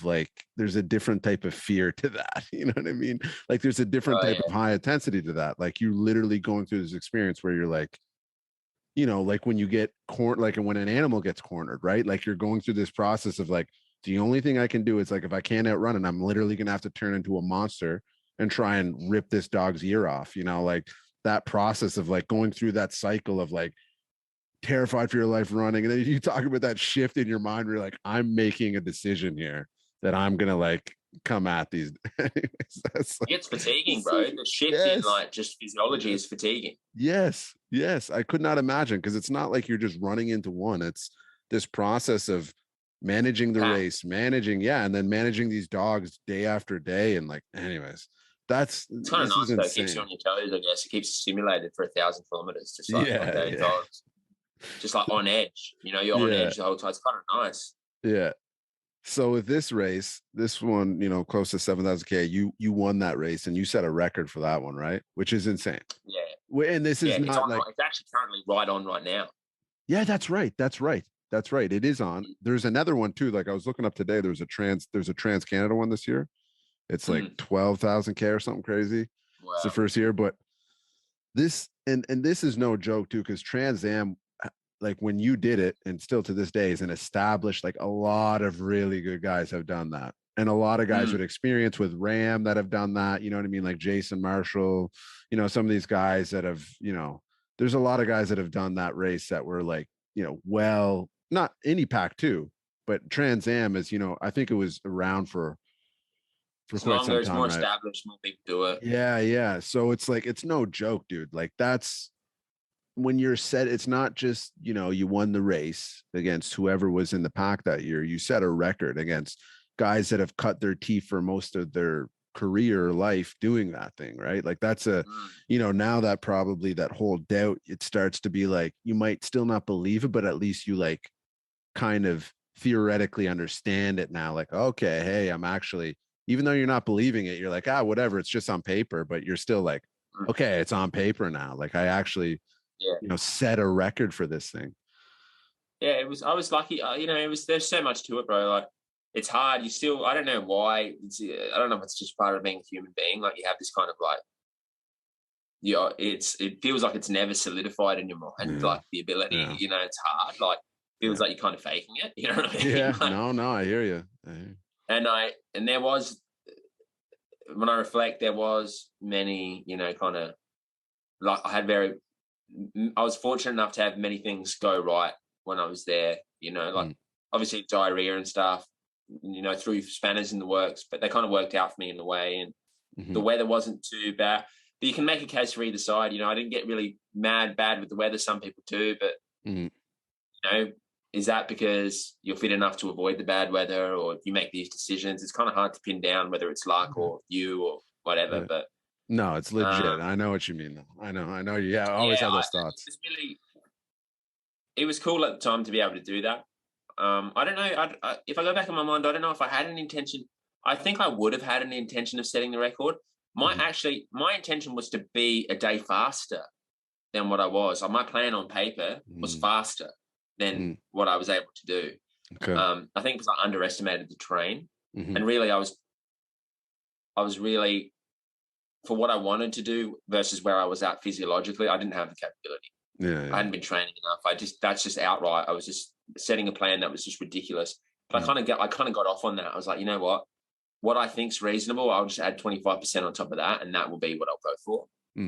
fear to that. You know what I mean? Like, there's a different type of high intensity to that. Like, you're literally going through this experience where you're like, you know, like when you get like when an animal gets cornered, right? Like, you're going through this process of like, the only thing I can do is like, if I can't outrun it, I'm literally going to have to turn into a monster and try and rip this dog's ear off. You know, like that process of like going through that cycle of like, terrified for your life running, and then you talk about that shift in your mind where you're like, I'm making a decision here that I'm gonna like come at these. Anyways, like, it's fatiguing, bro. The shift in like just physiology is fatiguing. Yes, I could not imagine, because it's not like you're just running into one. It's this process of managing the race, and then managing these dogs day after day, and like, anyways, it's kind of nice though. It keeps you on your toes, I guess. It keeps you stimulated for 1,000 kilometers, just like dogs. Just like on edge, you know, you're on edge the whole time. It's kind of nice. Yeah. So with this race, this one, you know, close to 7,000 K, you won that race, and you set a record for that one, right? Which is insane. Yeah. And this is not like, it's actually currently right on right now. Yeah, that's right. It is on. There's another one too. Like, I was looking up today. There's a Trans Canada one this year. It's like 12,000 K or something crazy. Wow. It's the first year, but this and this is no joke too, because Trans Am, like when you did it, and still to this day is an established, like a lot of really good guys have done that. And a lot of guys with experience with RAM that have done that, you know what I mean? Like Jason Marshall, you know, some of these guys that have, you know, there's a lot of guys that have done that race that were like, you know, well, not any pack too, but Trans Am is, you know, I think it was around for it's quite longer, some it's time, more right? established, more people do it. Yeah. So it's like, it's no joke, dude. Like, that's, when you're set, it's not just, you know, you won the race against whoever was in the pack that year. You set a record against guys that have cut their teeth for most of their career life doing that thing, right? Like, that's a, you know, now that probably that whole doubt, it starts to be like, you might still not believe it, but at least you like kind of theoretically understand it now. Like, okay, hey, I'm actually, even though you're not believing it, you're like, whatever, it's just on paper, but you're still like, okay, it's on paper now. Like, I actually, you know, set a record for this thing. Yeah, I was lucky. You know, there's so much to it, bro. Like, it's hard. I don't know why. I don't know if it's just part of being a human being. Like, you have this kind of like, it feels like it's never solidified in your mind. Like, the ability, you know, it's hard. Like, feels like you're kind of faking it. You know what I mean? Yeah, like, no, I hear you. And there was, when I reflect, there was many, you know, kind of like, I was fortunate enough to have many things go right when I was there, you know, like obviously diarrhea and stuff, you know, through spanners in the works, but they kind of worked out for me in the way. And the weather wasn't too bad, but you can make a case for either side. You know, I didn't get really bad with the weather. Some people do, but you know, is that because you're fit enough to avoid the bad weather, or if you make these decisions? It's kind of hard to pin down whether it's luck or you or whatever, but no, it's legit. I know what you mean, though. I know. Yeah, I always have those thoughts. It was cool at the time to be able to do that. I don't know. If I go back in my mind, I don't know if I had an intention. I think I would have had an intention of setting the record. My intention was to be a day faster than what I was. My plan on paper was faster than what I was able to do. Okay. I think because I underestimated the terrain, and really I was really for what I wanted to do versus where I was at physiologically, I didn't have the capability. Yeah. I hadn't been training enough. That's just outright. I was just setting a plan that was just ridiculous. But I kind of got off on that. I was like, you know what I think's reasonable, I'll just add 25% on top of that, and that will be what I'll go for.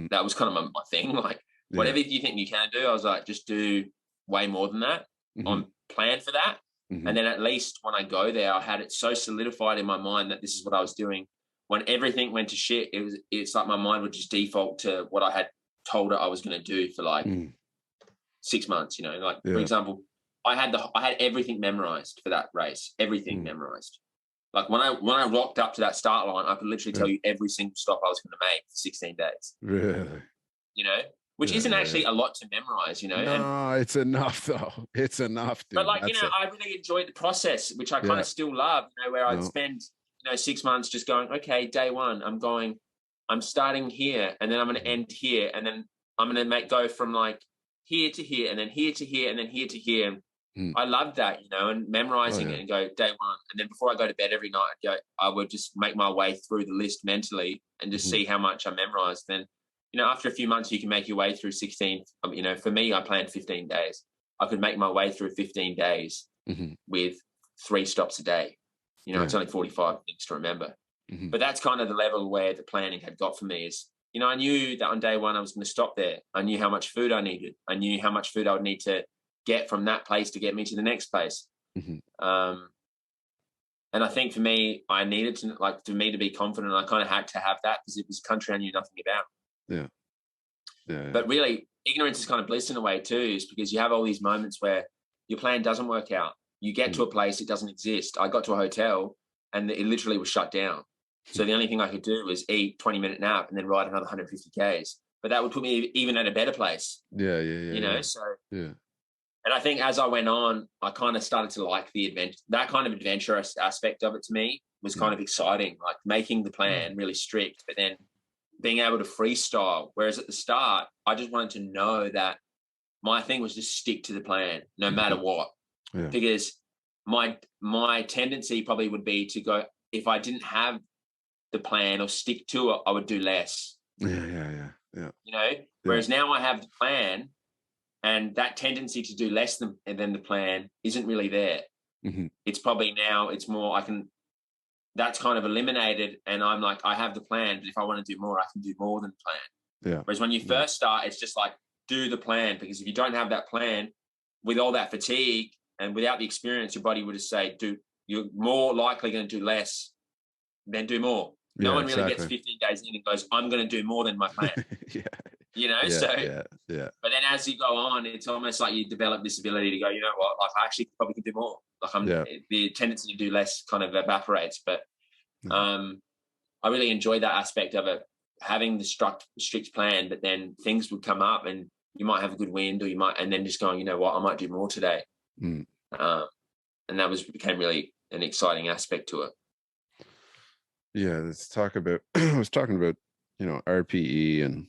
That was kind of my thing. Like, whatever you think you can do, I was like, just do way more than that. I'm planned for that. And then at least when I go there, I had it so solidified in my mind that this is what I was doing. When everything went to shit, it's like my mind would just default to what I had told it I was going to do for like 6 months, you know, like for example, I had everything memorized for that race, everything memorized. Like when I rocked up to that start line, I could literally tell you every single stop I was going to make for 16 days. Really? You know, which isn't actually a lot to memorize, you know. No, it's enough though. It's enough, dude. But like, I really enjoyed the process, which I kind of still love, you know, where I'd spend, 6 months just going, okay, day one, I'm starting here and then I'm going to end here. And then I'm going to go from like here to here and then here to here and then here to here. I loved that, you know, and memorizing it and go day one. And then before I go to bed every night, I would just make my way through the list mentally and just see how much I memorized. Then, you know, after a few months, you can make your way through 16. You know, for me, I planned 15 days. I could make my way through 15 days with 3 stops a day. You know, it's only 45 things to remember. But that's kind of the level where the planning had got for me is, you know, I knew that on day one I was going to stop there. I knew how much food I needed. I knew how much food I would need to get from that place to get me to the next place. And I think for me, I needed to, like, for me to be confident, I kind of had to have that because it was a country I knew nothing about. Yeah. But really, ignorance is kind of bliss in a way too, is because you have all these moments where your plan doesn't work out. You get to a place, it doesn't exist. I got to a hotel and it literally was shut down. So the only thing I could do was eat 20-minute nap and then ride another 150 Ks. But that would put me even at a better place. You know, so. And I think as I went on, I kind of started to like the adventure. That kind of adventurous aspect of it to me was kind of exciting, like making the plan really strict, but then being able to freestyle. Whereas at the start, I just wanted to know that my thing was just stick to the plan no matter what. Because my tendency probably would be to go, if I didn't have the plan or stick to it, I would do less. Yeah. You know, whereas now I have the plan, and that tendency to do less than the plan isn't really there. It's probably now it's more that's kind of eliminated, and I'm like, I have the plan, but if I want to do more, I can do more than the plan. Whereas when you first start, it's just like, do the plan, because if you don't have that plan with all that fatigue and without the experience, your body would just say, you're more likely going to do less than do more. No one really gets 15 days in and goes, I'm going to do more than my plan. You know, but then as you go on, it's almost like you develop this ability to go, you know what, like I actually probably can do more. Like the tendency to do less kind of evaporates. But I really enjoyed that aspect of it, having the strict plan, but then things would come up and you might have a good wind, or and then just going, you know what, I might do more today. And that became really an exciting aspect to it. Yeah, let's talk about, I was talking about, you know, RPE and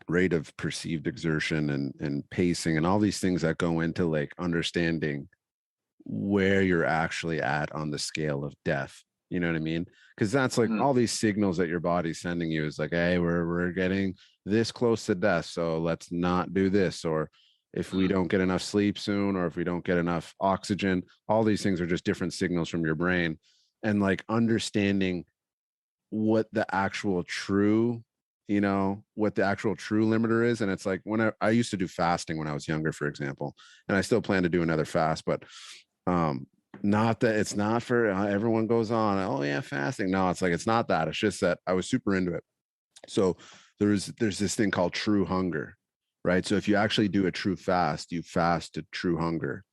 rate of perceived exertion and pacing and all these things that go into like understanding where you're actually at on the scale of death. You know what I mean? Because that's like all these signals that your body's sending you is like, hey, we're getting this close to death, so let's not do this. Or if we don't get enough sleep soon, or if we don't get enough oxygen, all these things are just different signals from your brain. And like understanding what the actual true, you know, what the actual true limiter is. And it's like when I used to do fasting when I was younger, for example, and I still plan to do another fast, but not that it's not for everyone goes on, oh yeah, fasting. No, it's like, it's not that. It's just that I was super into it. So there's this thing called true hunger, right? So if you actually do a true fast, you fast to true hunger,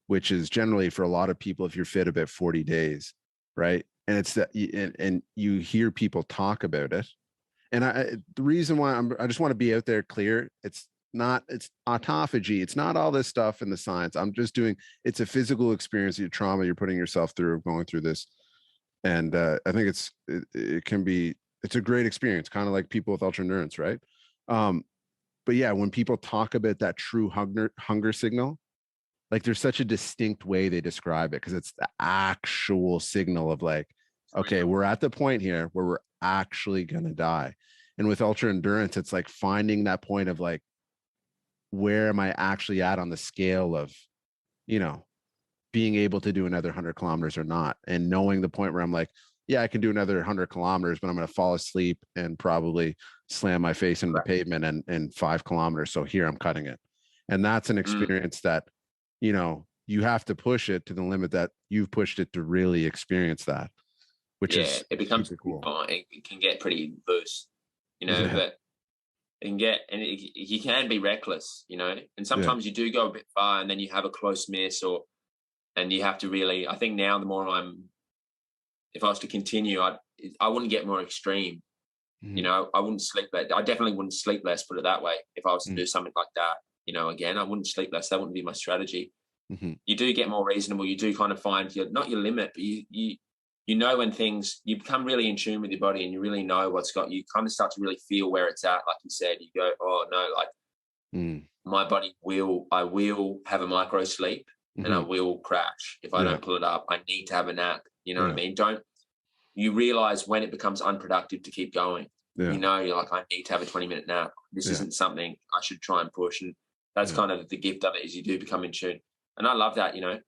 which is generally for a lot of people, if you're fit, about 40 days, right? And it's that, and you hear people talk about it. And the reason why I just want to be out there clear, it's autophagy. It's not all this stuff in the science. I'm just it's a physical experience, your trauma you're putting yourself through, going through this. And I think it's a great experience, kind of like people with ultra endurance, right? But yeah, when people talk about that true hunger signal, like there's such a distinct way they describe it, because it's the actual signal of like, okay, we're at the point here where we're actually going to die. And with ultra endurance, it's like finding that point of like, where am I actually at on the scale of, you know, being able to do another 100 kilometers or not, and knowing the point where I'm like, yeah, I can do another 100 kilometers, but I'm going to fall asleep and probably slam my face into the pavement and 5 kilometers. So here I'm cutting it. And that's an experience that, you know, you have to push it to the limit that you've pushed it to really experience that, which is it becomes super cool. It can get pretty loose, you know, but it can get, and you can be reckless, you know, and sometimes you do go a bit far and then you have a close miss, and you have to really, I think now the more if I was to continue, I wouldn't get more extreme. You know, I wouldn't sleep less. I definitely wouldn't sleep less, put it that way. If I was to do something like that, you know, again, I wouldn't sleep less. That wouldn't be my strategy. You do get more reasonable. You do kind of find not your limit, but you know, when you become really in tune with your body and you really know what's got, you kind of start to really feel where it's at. Like you said, you go, oh no, like my body I will have a micro sleep and I will crash. If I don't pull it up, I need to have a nap. You know what I mean? You realize when it becomes unproductive to keep going. You know, you're like, I need to have a 20-minute nap. This isn't something I should try and push. And that's kind of the gift of it, is you do become in tune. And I love that, you know.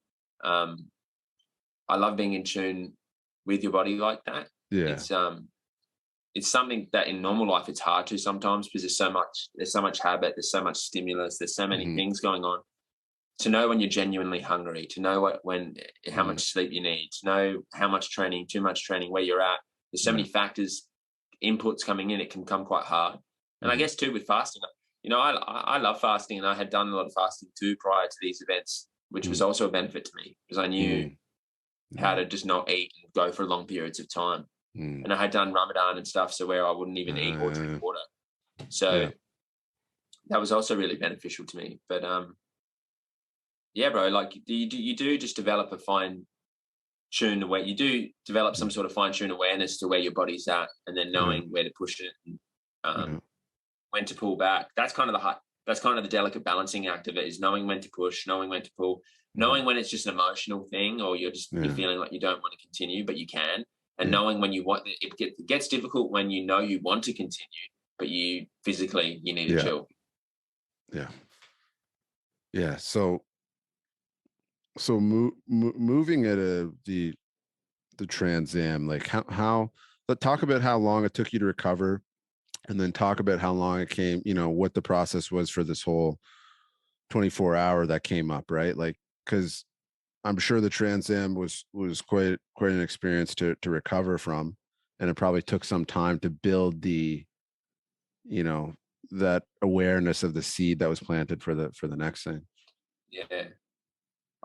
I love being in tune with your body like that. It's something that in normal life it's hard to sometimes, because there's so much habit, there's so much stimulus, there's so many things going on. To know when you're genuinely hungry, to know how much sleep you need, to know how much training, too much training, where you're at. There's so many factors, inputs coming in. It can become quite hard. And I guess too with fasting, you know, I love fasting, and I had done a lot of fasting too prior to these events, which was also a benefit to me, because I knew how to just not eat and go for long periods of time. And I had done Ramadan and stuff, so where I wouldn't even eat or drink water. So that was also really beneficial to me. But yeah, bro, like you do just develop a fine-tuned aware. You do develop some sort of fine-tuned awareness to where your body's at, and then knowing where to push it and when to pull back. That's kind of the delicate balancing act of it, is knowing when to push, knowing when to pull, knowing when it's just an emotional thing, or you're feeling like you don't want to continue, but you can, and knowing when you want. It gets difficult when you know you want to continue, but you physically need to chill. So moving at the Trans Am, like how let's talk about how long it took you to recover, and then talk about how long it came, you know, what the process was for this whole 24-hour that came up, right? Like, because I'm sure the Trans Am was quite an experience to recover from, and it probably took some time to build the, you know, that awareness of the seed that was planted for the next thing. Yeah.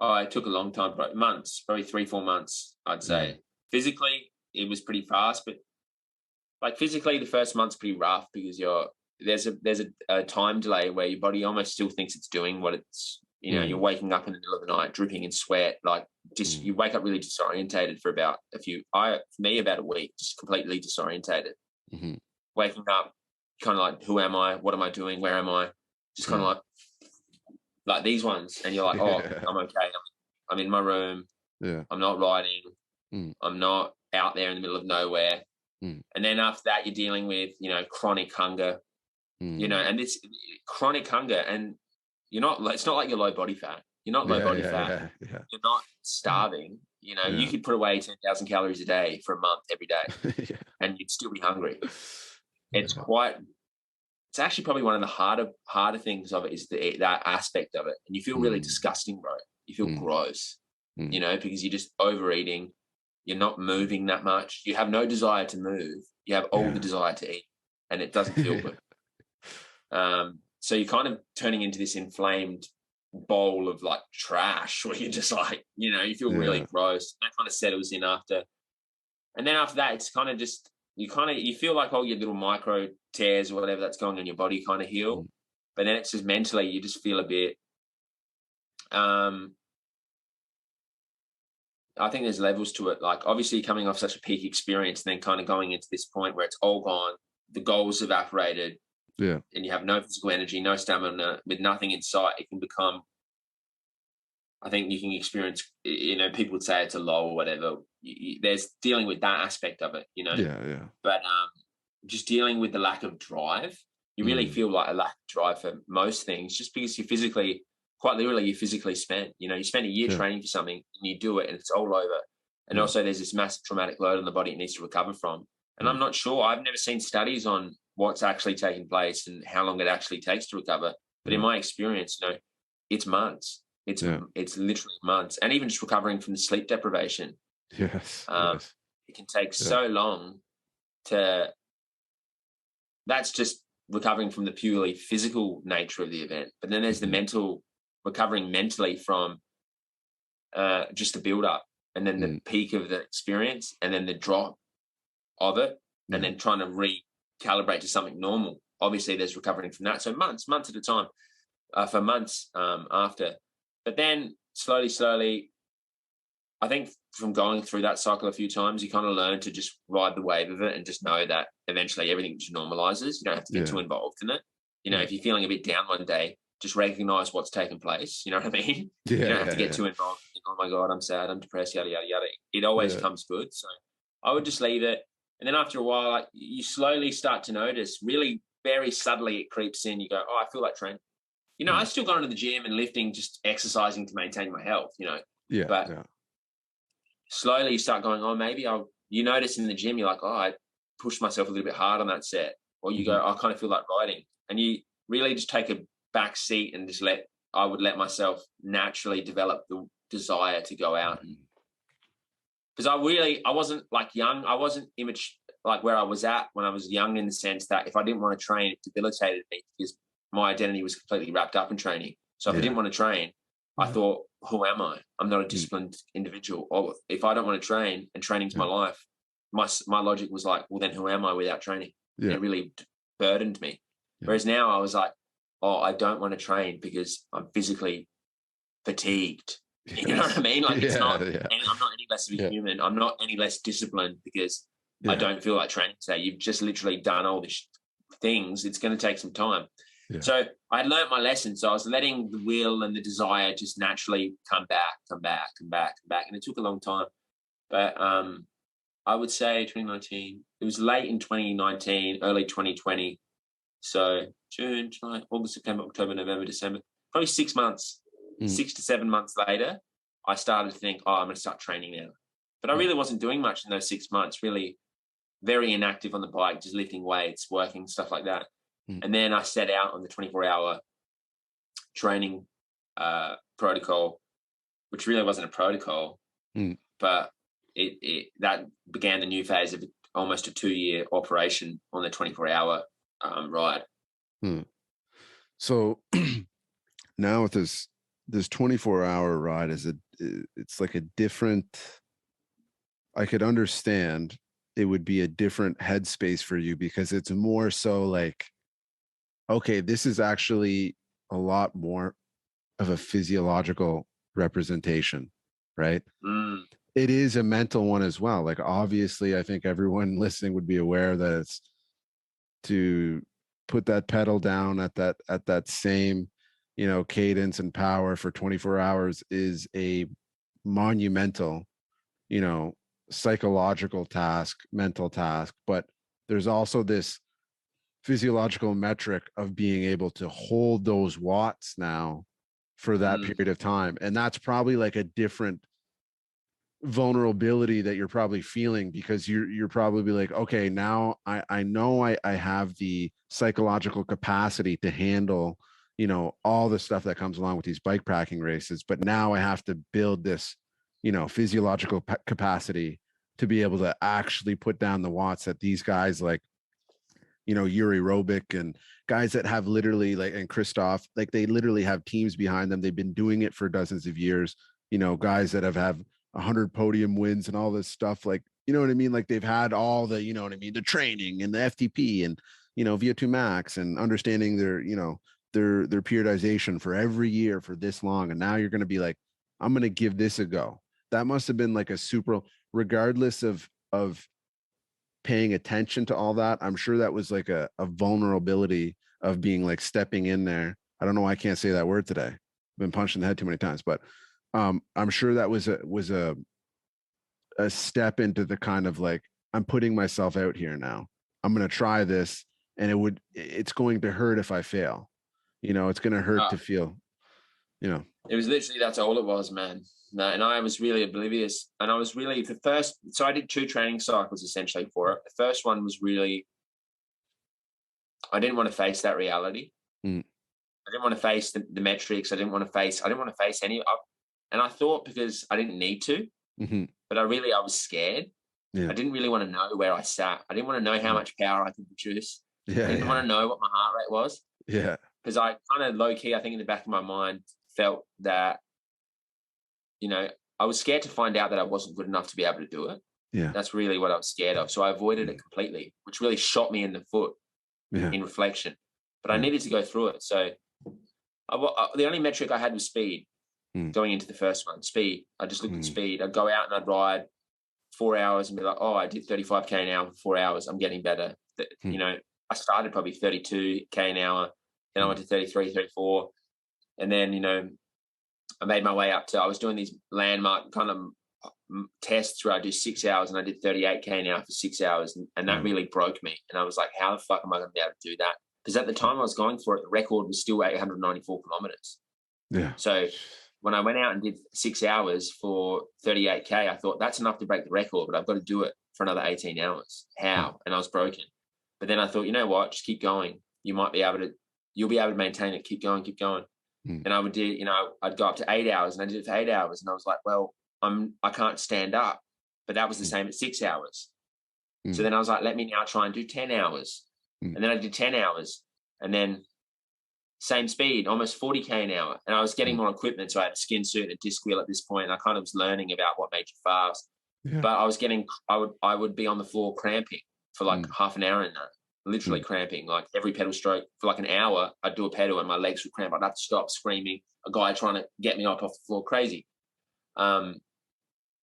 Oh, it took a long time, bro. Months, probably 3-4 months, I'd say. Physically, it was pretty fast, but like physically, the first month's pretty rough, because there's a time delay where your body almost still thinks it's doing what it's, you know, you're waking up in the middle of the night, dripping in sweat, like just you wake up really disorientated for about about a week, just completely disorientated. Waking up, kind of like, who am I? What am I doing? Where am I? Just kind of like these ones, and you're like, oh, I'm okay. I'm in my room. I'm not riding. I'm not out there in the middle of nowhere. And then after that, you're dealing with, you know, chronic hunger, you know, and it's chronic hunger, and it's not like you're low body fat. You're not low body fat. You're not starving. You know, you could put away 10,000 calories a day for a month every day, and you'd still be hungry. It's actually probably one of the harder things of it, is that aspect of it. And you feel really disgusting, bro. You feel gross, you know, because you're just overeating. You're not moving that much. You have no desire to move. You have all the desire to eat, and it doesn't feel good. So you're kind of turning into this inflamed bowl of like trash, where you're just like, you know, you feel really gross. That kind of settles in after. And then after that, it's kind of just, you feel like all your little micro tears or whatever that's going on in your body kind of heal. But then it's just mentally, you just feel a bit, I think there's levels to it. Like, obviously coming off such a peak experience, then kind of going into this point where it's all gone, the goals evaporated, and you have no physical energy, no stamina, with nothing in sight. It can become, I think you can experience, you know, people would say it's a low or whatever. There's dealing with that aspect of it, you know. But just dealing with the lack of drive. You really feel like a lack of drive for most things, just because you're physically, quite literally, you're physically spent. You know, you spend a year training for something and you do it and it's all over. And also there's this massive traumatic load on the body it needs to recover from. And I'm not sure, I've never seen studies on what's actually taking place and how long it actually takes to recover. But in my experience, you know, it's months. It's literally months. And even just recovering from the sleep deprivation. Yes. It can take so long to, that's just recovering from the purely physical nature of the event. But then there's the mental, recovering mentally from just the build up and then the peak of the experience and then the drop of it and then trying to recalibrate to something normal. Obviously there's recovering from that. So months at a time, for months after. But then slowly, I think from going through that cycle a few times, you kind of learn to just ride the wave of it and just know that eventually everything just normalizes. You don't have to get too involved in it. You know, if you're feeling a bit down one day, just recognize what's taking place. You know what I mean? You don't have to get too involved. Oh my God, I'm sad, I'm depressed, yada, yada, yada. It always comes good. So I would just leave it. And then after a while, like, you slowly start to notice, really very subtly it creeps in. You go, oh, I feel like training. You know, I still go into the gym and lifting, just exercising to maintain my health, you know. But slowly you start going, oh, maybe you notice in the gym, you're like, oh, I pushed myself a little bit hard on that set. Or you go, I kind of feel like riding. And you really just take a back seat and just I would let myself naturally develop the desire to go out. Because I wasn't like young. I wasn't like where I was at when I was young, in the sense that if I didn't want to train, it debilitated me because my identity was completely wrapped up in training. So if I didn't want to train, I thought, who am I? I'm not a disciplined individual. Or if I don't want to train and training's my life, my logic was like, well, then who am I without training? And it really burdened me. Whereas now I was like, oh, I don't want to train because I'm physically fatigued. You know what I mean? Like, it's not, and I'm not any less of a human. I'm not any less disciplined because I don't feel like training today. You've just literally done all these things. It's going to take some time. So I learned my lesson. So I was letting the will and the desire just naturally come back. And it took a long time. But I would say 2019, it was late in 2019, early 2020. So June, July, August, September, October, November, December, probably 6 months, 6 to 7 months later, I started to think, oh, I'm going to start training now. But I really wasn't doing much in those 6 months, really very inactive on the bike, just lifting weights, working, stuff like that. And then I set out on the 24-hour training protocol, which really wasn't a protocol, but that began the new phase of almost a 2-year operation on the 24-hour ride. So now with this 24-hour ride, it's like a different, I could understand it would be a different headspace for you, because it's more so like, okay, this is actually a lot more of a physiological representation, right? It is a mental one as well. Like, obviously, I think everyone listening would be aware that it's to put that pedal down at that same, you know, cadence and power for 24 hours is a monumental, you know, psychological task, mental task. But there's also this physiological metric of being able to hold those watts now for that period of time. And that's probably like a different vulnerability that you're probably feeling, because you're probably like, okay, now I know I have the psychological capacity to handle, you know, all the stuff that comes along with these bike packing races, but now I have to build this, you know, physiological capacity to be able to actually put down the watts that these guys like, you know, Yuri Robic and guys that have literally, like, and Christoph, like, they literally have teams behind them. They've been doing it for dozens of years, you know, guys that have 100 podium wins and all this stuff. Like, you know what I mean? Like, they've had all the, you know what I mean, the training and the FTP and, you know, VO2 max and understanding their, you know, their periodization for every year for this long. And now you're going to be like, I'm going to give this a go. That must have been like a super, regardless of paying attention to all that. I'm sure that was like a vulnerability of being like stepping in there. I don't know why I can't say that word today. I've been punched in the head too many times, but I'm sure that was a step into the kind of like, I'm putting myself out here now. I'm going to try this, and it's going to hurt if I fail. It's going to hurt to feel, It was literally, that's all it was, man. No, and I was really oblivious. And I was really so I did 2 training cycles essentially for it. The first one was really, I didn't want to face that reality. Mm. I didn't want to face the metrics. I didn't want to face any. And I thought, because I didn't need to, mm-hmm. but I was scared. Yeah. I didn't really want to know where I sat. I didn't want to know how much power I could produce. Yeah, I didn't want to know what my heart rate was. Yeah. Because I kind of low key, I think in the back of my mind, felt that, I was scared to find out that I wasn't good enough to be able to do it. Yeah. That's really what I was scared of. So I avoided it completely, which really shot me in the foot in reflection. But I needed to go through it. So the only metric I had was speed going into the first one. Speed. I just looked at speed. I'd go out and I'd ride 4 hours and be like, oh, I did 35K an hour for 4 hours. I'm getting better. I started probably 32K an hour. Then I went to 33, 34. And then, I made my way up to, I was doing these landmark kind of tests where I do 6 hours and I did 38K an hour for 6 hours. And that really broke me. And I was like, how the fuck am I going to be able to do that? Because at the time I was going for it, the record was still 894 kilometers. Yeah. So when I went out and did 6 hours for 38K, I thought that's enough to break the record, but I've got to do it for another 18 hours. How? And I was broken. But then I thought, you know what? Just keep going. You'll be able to maintain it. Keep going, keep going. And I would do, I'd go up to 8 hours and I did it for 8 hours. And I was like, well, I can't stand up. But that was the same at 6 hours. So then I was like, let me now try and do 10 hours. And then I did 10 hours and then same speed, almost 40K an hour. And I was getting more equipment. So I had a skin suit and a disc wheel at this point. And I kind of was learning about what made you fast. Yeah. But I would be on the floor cramping for like half an hour in that. Literally cramping, like every pedal stroke for like an hour, I'd do a pedal and my legs would cramp. I'd have to stop screaming, a guy trying to get me up off the floor, crazy. And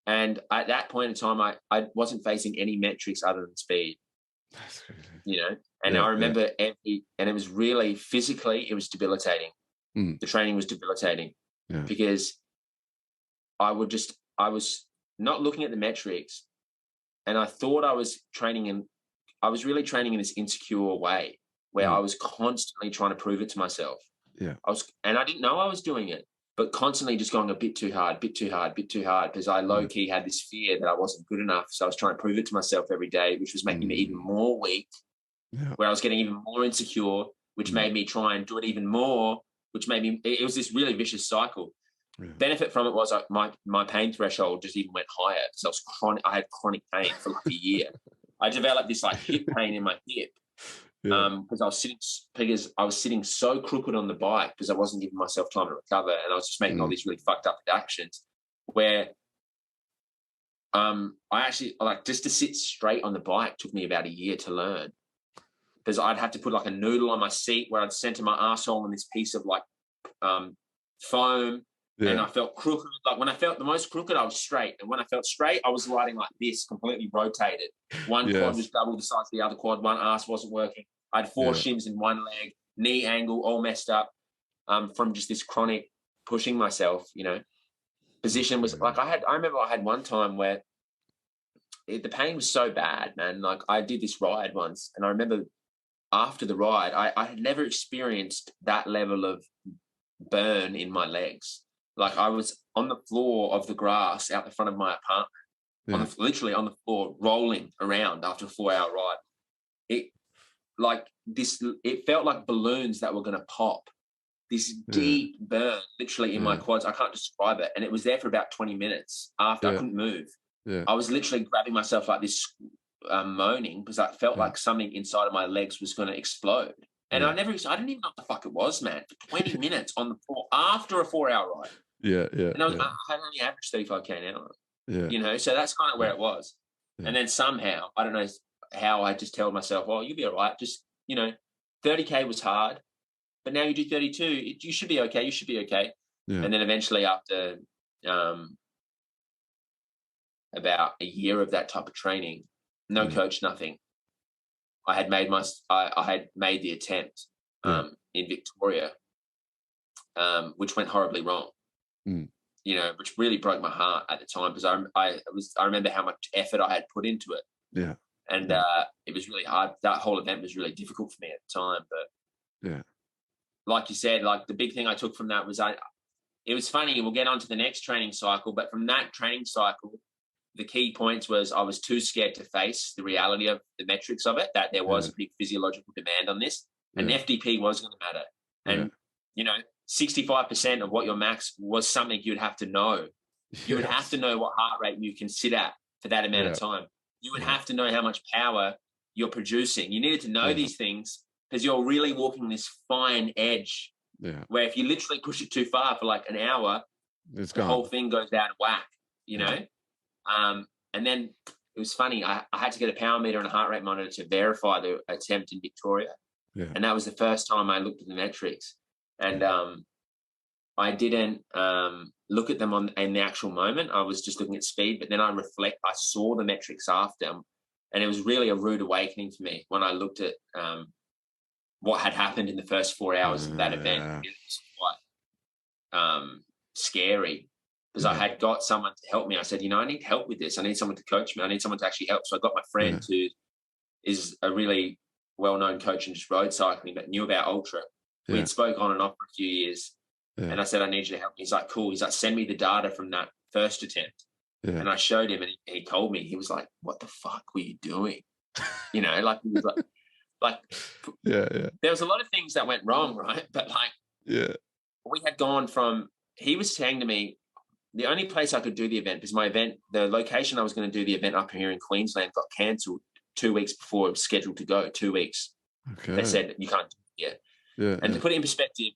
at that point in time, I wasn't facing any metrics other than speed. That's crazy. And I remember and it was really physically, it was debilitating. The training was debilitating because I was not looking at the metrics and I thought I was really training in this insecure way where I was constantly trying to prove it to myself. Yeah. And I didn't know I was doing it, but constantly just going a bit too hard because I low key had this fear that I wasn't good enough. So I was trying to prove it to myself every day, which was making me even more weak, where I was getting even more insecure, which made me try and do it even more, it was this really vicious cycle. Yeah. Benefit from it was my pain threshold just even went higher because I had chronic pain for like a year. I developed this like hip pain in my hip because I was sitting so crooked on the bike because I wasn't giving myself time to recover, and I was just making all these really fucked up actions where I actually just to sit straight on the bike took me about a year to learn because I'd have to put like a noodle on my seat where I'd center my arsehole on this piece of like foam. Yeah. And I felt crooked. Like when I felt the most crooked, I was straight. And when I felt straight, I was riding like this, completely rotated. One quad was double the size of the other quad. One arse wasn't working. I had 4 shims in one leg, knee angle all messed up from just this chronic pushing myself, Position was like I remember I had one time where the pain was so bad, man. Like I did this ride once and I remember after the ride, I had never experienced that level of burn in my legs. Like I was on the floor of the grass out the front of my apartment, literally on the floor, rolling around after a 4-hour ride. It felt like balloons that were going to pop. This deep burn, literally in my quads. I can't describe it. And it was there for about 20 minutes after I couldn't move. Yeah. I was literally grabbing myself like this, moaning because I felt like something inside of my legs was going to explode. And I didn't even know what the fuck it was, man. For 20 minutes on the floor after a 4-hour ride. Yeah. And I had only averaged 35K an hour. Yeah. So that's kind of where it was. Yeah. And then somehow, I don't know how I just told myself, well, you'll be all right. Just, 30K was hard, but now you do 32. You should be okay. You should be okay. Yeah. And then eventually after about a year of that type of training, no coach, nothing. I had made the attempt in Victoria, which went horribly wrong. Which really broke my heart at the time because I remember how much effort I had put into it. Yeah. And it was really hard. That whole event was really difficult for me at the time. But like you said, like the big thing I took from that was it was funny. We'll get on to the next training cycle, but from that training cycle, the key points was I was too scared to face the reality of the metrics of it, that there was a big physiological demand on this, and FDP was going to matter. And, 65% of what your max was something you'd have to know. You would have to know what heart rate you can sit at for that amount of time. You would have to know how much power you're producing. You needed to know these things because you're really walking this fine edge where if you literally push it too far for like an hour, it's the whole thing goes out of whack, you know? And then it was funny. I had to get a power meter and a heart rate monitor to verify the attempt in Victoria. And that was the first time I looked at the metrics. And I didn't look at them in the actual moment. I was just looking at speed, but then I saw the metrics after, and it was really a rude awakening for me when I looked at what had happened in the first 4 hours of that event. It was quite scary because I had got someone to help me. I said, I need help with this. I need someone to coach me. I need someone to actually help. So I got my friend who is a really well-known coach in just road cycling, but knew about ultra. We had spoke on and off for a few years. And I said, I need you to help me. He's like, cool. He's like, send me the data from that first attempt. And I showed him and he told me, he was like, what the fuck were you doing? Like, he was like there was a lot of things that went wrong, right? But like, we had gone from, he was saying to me, the only place I could do the event, because my event, the location I was going to do the event up here in Queensland got cancelled 2 weeks before it was scheduled to go, 2 weeks. They said, you can't do it yet. And to put it in perspective,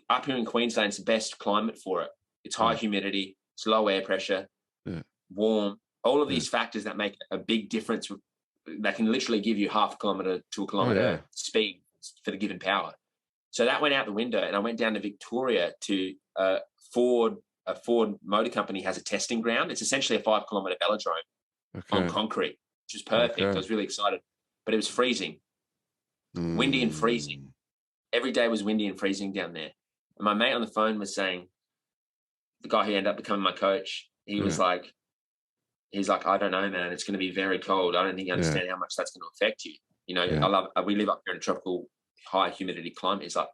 up here in Queensland, it's the best climate for it. It's high humidity, it's low air pressure, warm, all of these factors that make a big difference that can literally give you half a kilometre to a kilometre speed for the given power. So that went out the window, and I went down to Victoria to Ford. A Ford Motor Company has a testing ground. It's essentially a 5 kilometre velodrome on concrete, which was perfect. I was really excited, but it was freezing, windy and freezing. Every day was windy and freezing down there. And my mate on the phone was saying, the guy who ended up becoming my coach, he's like, I don't know, man. It's going to be very cold. I don't think you understand how much that's going to affect you. We live up here in a tropical high humidity climate. He's like,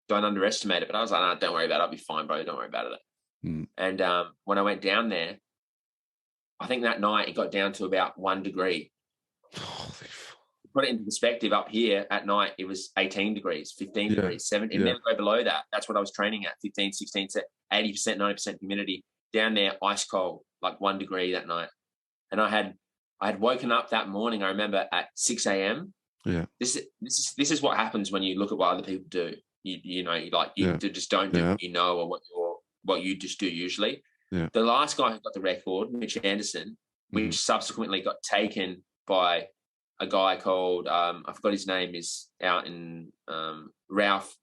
don't underestimate it. But I was like, no, don't worry about it. I'll be fine, bro. Don't worry about it. And when I went down there, I think that night it got down to about 1 degree. Put it into perspective, up here at night, it was 18 degrees, 15 degrees, 17. It never go below that. That's what I was training at, 15, 16, 80%, 90% humidity. Down there, ice cold, like 1 degree that night. And I had woken up that morning, I remember, at 6 a.m. This is what happens when you look at what other people do. You just don't do what you know or what you just do usually. The last guy who got the record, Mitch Anderson, which subsequently got taken by a guy called I forgot his name, is out in Ralph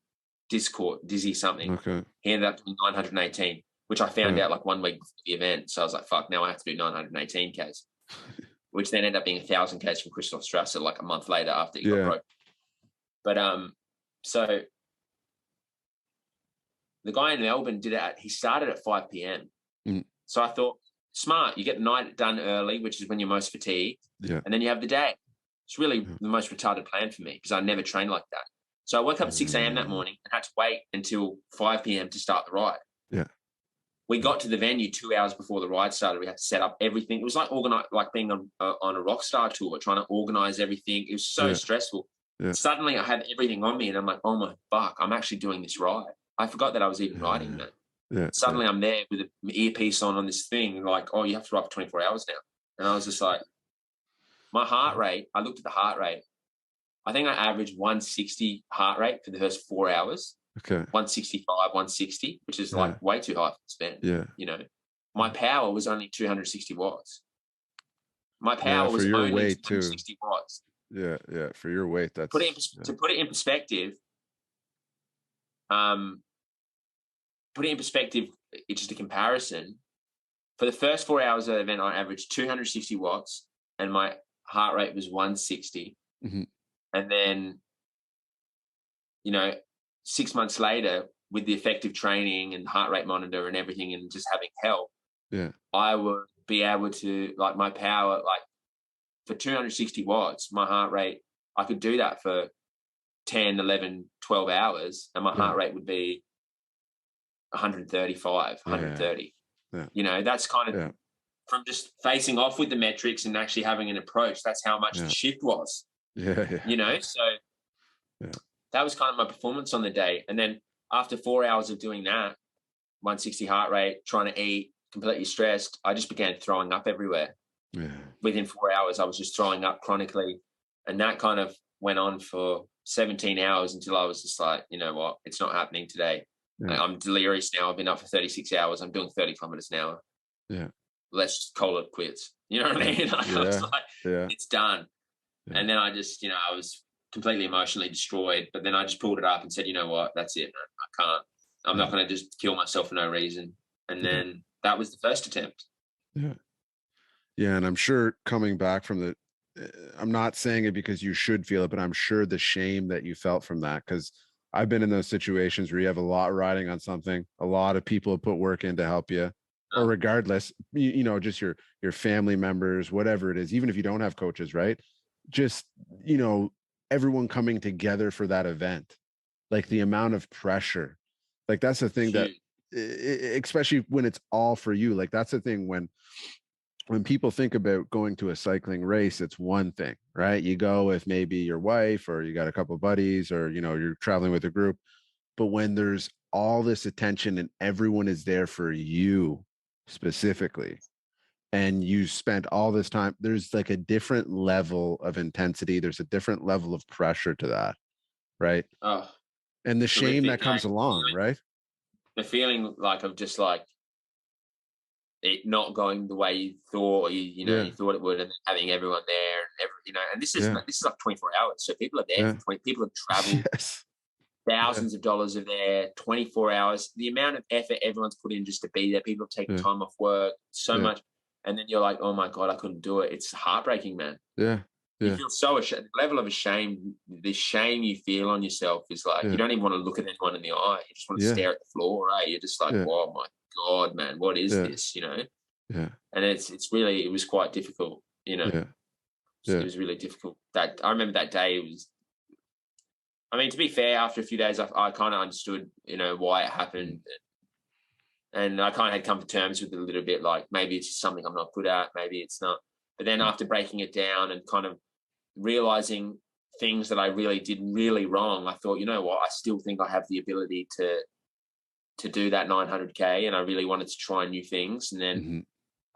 Dizzy something. He ended up doing 918, which I found out like 1 week before the event. So I was like, fuck, now I have to do 918 Ks, which then ended up being 1,000 Ks from Christoph Strasser like a month later after he got broke. But so the guy in Melbourne he started at 5 p.m. So I thought, smart, you get the night done early, which is when you're most fatigued, and then you have the day. It's really the most retarded plan for me because I never trained like that. So I woke up at 6 a.m. that morning and had to wait until 5 p.m. to start the ride. We got to the venue 2 hours before the ride started. We had to set up everything. It was like being on a rock star tour, trying to organize everything. It was so stressful. Suddenly I had everything on me and I'm like, oh my fuck, I'm actually doing this ride. I forgot that I was even riding that. Suddenly I'm there with an earpiece on this thing, like, oh, you have to ride for 24 hours now. And I was just like, my heart rate, I looked at the heart rate. I think I averaged 160 heart rate for the first 4 hours. 165, 160, which is like way too high for the span. My power was only 260 watts. My power was only 260 watts. For your weight, that's to put it in perspective. It's just a comparison. For the first 4 hours of the event, I averaged 260 watts, and my heart rate was 160. And then, 6 months later, with the effective training and heart rate monitor and everything, and just having help, I would be able to, like, my power, like, for 260 watts, my heart rate, I could do that for 10, 11, 12 hours, and my heart rate would be 135, 130. You know, that's kind of from just facing off with the metrics and actually having an approach. That's how much the shift was. You know, so that was kind of my performance on the day. And then after 4 hours of doing that, 160 heart rate, trying to eat, completely stressed, I just began throwing up everywhere. Within 4 hours, I was just throwing up chronically. And that kind of went on for 17 hours until I was just like, you know what, it's not happening today. I'm delirious now. I've been up for 36 hours. I'm doing 30 kilometers an hour. Let's just call it quits. You know what I mean? I was like, it's done. And then I just, you know, I was completely emotionally destroyed. But then I just pulled it up and said, you know what, that's it, man. I can't. I'm not going to just kill myself for no reason. And then that was the first attempt. Yeah, and I'm sure coming back from the, I'm not saying it because you should feel it, but I'm sure the shame that you felt from that, because I've been in those situations where you have a lot riding on something, a lot of people have put work in to help you, or regardless, you know, just your family members, whatever it is, even if you don't have coaches, right? Just, you know, everyone coming together for that event, like the amount of pressure, like that's the thing that, especially when it's all for you, like that's the thing when people think about going to a cycling race, it's one thing, right? You go with maybe your wife, or you got a couple of buddies, or, you know, you're traveling with a group. But when there's all this attention and everyone is there for you specifically, and you spent all this time, there's like a different level of intensity. There's a different level of pressure to that, right? And the shame that comes along, right? The feeling like of just like, it not going the way you thought, or you know, you thought it would, and having everyone there, and you know, and this is like 24 hours, so people are there for 20. People have traveled thousands of dollars are there, 24 hours. The amount of effort everyone's put in just to be there, people have taken time off work, so much, and then you're like, oh my god, I couldn't do it. It's heartbreaking, man. You feel so ashamed. The level of shame, the shame you feel on yourself is like, you don't even want to look at anyone in the eye. You just want to stare at the floor, right? You're just like, oh my god, man, what is this, you know? And it's really, it was quite difficult, you know. It was really difficult. That I remember that day, it was, I mean, to be fair, after a few days I kind of understood, you know, why it happened, and I kind of had come to terms with it a little bit, like maybe it's just something I'm not good at, maybe it's not. But then after breaking it down and kind of realizing things that I really did really wrong, I thought, you know what, I still think I have the ability to do that 900K, and I really wanted to try new things. And then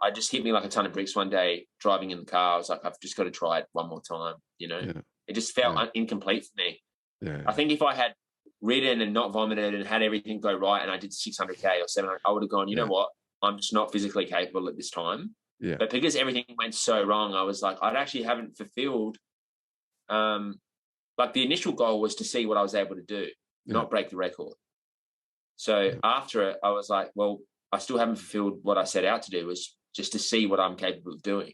I just hit me like a ton of bricks one day driving in the car. I was like, I've just got to try it one more time, you know. It just felt incomplete for me. I think if I had ridden and not vomited and had everything go right, and I did 600K or 700, I would have gone, you know what, I'm just not physically capable at this time. But because everything went so wrong, I was like, I actually haven't fulfilled, like the initial goal was to see what I was able to do, not break the record. So after it, I was like, well, I still haven't fulfilled what I set out to do, was just to see what I'm capable of doing.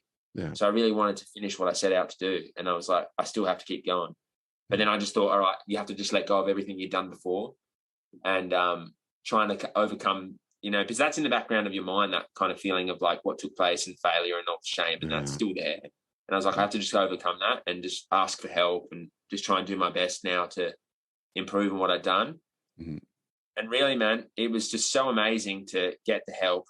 So I really wanted to finish what I set out to do. And I was like, I still have to keep going. But then I just thought, all right, you have to just let go of everything you've done before, and trying to overcome, you know, because that's in the background of your mind, that kind of feeling of like what took place and failure and not shame, and that's still there. And I was like, I have to just overcome that and just ask for help and just try and do my best now to improve on what I've done. And really, man, it was just so amazing to get the help.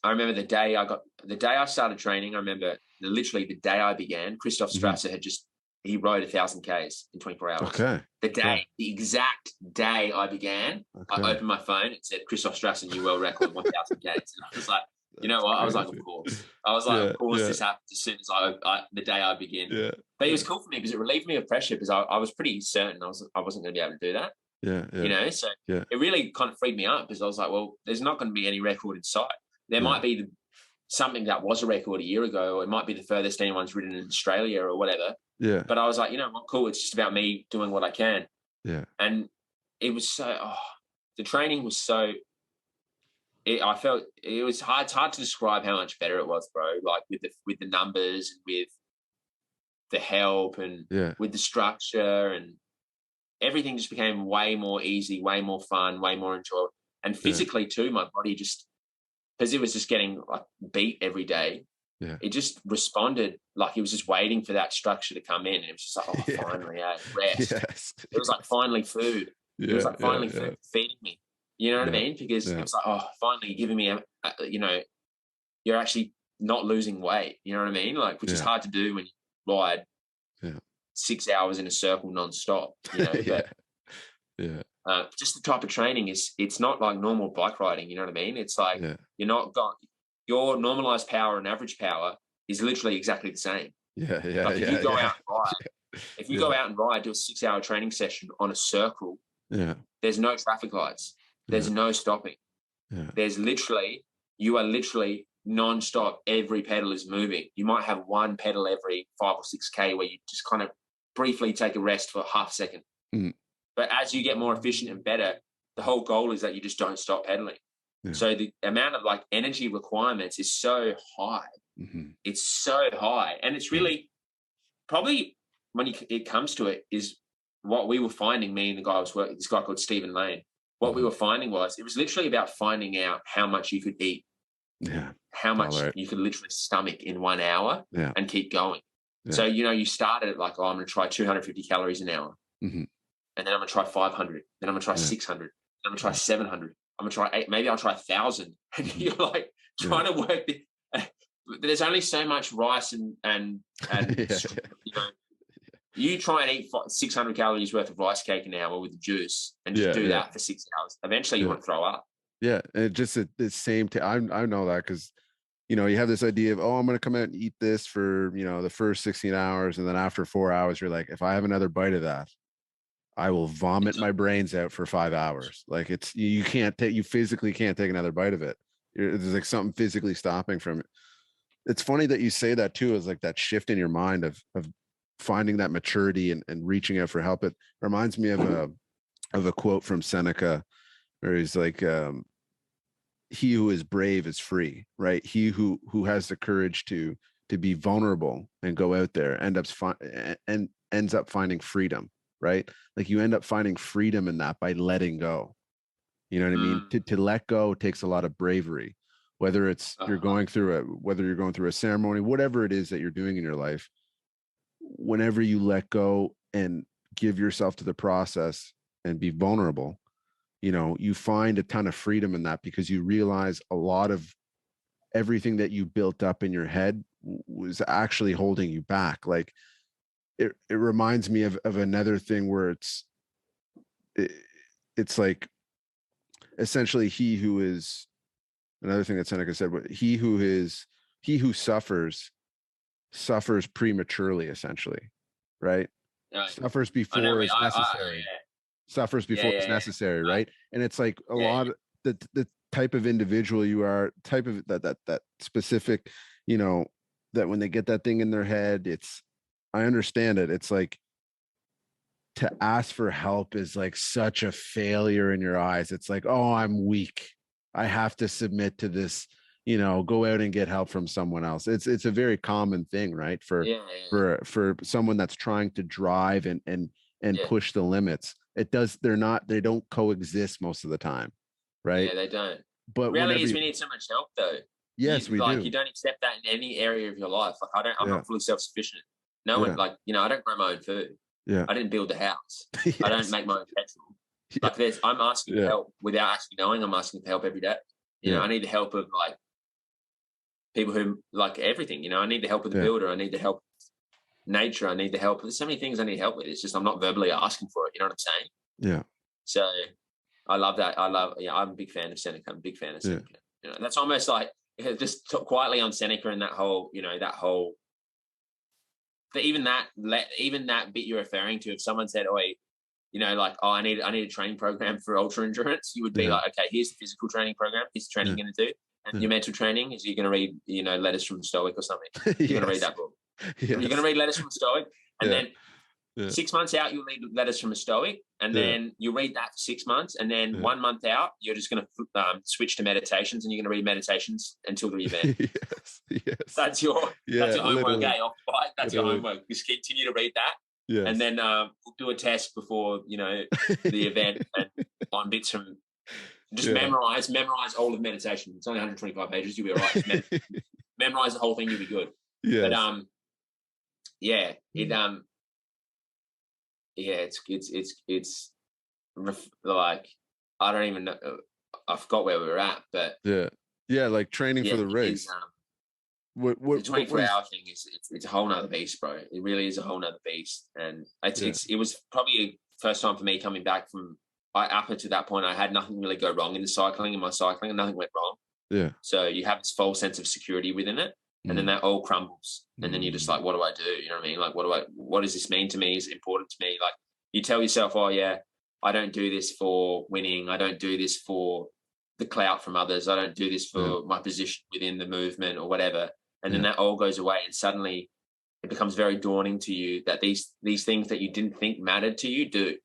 I remember the day I started training. I remember literally the day I began, Christoph Strasser had he rode 1,000 Ks in 24 hours. The exact day I began, I opened my phone. It said Christoph Strasser new world record 1,000 Ks. And I was like, you know what? I was like, of course. Of course this happens as soon as the day I begin. But it was cool for me because it relieved me of pressure, because I was pretty certain I wasn't going to be able to do that. You know, so it really kind of freed me up, because I was like, well, there's not going to be any record in sight. There might be something that was a record a year ago, or it might be the furthest anyone's ridden in Australia or whatever. But I was like, you know what, cool. It's just about me doing what I can. And it was so, the training was so, I felt it was hard. It's hard to describe how much better it was, bro. Like with the numbers, and with the help, and with the structure, and everything just became way more easy, way more fun, way more enjoyable. And physically too, my body just, because it was just getting like beat every day. it just responded like he was just waiting for that structure to come in. And it was just like, oh, finally, rest. Yes. It was like finally food. It was like finally food feeding me. You know what I mean? Because it was like, oh, finally you're giving me you know, you're actually not losing weight. You know what I mean? Like, which is hard to do when you ride 6 hours in a circle nonstop. You know, but just the type of training it's not like normal bike riding. You know what I mean? It's like you're not got your normalized power and average power is literally exactly the same. Like if you go out and ride, if you go out and ride, do a 6 hour training session on a circle, there's no traffic lights. There's no stopping. There's literally, you are literally non-stop. Every pedal is moving. You might have one pedal every 5 or 6K where you just kind of briefly take a rest for half a second. But as you get more efficient and better, the whole goal is that you just don't stop pedaling. So the amount of like energy requirements is so high. It's so high. And it's really probably when it comes to it is what we were finding, me and the guy I was working, this guy called Stephen Lane. What we were finding was it was literally about finding out how much you could eat, how much you could literally stomach in 1 hour and keep going. So, you know, you started at like, oh, I'm going to try 250 calories an hour. And then I'm going to try 500. Then I'm going to try 600. Then I'm going to try 700. I'm going to try 8. Maybe I'll try 1,000. And you're like trying to work. There's only so much rice and you know, you try and eat 600 calories worth of rice cake an hour with the juice and just do that for 6 hours. Eventually you want to throw up. Yeah. And just at the same time, I know that because, you know, you have this idea of, oh, I'm going to come out and eat this for, you know, the first 16 hours. And then after 4 hours, you're like, if I have another bite of that, I will vomit my brains out for 5 hours. Like you physically can't take another bite of it. There's like something physically stopping from it. It's funny that you say that too, is like that shift in your mind of finding that maturity and reaching out for help. It reminds me of a quote from Seneca where he's like, he who is brave is free, right? He who has the courage to be vulnerable and go out there ends up finding freedom, right? Like you end up finding freedom in that by letting go. You know what I mean? To let go takes a lot of bravery, whether it's you're going through a ceremony, whatever it is that you're doing in your life. Whenever you let go and give yourself to the process and be vulnerable, you know, you find a ton of freedom in that because you realize a lot of everything that you built up in your head was actually holding you back. Like it reminds me of another thing where it's like essentially he who is another thing that Seneca said, but he who suffers prematurely, essentially, right? Suffers before it's necessary. Suffers before it's necessary, right? And it's like a lot of the type of individual you are, type of that specific, you know, that when they get that thing in their head, I understand it. It's like to ask for help is like such a failure in your eyes. It's like, oh, I'm weak. I have to submit to this, you know, go out and get help from someone else. It's a very common thing, right? For someone that's trying to drive and push the limits. They don't coexist most of the time. Right. Yeah, they don't. But reality is we need so much help though. Yes, we do. You don't accept that in any area of your life. Like I'm not fully self-sufficient. No one, like, you know, I don't grow my own food. Yeah. I didn't build the house. I don't make my own petrol. Like I'm asking for help without actually knowing I'm asking for help every day. You know, I need the help of like people who like everything, you know, I need the help of the builder. I need the help of nature. I need the help. There's so many things I need help with. It's just, I'm not verbally asking for it. You know what I'm saying? Yeah. So I love that. I'm a big fan of Seneca. I'm a big fan of Seneca. You know, that's almost like just quietly on Seneca and that whole, even that bit you're referring to, if someone said, oh, you know, like, oh, I need a training program for ultra endurance, you would be like, okay, here's the physical training program. Here's the training you're going to do. And your mental training is you're going to read, you know, Letters from a Stoic or something. You're going to read that book. You're going to read Letters from a Stoic. And then 6 months out, you'll read Letters from a Stoic. And then you read that for 6 months. And then 1 month out, you're just going to switch to meditations, and you're going to read meditations until the event. Yes. That's your homework, off the bike. That's your homework. Just continue to read that. Yes. And then we'll do a test before, you know, the event and on bits from just memorize all of meditation. It's only 125 pages. You'll be all right. memorize the whole thing, you'll be good. Yes. But yeah, it's like I don't even know. I forgot where we were at, but yeah, like training for the race. The 24-hour thing it's a whole nother beast, bro. It really is a whole nother beast, and it was probably a first time for me coming back from. Up until that point, I had nothing really go wrong in my cycling, and nothing went wrong. Yeah. So you have this false sense of security within it, and then that all crumbles, and then you're just like, what do I do? You know what I mean? Like, what does this mean to me? Is it important to me? Like, you tell yourself, oh yeah, I don't do this for winning. I don't do this for the clout from others. I don't do this for my position within the movement or whatever. And then that all goes away, and suddenly it becomes very daunting to you that these things that you didn't think mattered to you do.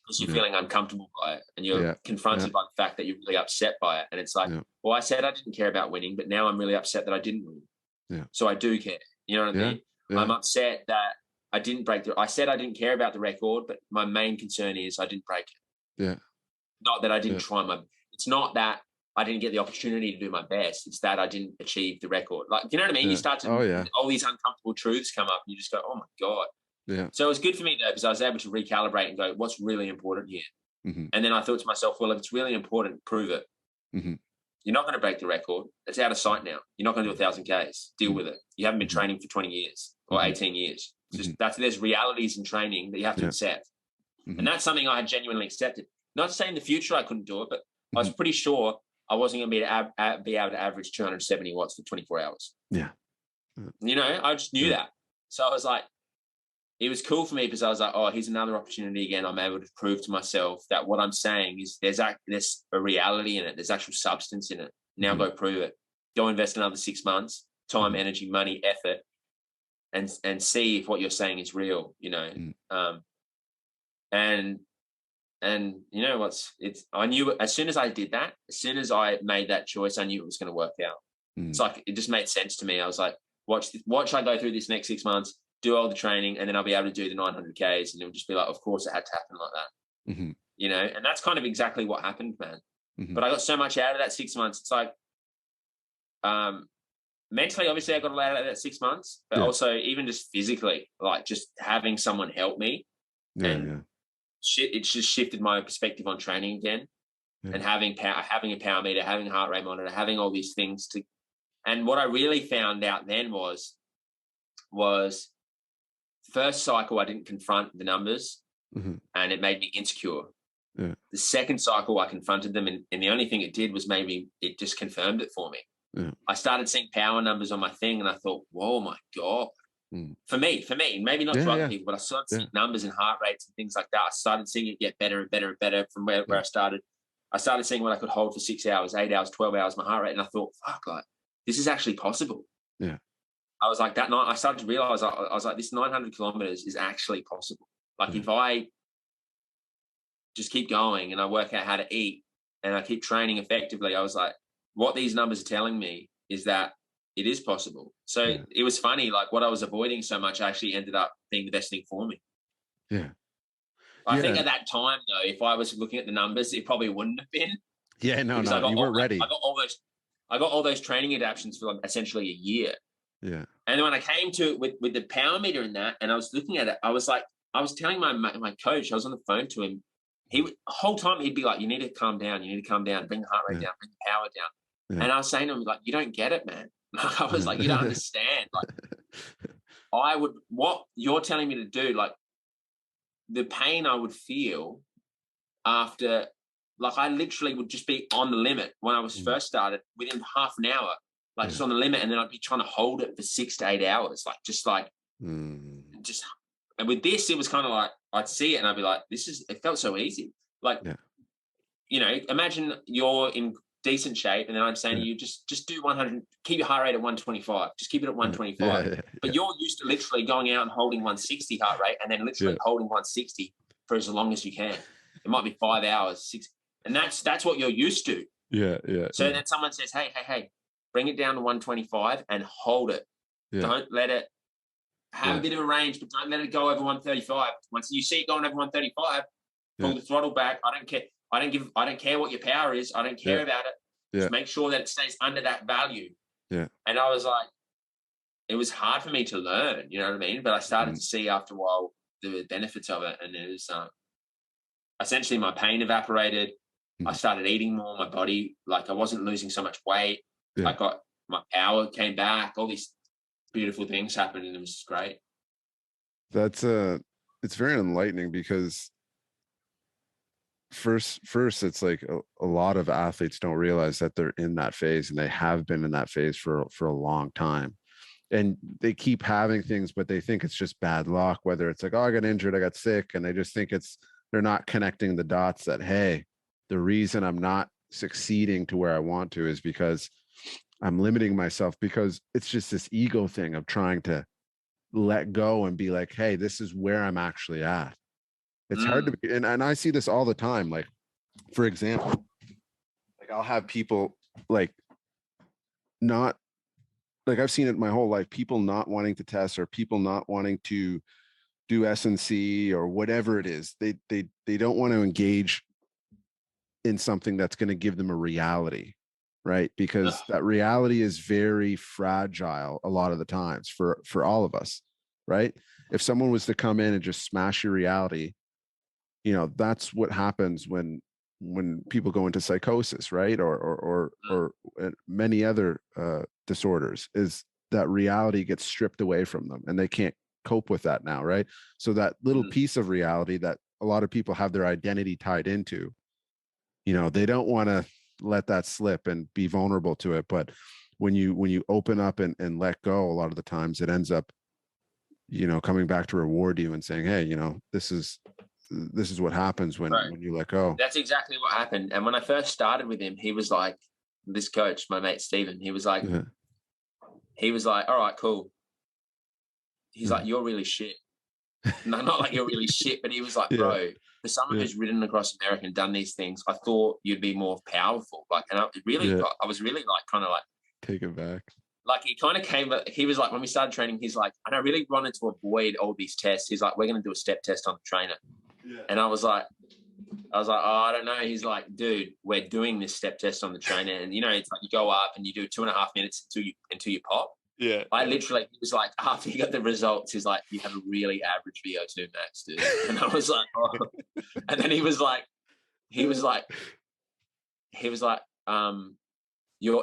Because you're feeling uncomfortable by it, and you're confronted by the fact that you're really upset by it. And it's like, well, I said I didn't care about winning, but now I'm really upset that I didn't win. Yeah. So I do care. You know what I mean? Yeah. I'm upset that I didn't break I said I didn't care about the record, but my main concern is I didn't break it. Yeah. Not that I didn't try it's not that I didn't get the opportunity to do my best. It's that I didn't achieve the record. Like, you know what I mean? You start to, all these uncomfortable truths come up, and you just go, oh my God. Yeah. So it was good for me though, because I was able to recalibrate and go, what's really important here? And then I thought to myself, well, if it's really important, prove it. You're not going to break the record. It's out of sight now. You're not going to do 1,000 Ks. Deal with it. You haven't been training for 20 years or 18 years. There's realities in training that you have to accept. And that's something I had genuinely accepted. Not to say in the future I couldn't do it, but I was pretty sure I wasn't going to be able to average 270 watts for 24 hours. Yeah. You know, I just knew that. So I was like, it was cool for me because I was like, oh, here's another opportunity again. I'm able to prove to myself that what I'm saying is there's a reality in it. There's actual substance in it. Now go prove it. Go invest another 6 months, time, energy, money, effort, and see if what you're saying is real, you know. And you know I knew as soon as I did that, as soon as I made that choice, I knew it was going to work out. It's like, it just made sense to me. I was like, watch I go through this next 6 months, do all the training, and then I'll be able to do the 900 Ks, and it'll just be like, of course it had to happen like that. You know, and that's kind of exactly what happened, man. But I got so much out of that 6 months. It's like, mentally, obviously I got a lot out of that 6 months, but also even just physically, like just having someone help me it just shifted my perspective on training again. And having a power meter, having a heart rate monitor, having all these things and what I really found out then was first cycle, I didn't confront the numbers, and it made me insecure. The second cycle, I confronted them, and the only thing it did was maybe it just confirmed it for me. I started seeing power numbers on my thing, and I thought, whoa, my God. For me, maybe not to other people, but I started seeing numbers and heart rates and things like that. I started seeing it get better and better and better from where I started. I started seeing what I could hold for 6 hours, 8 hours, 12 hours, my heart rate, and I thought, fuck, like, this is actually possible. Yeah. I was like, that night, I started to realize, I was like, this 900 kilometers is actually possible. Like, if I just keep going and I work out how to eat and I keep training effectively, I was like, what these numbers are telling me is that it is possible. So it was funny, like what I was avoiding so much actually ended up being the best thing for me. Yeah. I think at that time, though, if I was looking at the numbers, it probably wouldn't have been. Yeah, no, you weren't ready. I got all those training adaptations for like essentially a year. Yeah. And then when I came to it with the power meter and that, and I was looking at it, I was telling my coach, I was on the phone to him. The whole time he'd be like, you need to calm down, bring the heart rate down, bring the power down. Yeah. And I was saying to him, like, you don't get it, man. I was like, you don't understand. Like, what you're telling me to do, like the pain I would feel after, like I literally would just be on the limit when I was first started within half an hour, like just on the limit. And then I'd be trying to hold it for 6 to 8 hours, and with this, it was kind of like, I'd see it and I'd be like, it felt so easy. Like, you know, imagine you're in decent shape, and then I'm saying to you, just do 100, keep your heart rate at 125, just keep it at 125. But you're used to literally going out and holding 160 heart rate, and then literally holding 160 for as long as you can. It might be 5 hours, 6, and that's what you're used to. So then someone says, hey, bring it down to 125 and hold it. Don't let it have a bit of a range, but don't let it go over 135. Once you see it going over 135, pull the throttle back. I don't care. I don't care what your power is. I don't care about it. Just make sure that it stays under that value. Yeah. And I was like, it was hard for me to learn, you know what I mean? But I started to see after a while the benefits of it. And it was essentially my pain evaporated. I started eating more. My body, like I wasn't losing so much weight. Yeah. I got my power came back. All these beautiful things happened, and it was just great. That's it's very enlightening because first it's like a lot of athletes don't realize that they're in that phase, and they have been in that phase for a long time, and they keep having things, but they think it's just bad luck, whether it's like, oh, I got injured, I got sick, and they just think they're not connecting the dots that, hey, the reason I'm not succeeding to where I want to is because I'm limiting myself, because it's just this ego thing of trying to let go and be like, hey, this is where I'm actually at. It's hard to be, and I see this all the time. Like, for example, like I'll have people like not, like I've seen it my whole life, people not wanting to test, or people not wanting to do S&C or whatever it is. They don't want to engage in something that's going to give them a reality, right? Because that reality is very fragile a lot of the times for all of us, right? If someone was to come in and just smash your reality, you know, that's what happens when people go into psychosis, right? Or many other disorders, is that reality gets stripped away from them and they can't cope with that now, right? So that little piece of reality that a lot of people have their identity tied into, you know, they don't want to let that slip and be vulnerable to it. But when you open up and let go, a lot of the times it ends up, you know, coming back to reward you and saying, hey, you know, this is what happens when you let go. That's exactly what happened. And when I first started with him, he was like, this coach, my mate Steven, he was like, all right, cool. He's like, you're really shit. No, not like you're really shit, but he was like, bro, for someone who's ridden across America and done these things, I thought you'd be more powerful. Like, and I was really like, kind of like, take it back. Like he kind of came, but he was like, when we started training, he's like, and I really wanted to avoid all these tests. He's like, we're going to do a step test on the trainer. Yeah. And I was like, oh, I don't know. He's like, dude, we're doing this step test on the trainer. And, you know, it's like you go up and you do 2.5 minutes until you pop. Yeah. Literally, he was like, after he got the results, he's like, you have a really average VO2 max, dude. And I was like, oh. And then he was like, your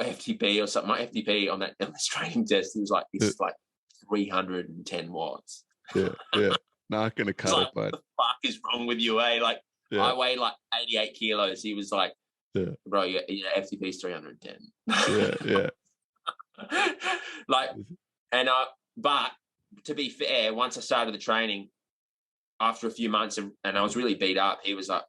FTP or something, my FTP on this training test, he was like, it's like 310 watts. Yeah. Not going to cut it, but what the fuck is wrong with you, eh? Like, I weigh like 88 kilos. He was like, bro, your FTP is 310. Yeah. Like, and but to be fair, once I started the training, after a few months, and I was really beat up, he was like,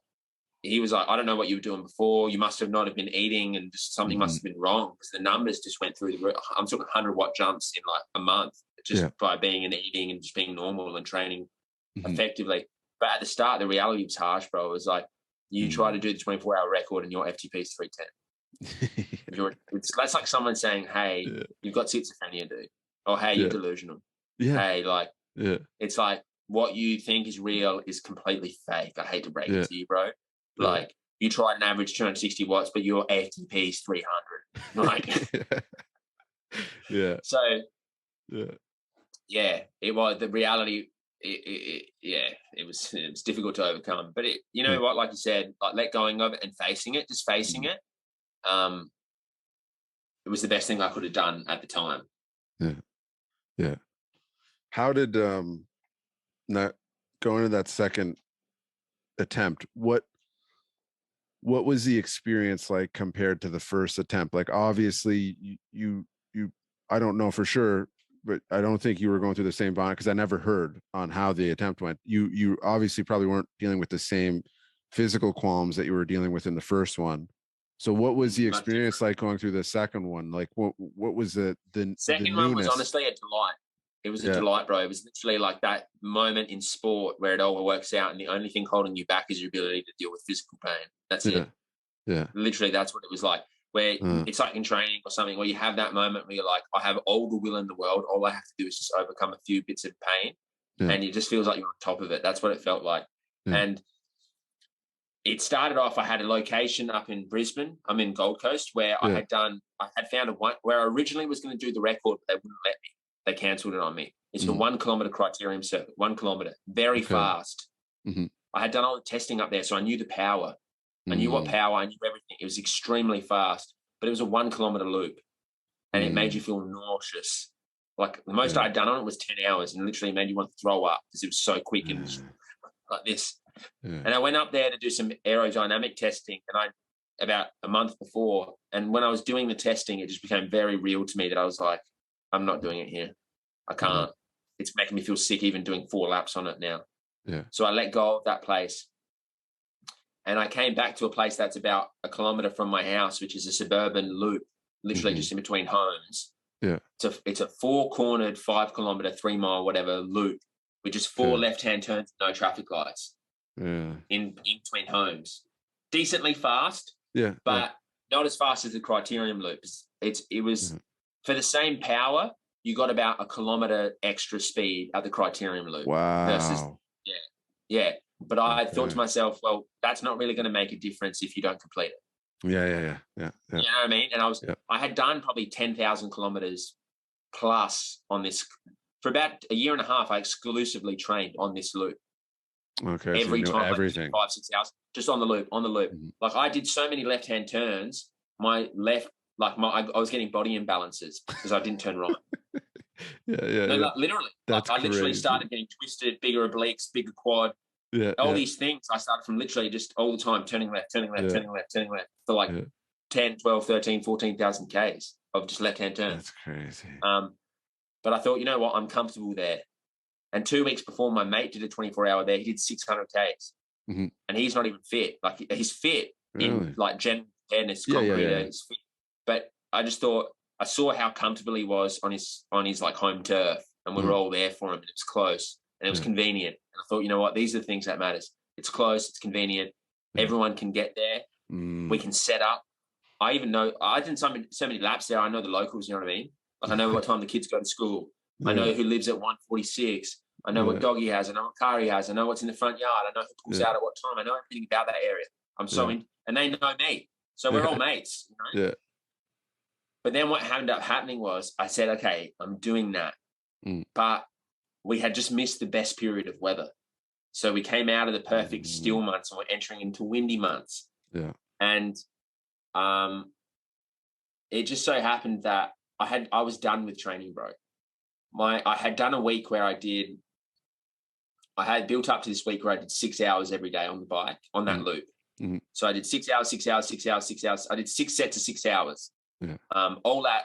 I don't know what you were doing before. You must have not have been eating, and just something must have been wrong, because the numbers just went through the roof. I'm talking 100-watt jumps in like a month, just by being and eating and just being normal and training effectively. But at the start, the reality was harsh, bro. It was like, you try to do the 24-hour record and your FTP is 310. That's like someone saying, hey, you've got schizophrenia, dude. Or, hey, you're delusional. Hey, like, it's like, what you think is real is completely fake. I hate to break it to you, bro. Like, you tried an average 260 watts, but your FTP is 300. Like, So, it was the reality. It was difficult to overcome. But you know what? Like you said, like let going of it and facing it, just facing it. It was the best thing I could have done at the time. Yeah. How did not going to that second attempt? What was the experience like compared to the first attempt? Like, obviously you I don't know for sure, but I don't think you were going through the same bond, because I never heard on how the attempt went. You obviously probably weren't dealing with the same physical qualms that you were dealing with in the first one. So what was the experience like going through the second one? Like what was the second one was honestly a delight. It was a delight, bro. It was literally like that moment in sport where it all works out, and the only thing holding you back is your ability to deal with physical pain. That's it. Yeah. Literally, that's what it was like. Where it's like in training or something, where you have that moment where you're like, I have all the will in the world. All I have to do is just overcome a few bits of pain, and it just feels like you're on top of it. That's what it felt like. And it started off, I had a location up in Brisbane. I'm in Gold Coast where I had found where I originally was going to do the record, but they wouldn't let me. They cancelled it on me. It's a 1 kilometre criterium circuit, 1 kilometre, very fast. Mm-hmm. I had done all the testing up there, so I knew the power. I knew what power, I knew everything. It was extremely fast, but it was a 1 kilometre loop and it made you feel nauseous. Like the most I'd done on it was 10 hours and literally made you want to throw up because it was so quick and just like this. And I went up there to do some aerodynamic testing about a month before. And when I was doing the testing, it just became very real to me that I was like, I'm not doing it here. I can't. It's making me feel sick even doing 4 laps on it now. Yeah. So I let go of that place. And I came back to a place that's about 1 kilometre from my house, which is a suburban loop, literally just in between homes. Yeah. It's a 4-cornered, 5 kilometre, 3 mile, whatever loop with just 4 left-hand turns, no traffic lights. In between homes. Decently fast, but not as fast as the criterium loop. It was for the same power, you got about 1 kilometre extra speed at the criterium loop. Wow. Versus, But I thought to myself, well, that's not really going to make a difference if you don't complete it. Yeah. You know what I mean? And I had done probably 10,000 kilometers plus on this for about a year and a half. I exclusively trained on this loop. Okay. Every so time, everything. like 5-6 hours, just on the loop. Like I did so many left-hand turns, my left, I was getting body imbalances because I didn't turn right. Like, literally. I literally started getting twisted, bigger obliques, bigger quad. All these things. I started from literally just all the time turning left for like 10, 12, 13, 14,000 Ks of just left-hand turns. That's crazy. But I thought, you know what, I'm comfortable there. And 2 weeks before, my mate did a 24-hour there. He did 600 Ks. And he's not even fit. Like he's fit in like general fairness, concrete. He's fit. But I just thought, I saw how comfortable he was on his like home turf, and we were all there for him, and it was close and it was convenient. And I thought, you know what, these are the things that matters. It's close, it's convenient. Everyone can get there. We can set up. I even know I did so many laps there. I know the locals. You know what I mean? Like I know what time the kids go to school. I know who lives at 146. I know what dog he has. I know what car he has. I know what's in the front yard. I know who pulls out at what time. I know everything about that area. I'm so in, and they know me. So we're all mates. You know? But then what ended up happening was I said, okay, I'm doing that. But we had just missed the best period of weather. So we came out of the perfect still months and we're entering into windy months. And it just so happened that I was done with training, bro. I had done a week where I had built up to this week where I did 6 hours every day on the bike, on that loop. So I did 6 hours, 6 hours, 6 hours, 6 hours. I did 6 sets of 6 hours. All that.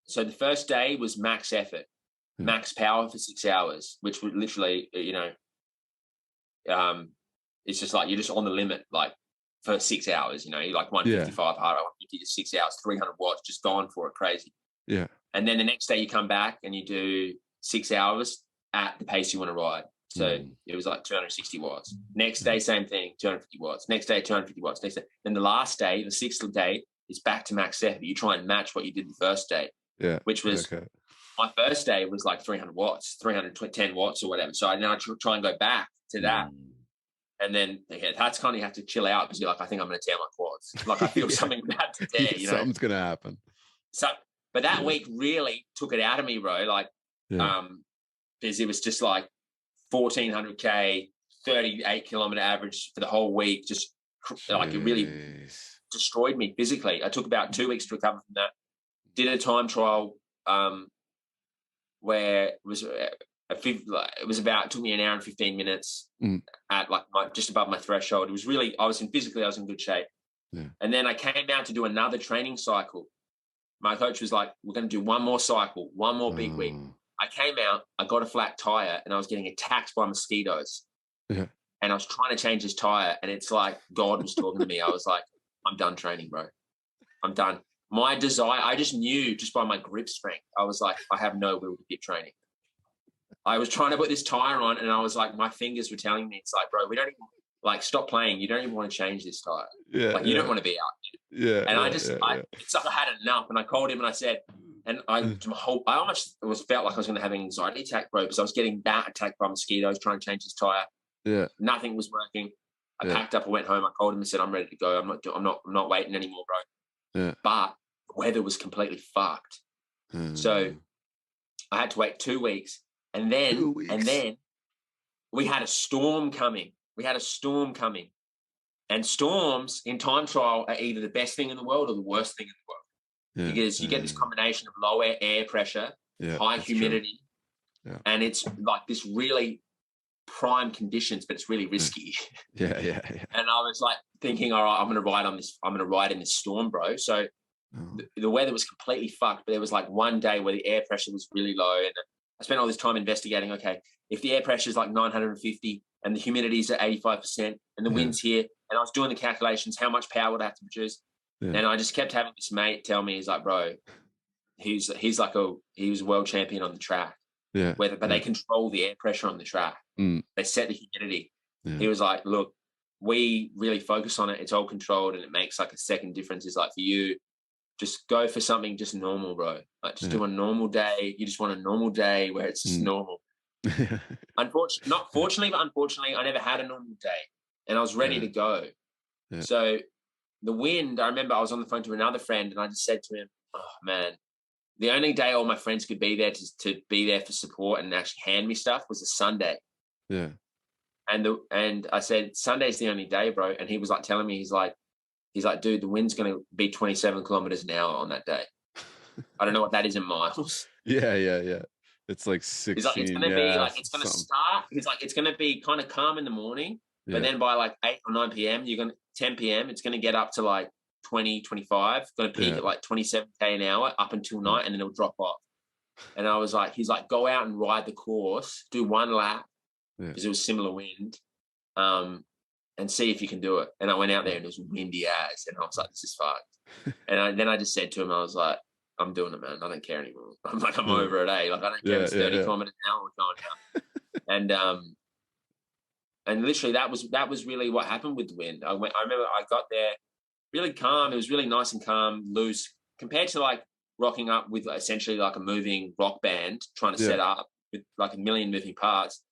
So the first day was max effort, max power for 6 hours, which would literally, it's just like you're just on the limit, like for 6 hours, you're like 155 hard, 150 to 6 hours, 300 watts, just going for it, crazy. And then the next day you come back and you do 6 hours at the pace you want to ride. So it was like 260 watts. Next day, same thing, 250 watts. Next day, 250 watts. Next day. Then the last day, the 6th day, is back to max effort. You try and match what you did the first day, which was my first day was like 300 watts, 310 watts or whatever. So now I try and go back to that. And then that's kind of you have to chill out because you're like, I think I'm going to tear my quads. Like I feel something about to tear, Something's going to happen. So, but that week really took it out of me, bro. Like, because it was just like 1,400K, 38 kilometer average for the whole week. Just like it really destroyed me physically. I took about 2 weeks to recover from that. Did a time trial where it was it took me an hour and 15 minutes at like just above my threshold. It was really, I was in good shape. And then I came out to do another training cycle. My coach was like, we're going to do one more cycle, one more big week. I came out, I got a flat tire and I was getting attacked by mosquitoes. And I was trying to change this tire and it's like God was talking to me. I was like, I'm done training, bro. I'm done. My desire, I just knew just by my grip strength, I was like, I have no will to keep training. I was trying to put this tire on and I was like, my fingers were telling me, it's like, bro, we don't even, like, stop playing. You don't even want to change this tire. Like, you don't want to be out. And it's like I had enough. And I called him and I said, and I almost felt like I was going to have an anxiety attack, bro, because I was getting that attacked by mosquitoes trying to change this tire. Nothing was working. I packed up, I went home, I called him and said, I'm ready to go. I'm not waiting anymore, bro. Yeah. But the weather was completely fucked. So I had to wait 2 weeks. And then we had a storm coming. And storms in time trial are either the best thing in the world or the worst thing in the world. Because you get this combination of low air pressure, high humidity, and it's like this really prime conditions, but it's really risky. Yeah. And I was like thinking, all right, I'm going to ride in this storm, bro. So the weather was completely fucked, but there was like one day where the air pressure was really low, and I spent all this time investigating, okay, if the air pressure is like 950 and the humidity is at 85% and the wind's here, and I was doing the calculations, how much power would I have to produce? And I just kept having this mate tell me, he's like, bro, he was a world champion on the track. But they control the air pressure on the track. They set the humidity. He was like, look, we really focus on it. It's all controlled, and it makes like a second difference. Is like for you, just go for something just normal, bro. Like just do a normal day. You just want a normal day where it's just normal. Unfortunately, I never had a normal day, and I was ready to go. So the wind, I remember I was on the phone to another friend, and I just said to him, oh man, the only day all my friends could be there to be there for support and actually hand me stuff was a Sunday. And I said, Sunday's the only day, bro. And he was like telling me, he's like, dude, the wind's going to be 27 kilometers an hour on that day. I don't know what that is in miles. Yeah. It's like 16. He's like, it's going to be like, it's going to start. He's like, it's going to be kind of calm in the morning. But then by like 8 or 9 p.m., 10 p.m., it's going to get up to like 20, 25, going to peak at like 27K an hour up until night, and then it'll drop off. And I was like, he's like, go out and ride the course, do one lap, because it was similar wind, and see if you can do it. And I went out there and it was windy as, and I was like, this is fucked. And then I just said to him, I was like, I'm doing it, man. I don't care anymore. I'm like, I'm over it, eh? Like, I don't care if it's 30 kilometers an hour or going down. And literally that was really what happened with the wind. I remember I got there really calm. It was really nice and calm, loose, compared to like rocking up with essentially like a moving rock band trying to set up with like a million moving parts.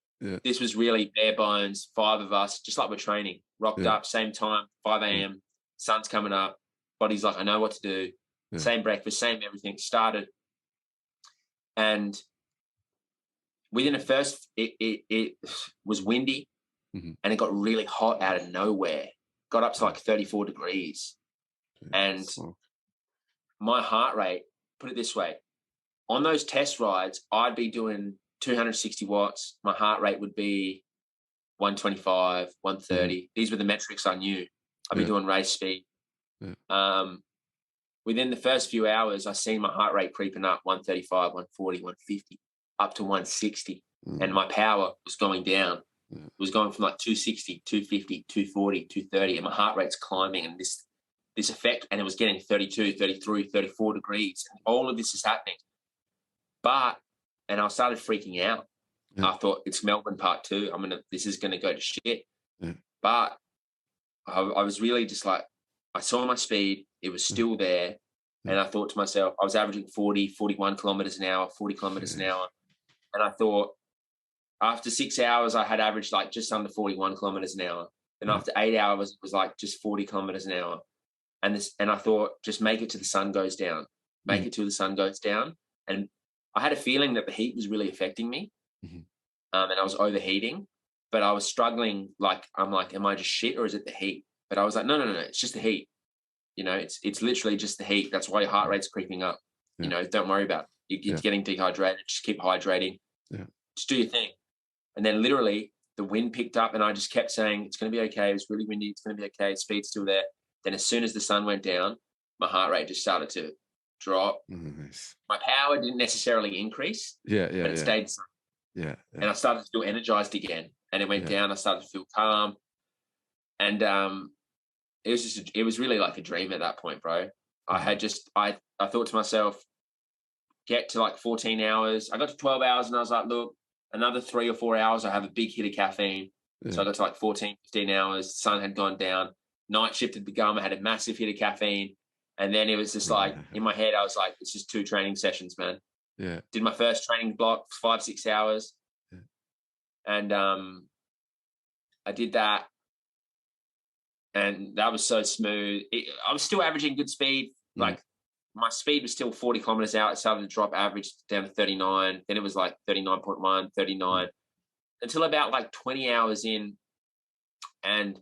This was really bare bones, 5 of us, just like we're training, rocked up, same time, 5 a.m., sun's coming up, body's like, I know what to do, same breakfast, same everything, started. And within the first, it was windy, and it got really hot out of nowhere, got up to like 34 degrees. And my heart rate, put it this way, on those test rides, I'd be doing 260 watts. My heart rate would be 125, 130. These were the metrics I knew. I'd be doing race speed. Within the first few hours, I seen my heart rate creeping up 135, 140, 150, up to 160. And my power was going down. It was going from like 260, 250, 240, 230, and my heart rate's climbing, and this effect, and it was getting 32, 33, 34 degrees. And all of this is happening. And I started freaking out. I thought, it's Melbourne Part 2. This is going to go to shit. But I was really just like, I saw my speed. It was still there. And I thought to myself, I was averaging 40, 41 kilometers an hour, 40 kilometers an hour. And I thought, after 6 hours, I had averaged like just under 41 kilometers an hour. And after 8 hours, it was like just 40 kilometers an hour. And I thought, just make it till the sun goes down. Make it till the sun goes down. And I had a feeling that the heat was really affecting me. And I was overheating, but I was struggling. I'm like, am I just shit or is it the heat? But I was like, no, it's just the heat. It's literally just the heat. That's why your heart rate's creeping up. Don't worry about it. You're getting dehydrated. Just keep hydrating. Just do your thing. And then literally the wind picked up, and I just kept saying, it's going to be okay. It was really windy. It's going to be okay. Speed's still there. Then as soon as the sun went down, my heart rate just started to drop. Nice. My power didn't necessarily increase. But it stayed the same. And I started to feel energized again. And it went down. I started to feel calm. And it was really like a dream at that point, bro. I thought to myself, get to like 14 hours. I got to 12 hours and I was like, look, another 3 or 4 hours, I have a big hit of caffeine. So I got to like 14, 15 hours. The sun had gone down. Night shift had begun. I had a massive hit of caffeine. And then it was just like, in my head, I was like, it's just 2 training sessions, man. Did my first training block, 5-6 hours. And I did that. and that was so smooth. I was still averaging good speed. Like my speed was still 40 kilometers out. It started to drop average down to 39. Then it was like 39.1, 39, until about like 20 hours in. And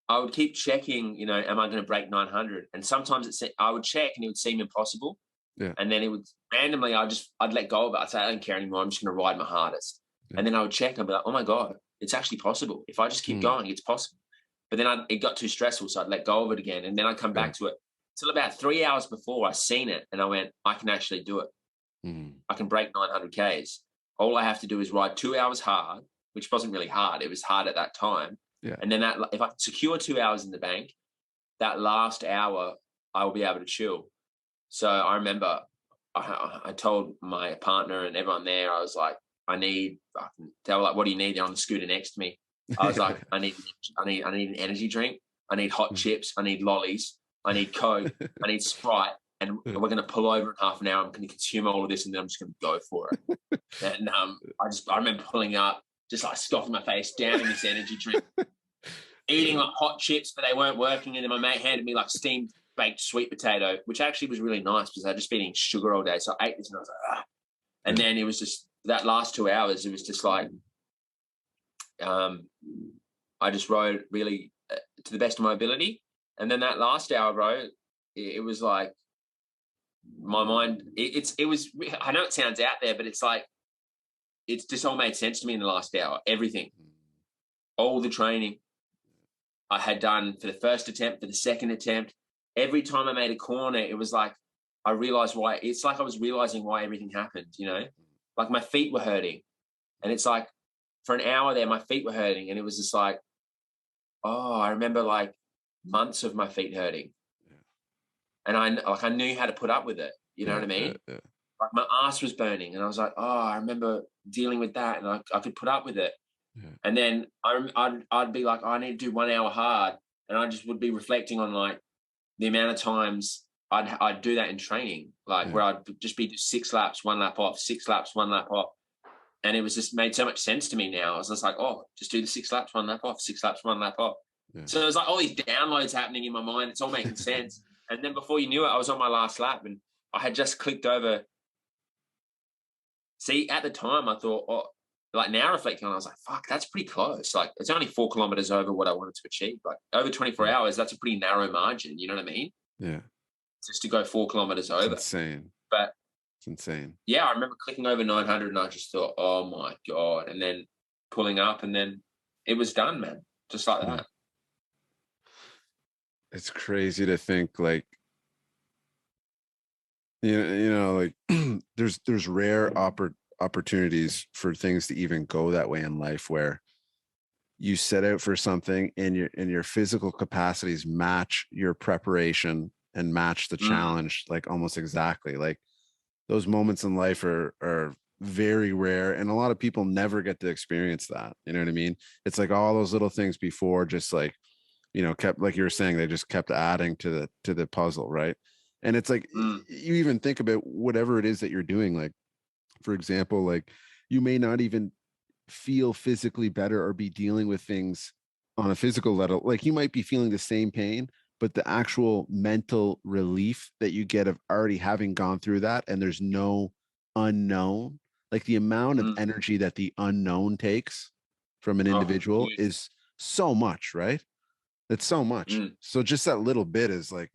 I would keep checking, you know, am I going to break 900? And sometimes I would check and it would seem impossible. Yeah. And then it would randomly, I'd let go of it. I'd say, I don't care anymore. I'm just going to ride my hardest. Yeah. And then I would check and I'd be like, oh my God, it's actually possible. If I just keep going, it's possible. But then it got too stressful. So I'd let go of it again. And then I'd come back to it till about 3 hours before I seen it. And I went, I can actually do it. I can break 900 Ks. All I have to do is ride 2 hours hard, which wasn't really hard. It was hard at that time. Yeah. And then if I secure 2 hours in the bank, that last hour, I will be able to chill. So I remember I told my partner and everyone there, I was like, they were like, what do you need? They're on the scooter next to me. I was like, I need an energy drink. I need hot chips. I need lollies. I need Coke. I need Sprite. And we're going to pull over in half an hour. I'm going to consume all of this and then I'm just going to go for it. And I remember pulling up, just like scoffing my face, downing this energy drink, eating like hot chips, but they weren't working. And then my mate handed me like steamed baked sweet potato, which actually was really nice because I'd just been eating sugar all day. So I ate this and I was like, ah. And then it was just that last 2 hours, it was just like, I just rode really to the best of my ability. And then that last hour, bro, it was like my mind, it was, I know it sounds out there, but it's like, it's just all made sense to me in the last hour. Everything, all the training I had done for the first attempt, for the second attempt, every time I made a corner, it was like, I realized why. It's like I was realizing why everything happened, you know, like my feet were hurting. And it's like for an hour there, my feet were hurting. And it was just like, oh, I remember like months of my feet hurting. And I knew how to put up with it. You know what I mean? Like my ass was burning. And I was like, oh, I remember dealing with that. And I could put up with it. And then I'd be like, I need to do 1 hour hard. And I just would be reflecting on like the amount of times I'd do that in training, like where I'd just be 6 laps, 1 lap off, 6 laps, 1 lap off. And it was just made so much sense to me now. I was just like, oh, just do the 6 laps, 1 lap off, 6 laps, 1 lap off. So it was like all these downloads happening in my mind. It's all making sense. And then before you knew it, I was on my last lap and I had just clicked over. See, at the time I thought, oh, like now reflecting on it, I was like, fuck, that's pretty close. Like it's only 4 kilometers over what I wanted to achieve. Like over 24 hours, that's a pretty narrow margin. You know what I mean? Yeah. Just to go 4 kilometers over. It's insane. But it's insane. Yeah, I remember clicking over 900 and I just thought, oh my God. And then pulling up and then it was done, man. Just like that. It's crazy to think like, you know, like there's rare opportunities for things to even go that way in life where you set out for something and your physical capacities match your preparation and match the challenge like almost exactly. Like those moments in life are very rare and a lot of people never get to experience that. You know what I mean? It's like all those little things before just like, you know, kept, like you were saying, they just kept adding to the puzzle, right? And it's like you even think about whatever it is that you're doing, like for example, like you may not even feel physically better or be dealing with things on a physical level. Like you might be feeling the same pain, but the actual mental relief that you get of already having gone through that and there's no unknown, like the amount of energy that the unknown takes from an individual is so much, right? It's so much. So just that little bit is like,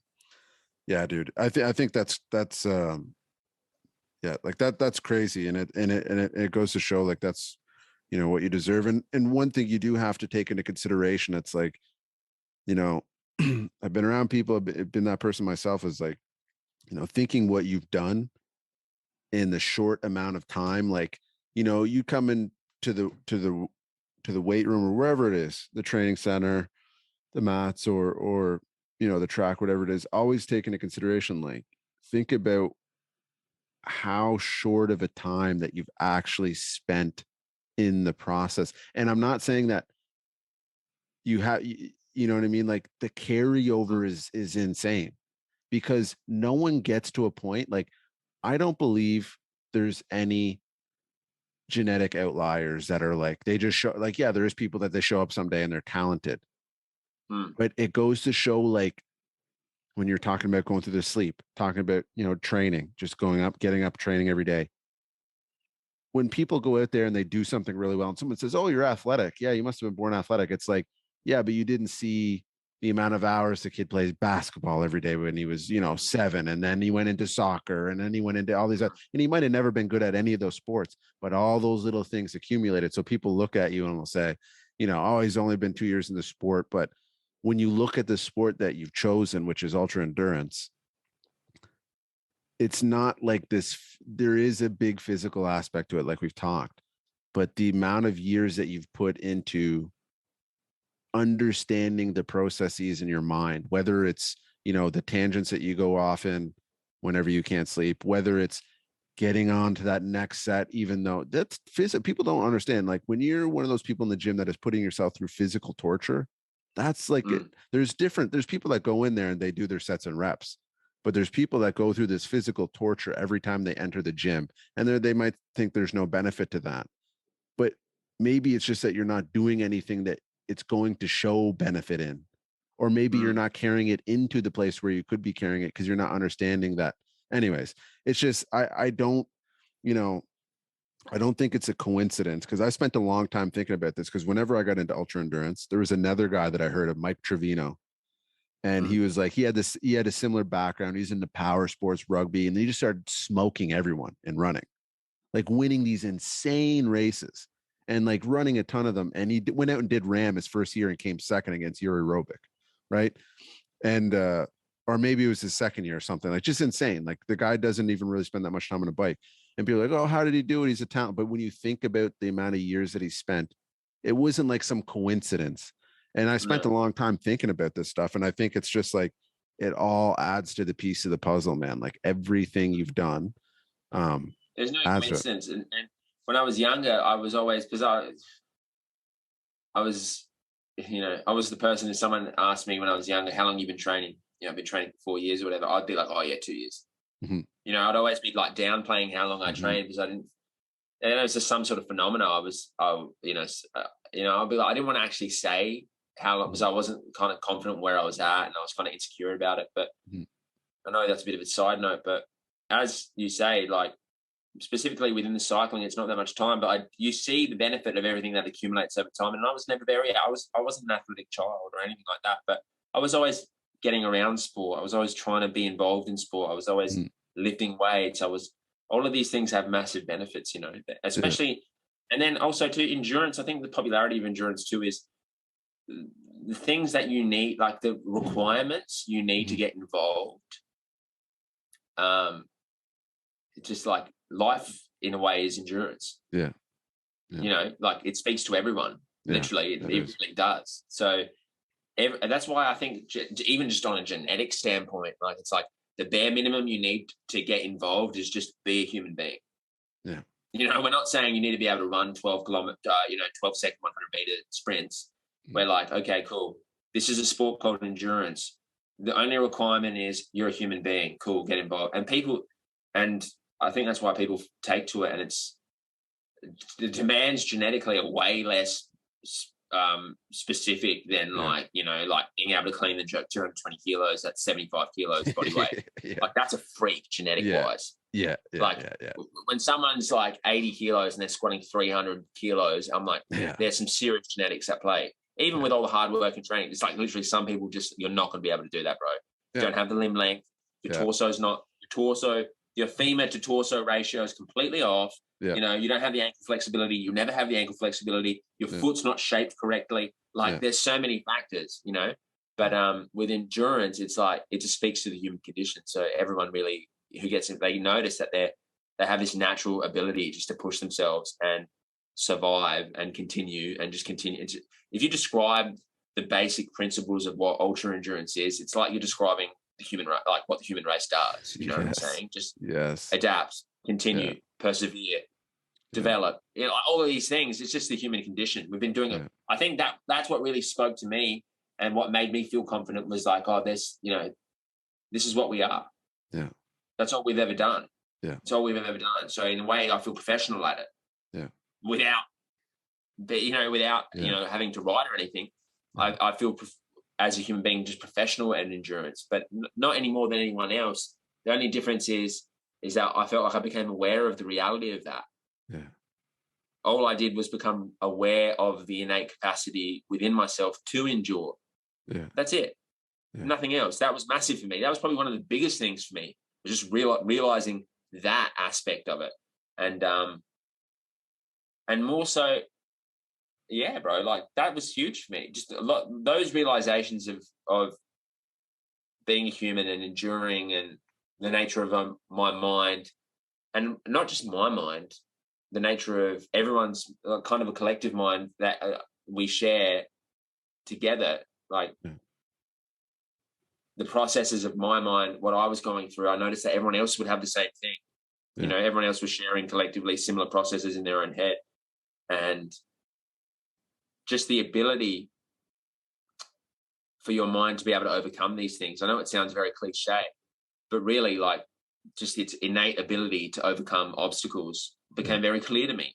yeah, dude, I think that's yeah, like that's crazy. And it goes to show like that's, you know, what you deserve. And one thing you do have to take into consideration, it's like, you know, I've been around people, I've been that person myself, is like, you know, thinking what you've done in the short amount of time, like, you know, you come into the weight room or wherever it is, the training center, the mats or, you know, the track, whatever it is, always take into consideration, like, think about how short of a time that you've actually spent in the process. And I'm not saying that you have, you know what I mean? Like the carryover is insane because no one gets to a point. Like, I don't believe there's any genetic outliers that are like, they just show, like, yeah, there is people that they show up someday and they're talented, But it goes to show, like, when you're talking about going through the sleep, talking about, training, just going up, getting up, training every day. When people go out there and they do something really well and someone says, "Oh, you're athletic." Yeah, you must have been born athletic. It's like, yeah, but you didn't see the amount of hours the kid plays basketball every day when he was, 7. And then he went into soccer, and then he went into all these other, and he might have never been good at any of those sports, but all those little things accumulated. So people look at you and will say, "Oh, he's only been 2 years in the sport." But when you look at the sport that you've chosen, which is ultra endurance, it's not like this. There is a big physical aspect to it, like we've talked, but the amount of years that you've put into understanding the processes in your mind, whether it's, the tangents that you go off in whenever you can't sleep, whether it's getting on to that next set, even though that's physical. People don't understand. Like, when you're one of those people in the gym that is putting yourself through physical torture, that's like, there's people that go in there and they do their sets and reps, but there's people that go through this physical torture every time they enter the gym, and they might think there's no benefit to that. But maybe it's just that you're not doing anything that it's going to show benefit in, or maybe you're not carrying it into the place where you could be carrying it because you're not understanding that. Anyways, it's just, I don't, I don't think it's a coincidence, because I spent a long time thinking about this, because whenever I got into ultra endurance, there was another guy that I heard of, Mike Trevino. And he was like, he had a similar background. He's into power sports, rugby, and he just started smoking everyone and running, like winning these insane races and like running a ton of them. And he went out and did RAM his first year and came second against Yuri Robic. Right. And, or maybe it was his second year or something, like, just insane. Like, the guy doesn't even really spend that much time on a bike, and people are like, "Oh, how did he do it? He's a talent." But when you think about the amount of years that he spent, it wasn't like some coincidence. And I spent a long time thinking about this stuff. And I think it's just like, it all adds to the piece of the puzzle, man. Like, everything you've done. There's no coincidence. And when I was younger, I was always, because I was, I was the person, if someone asked me when I was younger, "How long you been training?" I've been training for 4 years or whatever. I'd be like, "Oh yeah, 2 years." I'd always be like downplaying how long I trained, because I didn't, and it was just some sort of phenomena. I'd be like, I didn't want to actually say how long, because I wasn't kind of confident where I was at, and I was kind of insecure about it. But I know that's a bit of a side note, but as you say, like, specifically within the cycling, it's not that much time, but you see the benefit of everything that accumulates over time. And I was never I wasn't an athletic child or anything like that, but I was always getting around sport. I was always trying to be involved in sport. I was always lifting weights. All of these things have massive benefits, especially, and then also to endurance. I think the popularity of endurance too is the things that you need, like the requirements you need to get involved. It's just like life in a way is endurance. Yeah. Like, it speaks to everyone. Literally, it really does. So that's why I think, even just on a genetic standpoint, like, it's like the bare minimum you need to get involved is just be a human being. Yeah. We're not saying you need to be able to run 12-second 100-meter sprints. We're like, okay, cool. This is a sport called endurance. The only requirement is you're a human being. Cool, get involved. And I think that's why people take to it, and the demands genetically are way less specific than like being able to clean the jerk 220 kilos at 75 kilos body weight. Like, that's a freak genetic wise. When someone's like 80 kilos and they're squatting 300 kilos, I'm like, there's some serious genetics at play. Even with all the hard work and training, it's like literally some people you're not going to be able to do that, bro. You don't have the limb length. Your your femur to torso ratio is completely off. You don't have the ankle flexibility. You never have the ankle flexibility. Your foot's not shaped correctly. Like, there's so many factors, But with endurance, it's like, it just speaks to the human condition. So everyone really who gets it, they notice that they have this natural ability just to push themselves and survive and continue and just continue. If you describe the basic principles of what ultra endurance is, it's like you're describing what the human race does. You know what I'm saying? Just adapt, continue, persevere, develop. All of these things. It's just the human condition. We've been doing it. I think that's what really spoke to me, and what made me feel confident was like, oh, this is what we are. Yeah, that's all we've ever done. Yeah, it's all we've ever done. So in a way, I feel professional at it. Yeah, without having to write or anything. I feel as a human being, just professional at endurance, but not any more than anyone else. The only difference is that I felt like I became aware of the reality of that. Yeah. All I did was become aware of the innate capacity within myself to endure. Yeah. That's it. Yeah. Nothing else. That was massive for me. That was probably one of the biggest things for me, was just realizing that aspect of it. And more so, yeah, bro, like that was huge for me. Just a lot, those realizations of being a human and enduring, and the nature of my mind, and not just my mind, the nature of everyone's kind of a collective mind that we share together. Like the processes of my mind, what I was going through, I noticed that everyone else would have the same thing. You know, everyone else was sharing collectively similar processes in their own head. And just the ability for your mind to be able to overcome these things. I know it sounds very cliche, but really, like, just its innate ability to overcome obstacles became very clear to me.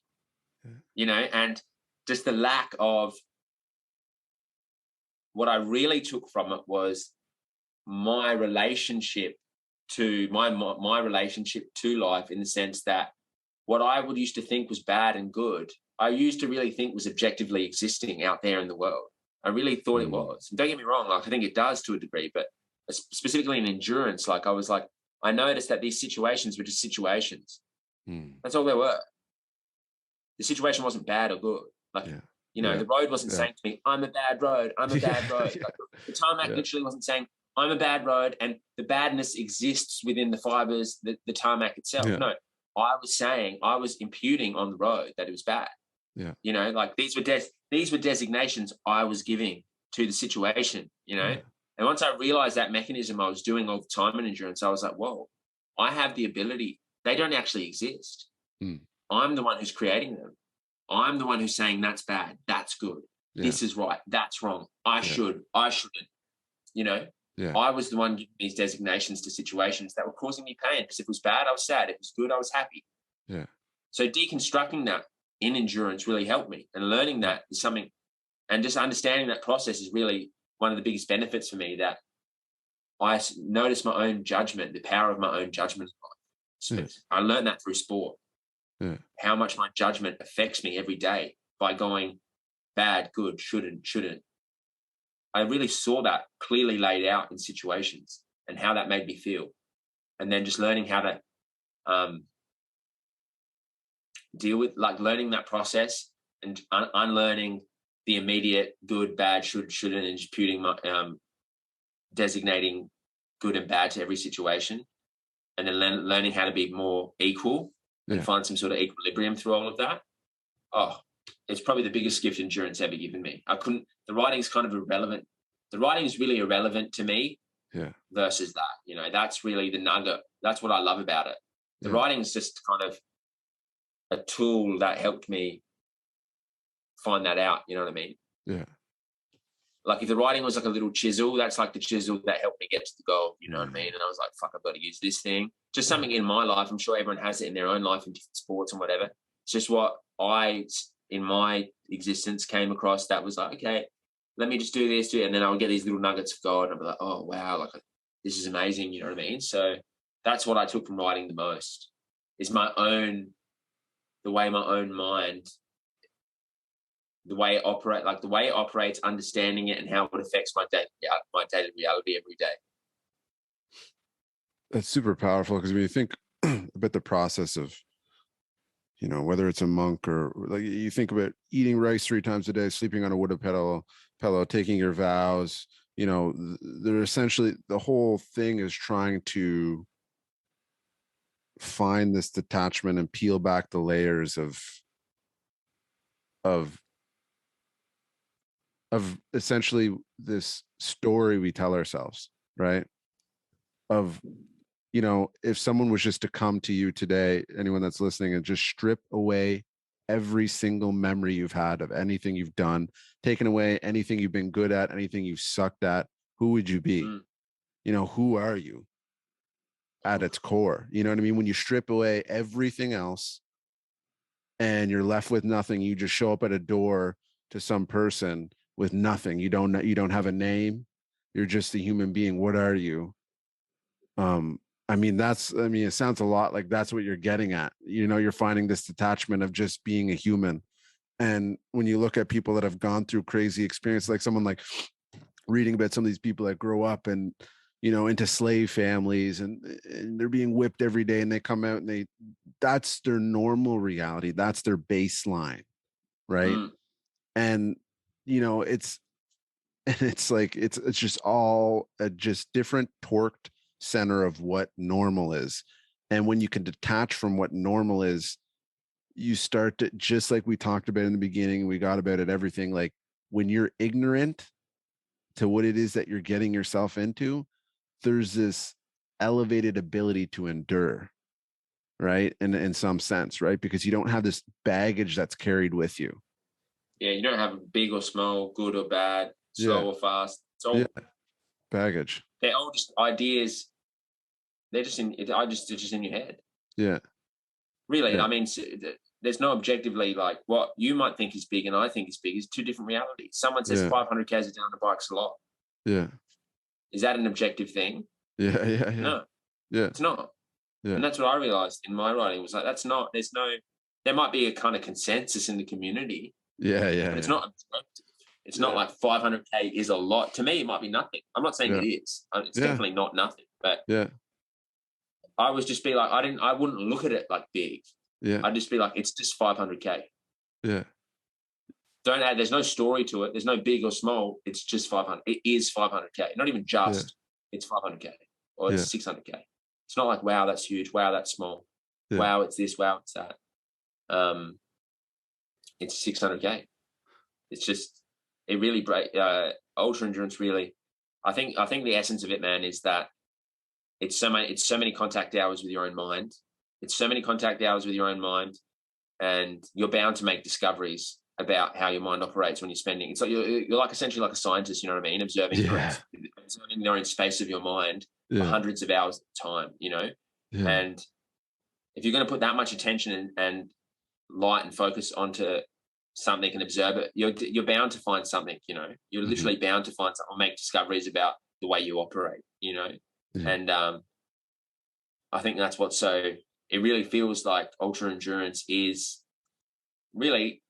You know, and just the lack of, what I really took from it was my relationship to my relationship to life, in the sense that what I would used to think was bad and good, I used to really think was objectively existing out there in the world. I really thought it was. And don't get me wrong, like I think it does to a degree, but specifically in endurance, like I noticed that these situations were just situations. That's all they were. The situation wasn't bad or good. Like, you know, the road wasn't saying to me, I'm a bad road, I'm a bad road. Like, the tarmac literally wasn't saying, I'm a bad road, and the badness exists within the fibers, the tarmac itself. No, I was imputing on the road that it was bad. You know, like these were designations I was giving to the situation, you know. And once I realized that mechanism I was doing all the time in endurance, I was like, whoa, I have the ability. They don't actually exist. I'm the one who's creating them. I'm the one who's saying that's bad, that's good, this is right, that's wrong, I shouldn't. You know, I was the one giving these designations to situations that were causing me pain, because if it was bad, I was sad. If it was good, I was happy. So deconstructing that in endurance really helped me, and learning that is something, and just understanding that process is really one of the biggest benefits for me, that I noticed my own judgment, the power of my own judgment. I learned that through sport. How much my judgment affects me every day by going bad, good, shouldn't. I really saw that clearly laid out in situations, and how that made me feel. And then just learning how to deal with, like, learning that process, and unlearning the immediate good, bad, shouldn't, and just designating good and bad to every situation. And then learning how to be more equal and find some sort of equilibrium through all of that. Oh, it's probably the biggest gift endurance ever given me. The writing's kind of irrelevant. The writing is really irrelevant to me versus that. You know, that's really the nugget. That's what I love about it. The writing is just kind of a tool that helped me find that out. You know what I mean? Yeah. Like if the writing was like a little chisel, that's like the chisel that helped me get to the goal. You know what I mean? And I was like, fuck, I've got to use this thing. Just something in my life. I'm sure everyone has it in their own life in different sports and whatever. It's just what in my existence, came across that was like, okay, let me just do this, and then I would get these little nuggets of gold, and I'd be like, oh, wow, like this is amazing. You know what I mean? So that's what I took from writing the most, is the way my own mind, the way it operates, understanding it, and how it affects my daily reality every day. That's super powerful, because when you think about the process of, you know, whether it's a monk, or like you think about eating rice 3 times a day, sleeping on a wooden pillow, taking your vows, you know, they're essentially, the whole thing is trying to find this detachment and peel back the layers of essentially this story we tell ourselves, right? Of, you know, if someone was just to come to you today, anyone that's listening, and just strip away every single memory you've had of anything you've done, taken away anything you've been good at, anything you've sucked at, who would you be? You know, who are you at its core? You know what I mean? When you strip away everything else and you're left with nothing, you just show up at a door to some person with nothing. You don't have a name. You're just a human being. What are you? I mean, it sounds a lot like that's what you're getting at. You're finding this detachment of just being a human. And when you look at people that have gone through crazy experience, like someone like reading about some of these people that grow up and, into slave families and they're being whipped every day and they come out and that's their normal reality. That's their baseline. Right. And, it's, and it's like, it's just all a just different torqued center of what normal is. And when you can detach from what normal is, you start to, just like we talked about in the beginning, we got about it, everything, like when you're ignorant to what it is that you're getting yourself into, there's this elevated ability to endure, right? And in some sense, right? Because you don't have this baggage that's carried with you. Yeah, you don't have big or small, good or bad, slow or fast. It's all baggage. They're all just ideas. They're just they're just in your head. Yeah. Really, yeah. I mean, there's no objectively like what you might think is big and I think is big is two different realities. Someone says 500 k's down the bike's a lot. Yeah. Is that an objective thing? Yeah. No. Yeah. It's not. Yeah. And that's what I realized in my writing was like, there might be a kind of consensus in the community. Yeah. But it's not objective. It's not like 500k is a lot. To me, it might be nothing. I'm not saying it is. It's definitely not nothing. But I was just be like, I wouldn't look at it like big. Yeah. I'd just be like, it's just 500k. Yeah. There's no story to it. There's no big or small. It's just 500. It is 500k. Not even just. It's 500k or it's 600k. It's not like, wow, that's huge. Wow, that's small. Wow, it's this. Wow, it's that. It's 600k. It's just, it really ultra endurance really. I think the essence of it, man, is that it's so many contact hours with your own mind. It's so many contact hours with your own mind, and you're bound to make discoveries about how your mind operates when you're spending. It's like you're like essentially like a scientist, you know what I mean? Observing your own space of your mind for hundreds of hours at a time, And if you're going to put that much attention and light and focus onto something and observe it, you're bound to find something, You're literally bound to find something or make discoveries about the way you operate, And I think that's what's it really feels like ultra endurance is really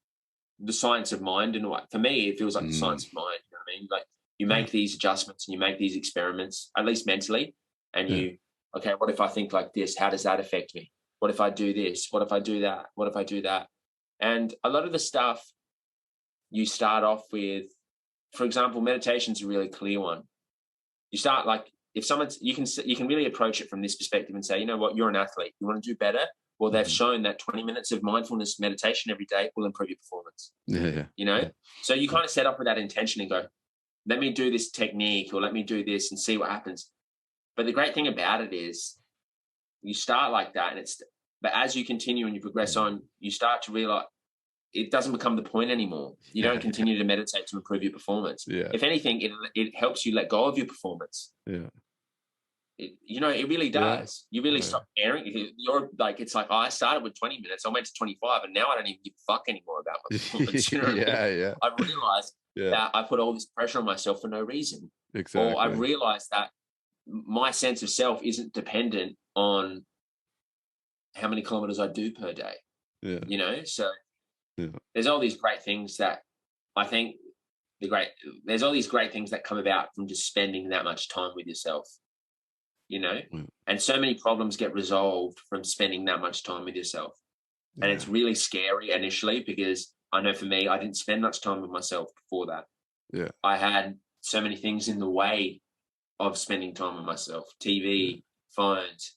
the science of mind. And for me, it feels like the science of mind. You know what I mean? Like you make these adjustments and you make these experiments, at least mentally, and okay, what if I think like this? How does that affect me? What if I do this? What if I do that? What if I do that? And a lot of the stuff you start off with, for example, meditation's a really clear one. You start like, if someone's, you can really approach it from this perspective and say, you know what, you're an athlete. You want to do better? Well, they've shown that 20 minutes of mindfulness meditation every day will improve your performance. So you kind of set up with that intention and go, let me do this technique or let me do this and see what happens. But the great thing about it is you start like that but as you continue and you progress on, you start to realize it doesn't become the point anymore. You don't continue to meditate to improve your performance. If anything, it helps you let go of your performance. It really does. You really stop caring. You're like, it's like, I started with 20 minutes, I went to 25, and now I don't even give a fuck anymore about my performance. You know what I mean? I've realized that I put all this pressure on myself for no reason. Exactly. Or I've realized that my sense of self isn't dependent on how many kilometers I do per day. So there's all these great things that I think there's all these great things that come about from just spending that much time with yourself, and so many problems get resolved from spending that much time with yourself. And it's really scary initially because I know for me, I didn't spend much time with myself before that. I had so many things in the way of spending time with myself, TV, phones,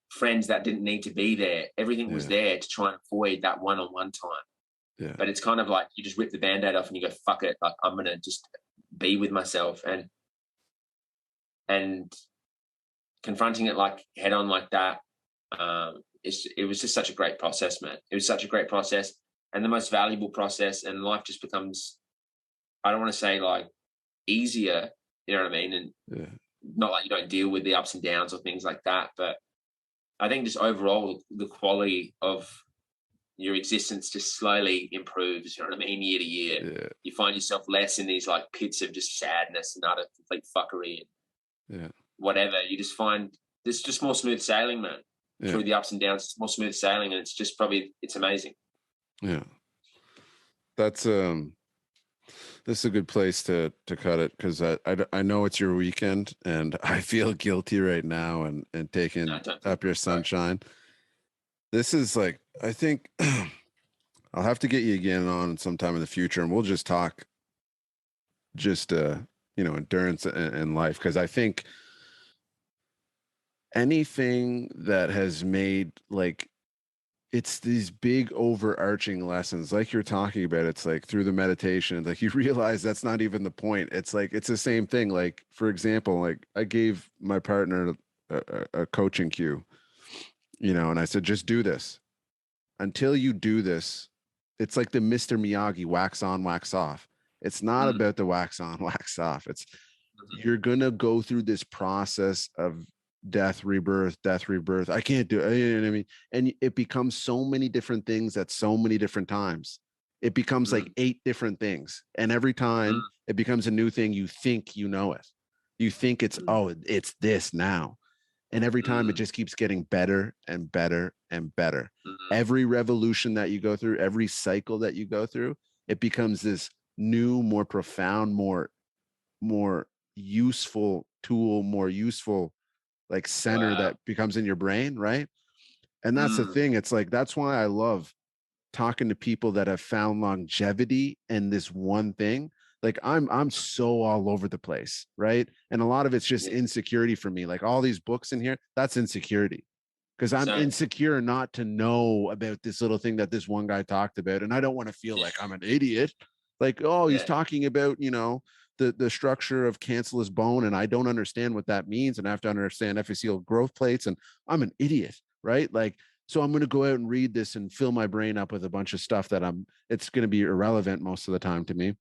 friends that didn't need to be there. Everything was there to try and avoid that one-on-one time. But it's kind of like you just rip the Band-Aid off and you go, fuck it, like I'm gonna just be with myself, and confronting it like head on like that. It was just such a great process, man. It was such a great process and the most valuable process, and life just becomes, I don't want to say like easier, you know what I mean? And not like you don't deal with the ups and downs or things like that, but I think just overall the quality of your existence just slowly improves. You know what I mean? Year to year, Yeah. you find yourself less in these like pits of just sadness and utter complete fuckery and Yeah. whatever. You just find there's just more smooth sailing, man. Yeah. Through the ups and downs, it's more smooth sailing, and it's just it's amazing. Yeah. That's this is a good place to cut it, because I know it's your weekend and I feel guilty right now and taking up your sunshine. This is like, I think I'll have to get you again on sometime in the future, and we'll just talk just endurance and life, because I think anything that has made, like, it's these big overarching lessons like you're talking about. It's like through the meditation, like you realize that's not even the point. It's like, it's the same thing. Like, for example, like I gave my partner a coaching cue, and I said, just do this until you do this. It's like the Mr. Miyagi wax on, wax off. It's not about the wax on, wax off. It's you're going to go through this process of death, rebirth, death, rebirth. I can't do it. You know what I mean? And it becomes so many different things at so many different times. It becomes like 8 different things. And every time it becomes a new thing, you think you know it. You think it's, oh, it's this now. And every time it just keeps getting better and better and better. Every revolution that you go through, every cycle that you go through, it becomes this new, more profound, more useful tool, more useful like center that becomes in your brain, right? And that's the thing. It's like, that's why I love talking to people that have found longevity in this one thing. Like I'm so all over the place, right? And a lot of it's just insecurity for me. Like all these books in here, that's insecurity, because I'm insecure not to know about this little thing that this one guy talked about, and I don't want to feel like I'm an idiot. Like, oh, he's talking about, the structure of cancellous bone, and I don't understand what that means, and I have to understand epiphyseal growth plates, and I'm an idiot, right? Like, so I'm going to go out and read this and fill my brain up with a bunch of stuff that it's going to be irrelevant most of the time to me.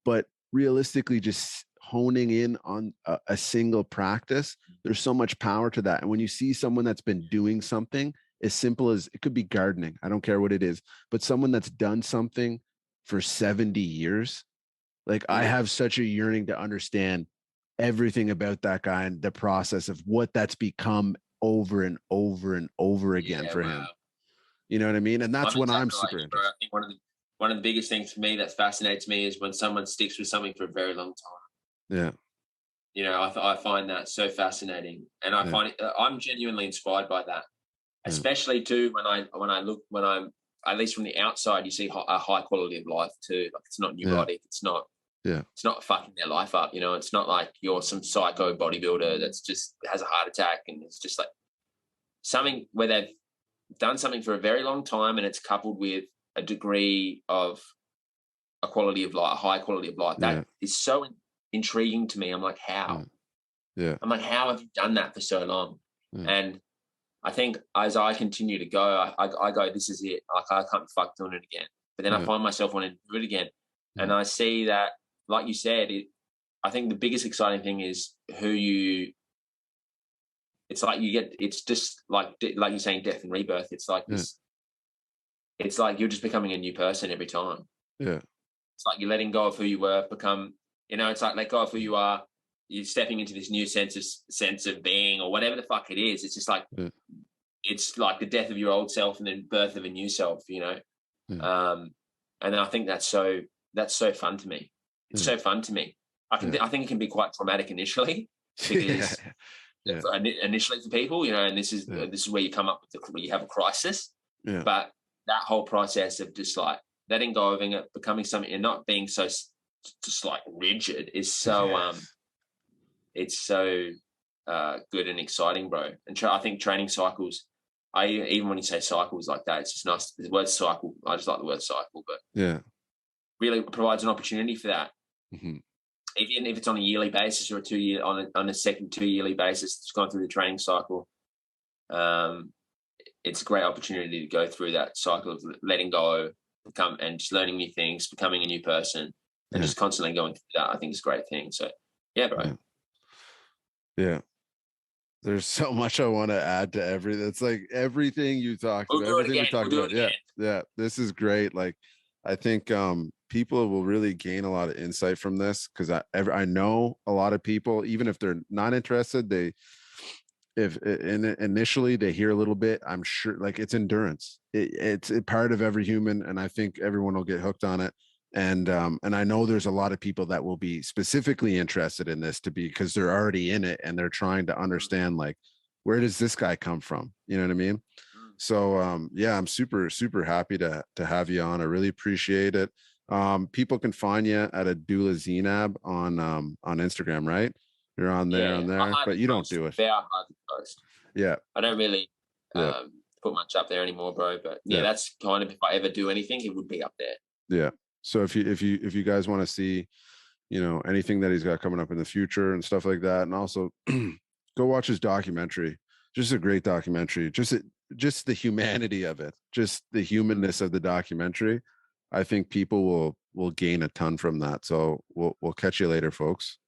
But realistically, just honing in on a single practice, there's so much power to that. And when you see someone that's been doing something as simple as, it could be gardening, I don't care what it is, but someone that's done something for 70 years, like I have such a yearning to understand everything about that guy and the process of what that's become over and over and over again for him. You know what I mean? And that's when I'm super interested. I think one of the biggest things for me that fascinates me is when someone sticks with something for a very long time. Yeah. I find that so fascinating, and I find I'm genuinely inspired by that, especially too when I'm, at least from the outside, you see a high quality of life too. Like, it's not neurotic. It's not fucking their life up. It's not like you're some psycho bodybuilder that's just has a heart attack, and it's just like something where they've done something for a very long time, and it's coupled with a degree of a quality of life, a high quality of life. That is so intriguing to me. I'm like, how? I'm like, how have you done that for so long? And I think as I continue to go, I go, this is it. Like, I can't be fucked doing it again. But then I find myself wanting to do it again. And I see that, like you said, I think the biggest exciting thing is it's like it's just like you're saying, death and rebirth. It's like this, it's like you're just becoming a new person every time. Yeah. It's like you're letting go of who you were, it's like let go of who you are. You're stepping into this new sense of being, or whatever the fuck it is. It's just like, it's like the death of your old self and then birth of a new self, And I think that's so fun to me. It's so fun to me. I think it can be quite traumatic initially, because initially for people, and this is where you come up with where you have a crisis. But that whole process of just like letting go of it, becoming something, and not being so just like rigid is so it's so good and exciting, bro. And I think training cycles, even when you say cycles like that, it's just nice. The word cycle, I just like the word cycle, but really provides an opportunity for that. Even if it's on a yearly basis or on a second 2-yearly basis, it's gone through the training cycle. It's a great opportunity to go through that cycle of letting go, and just learning new things, becoming a new person, and just constantly going through that. I think it's a great thing. So, yeah, bro. Yeah. There's so much I want to add to everything. It's like everything you talked We'll about, do it everything we again. talked We'll do about. it Yeah. again. Yeah. This is great. Like, I think people will really gain a lot of insight from this, because I know a lot of people, even if they're not interested, they, if initially they hear a little bit, I'm sure, like, it's endurance. It's a part of every human, and I think everyone will get hooked on it. And I know there's a lot of people that will be specifically interested in this, to be, because they're already in it and they're trying to understand, like, where does this guy come from? You know what I mean? So yeah, I'm super happy to have you on. I really appreciate it. People can find you at Abdullah Zeinab on Instagram, right? You're on Yeah, I there, but hardly you don't post. do it. Very hardly post. Yeah. I don't really Yeah. put much up there anymore, bro. But yeah, Yeah. that's kind of, if I ever do anything, it would be up there. Yeah. So if you guys want to see, anything that he's got coming up in the future and stuff like that, and also go watch his documentary. Just a great documentary. Just the humanity of it, just the humanness of the documentary. I think people will gain a ton from that. So we'll catch you later, folks.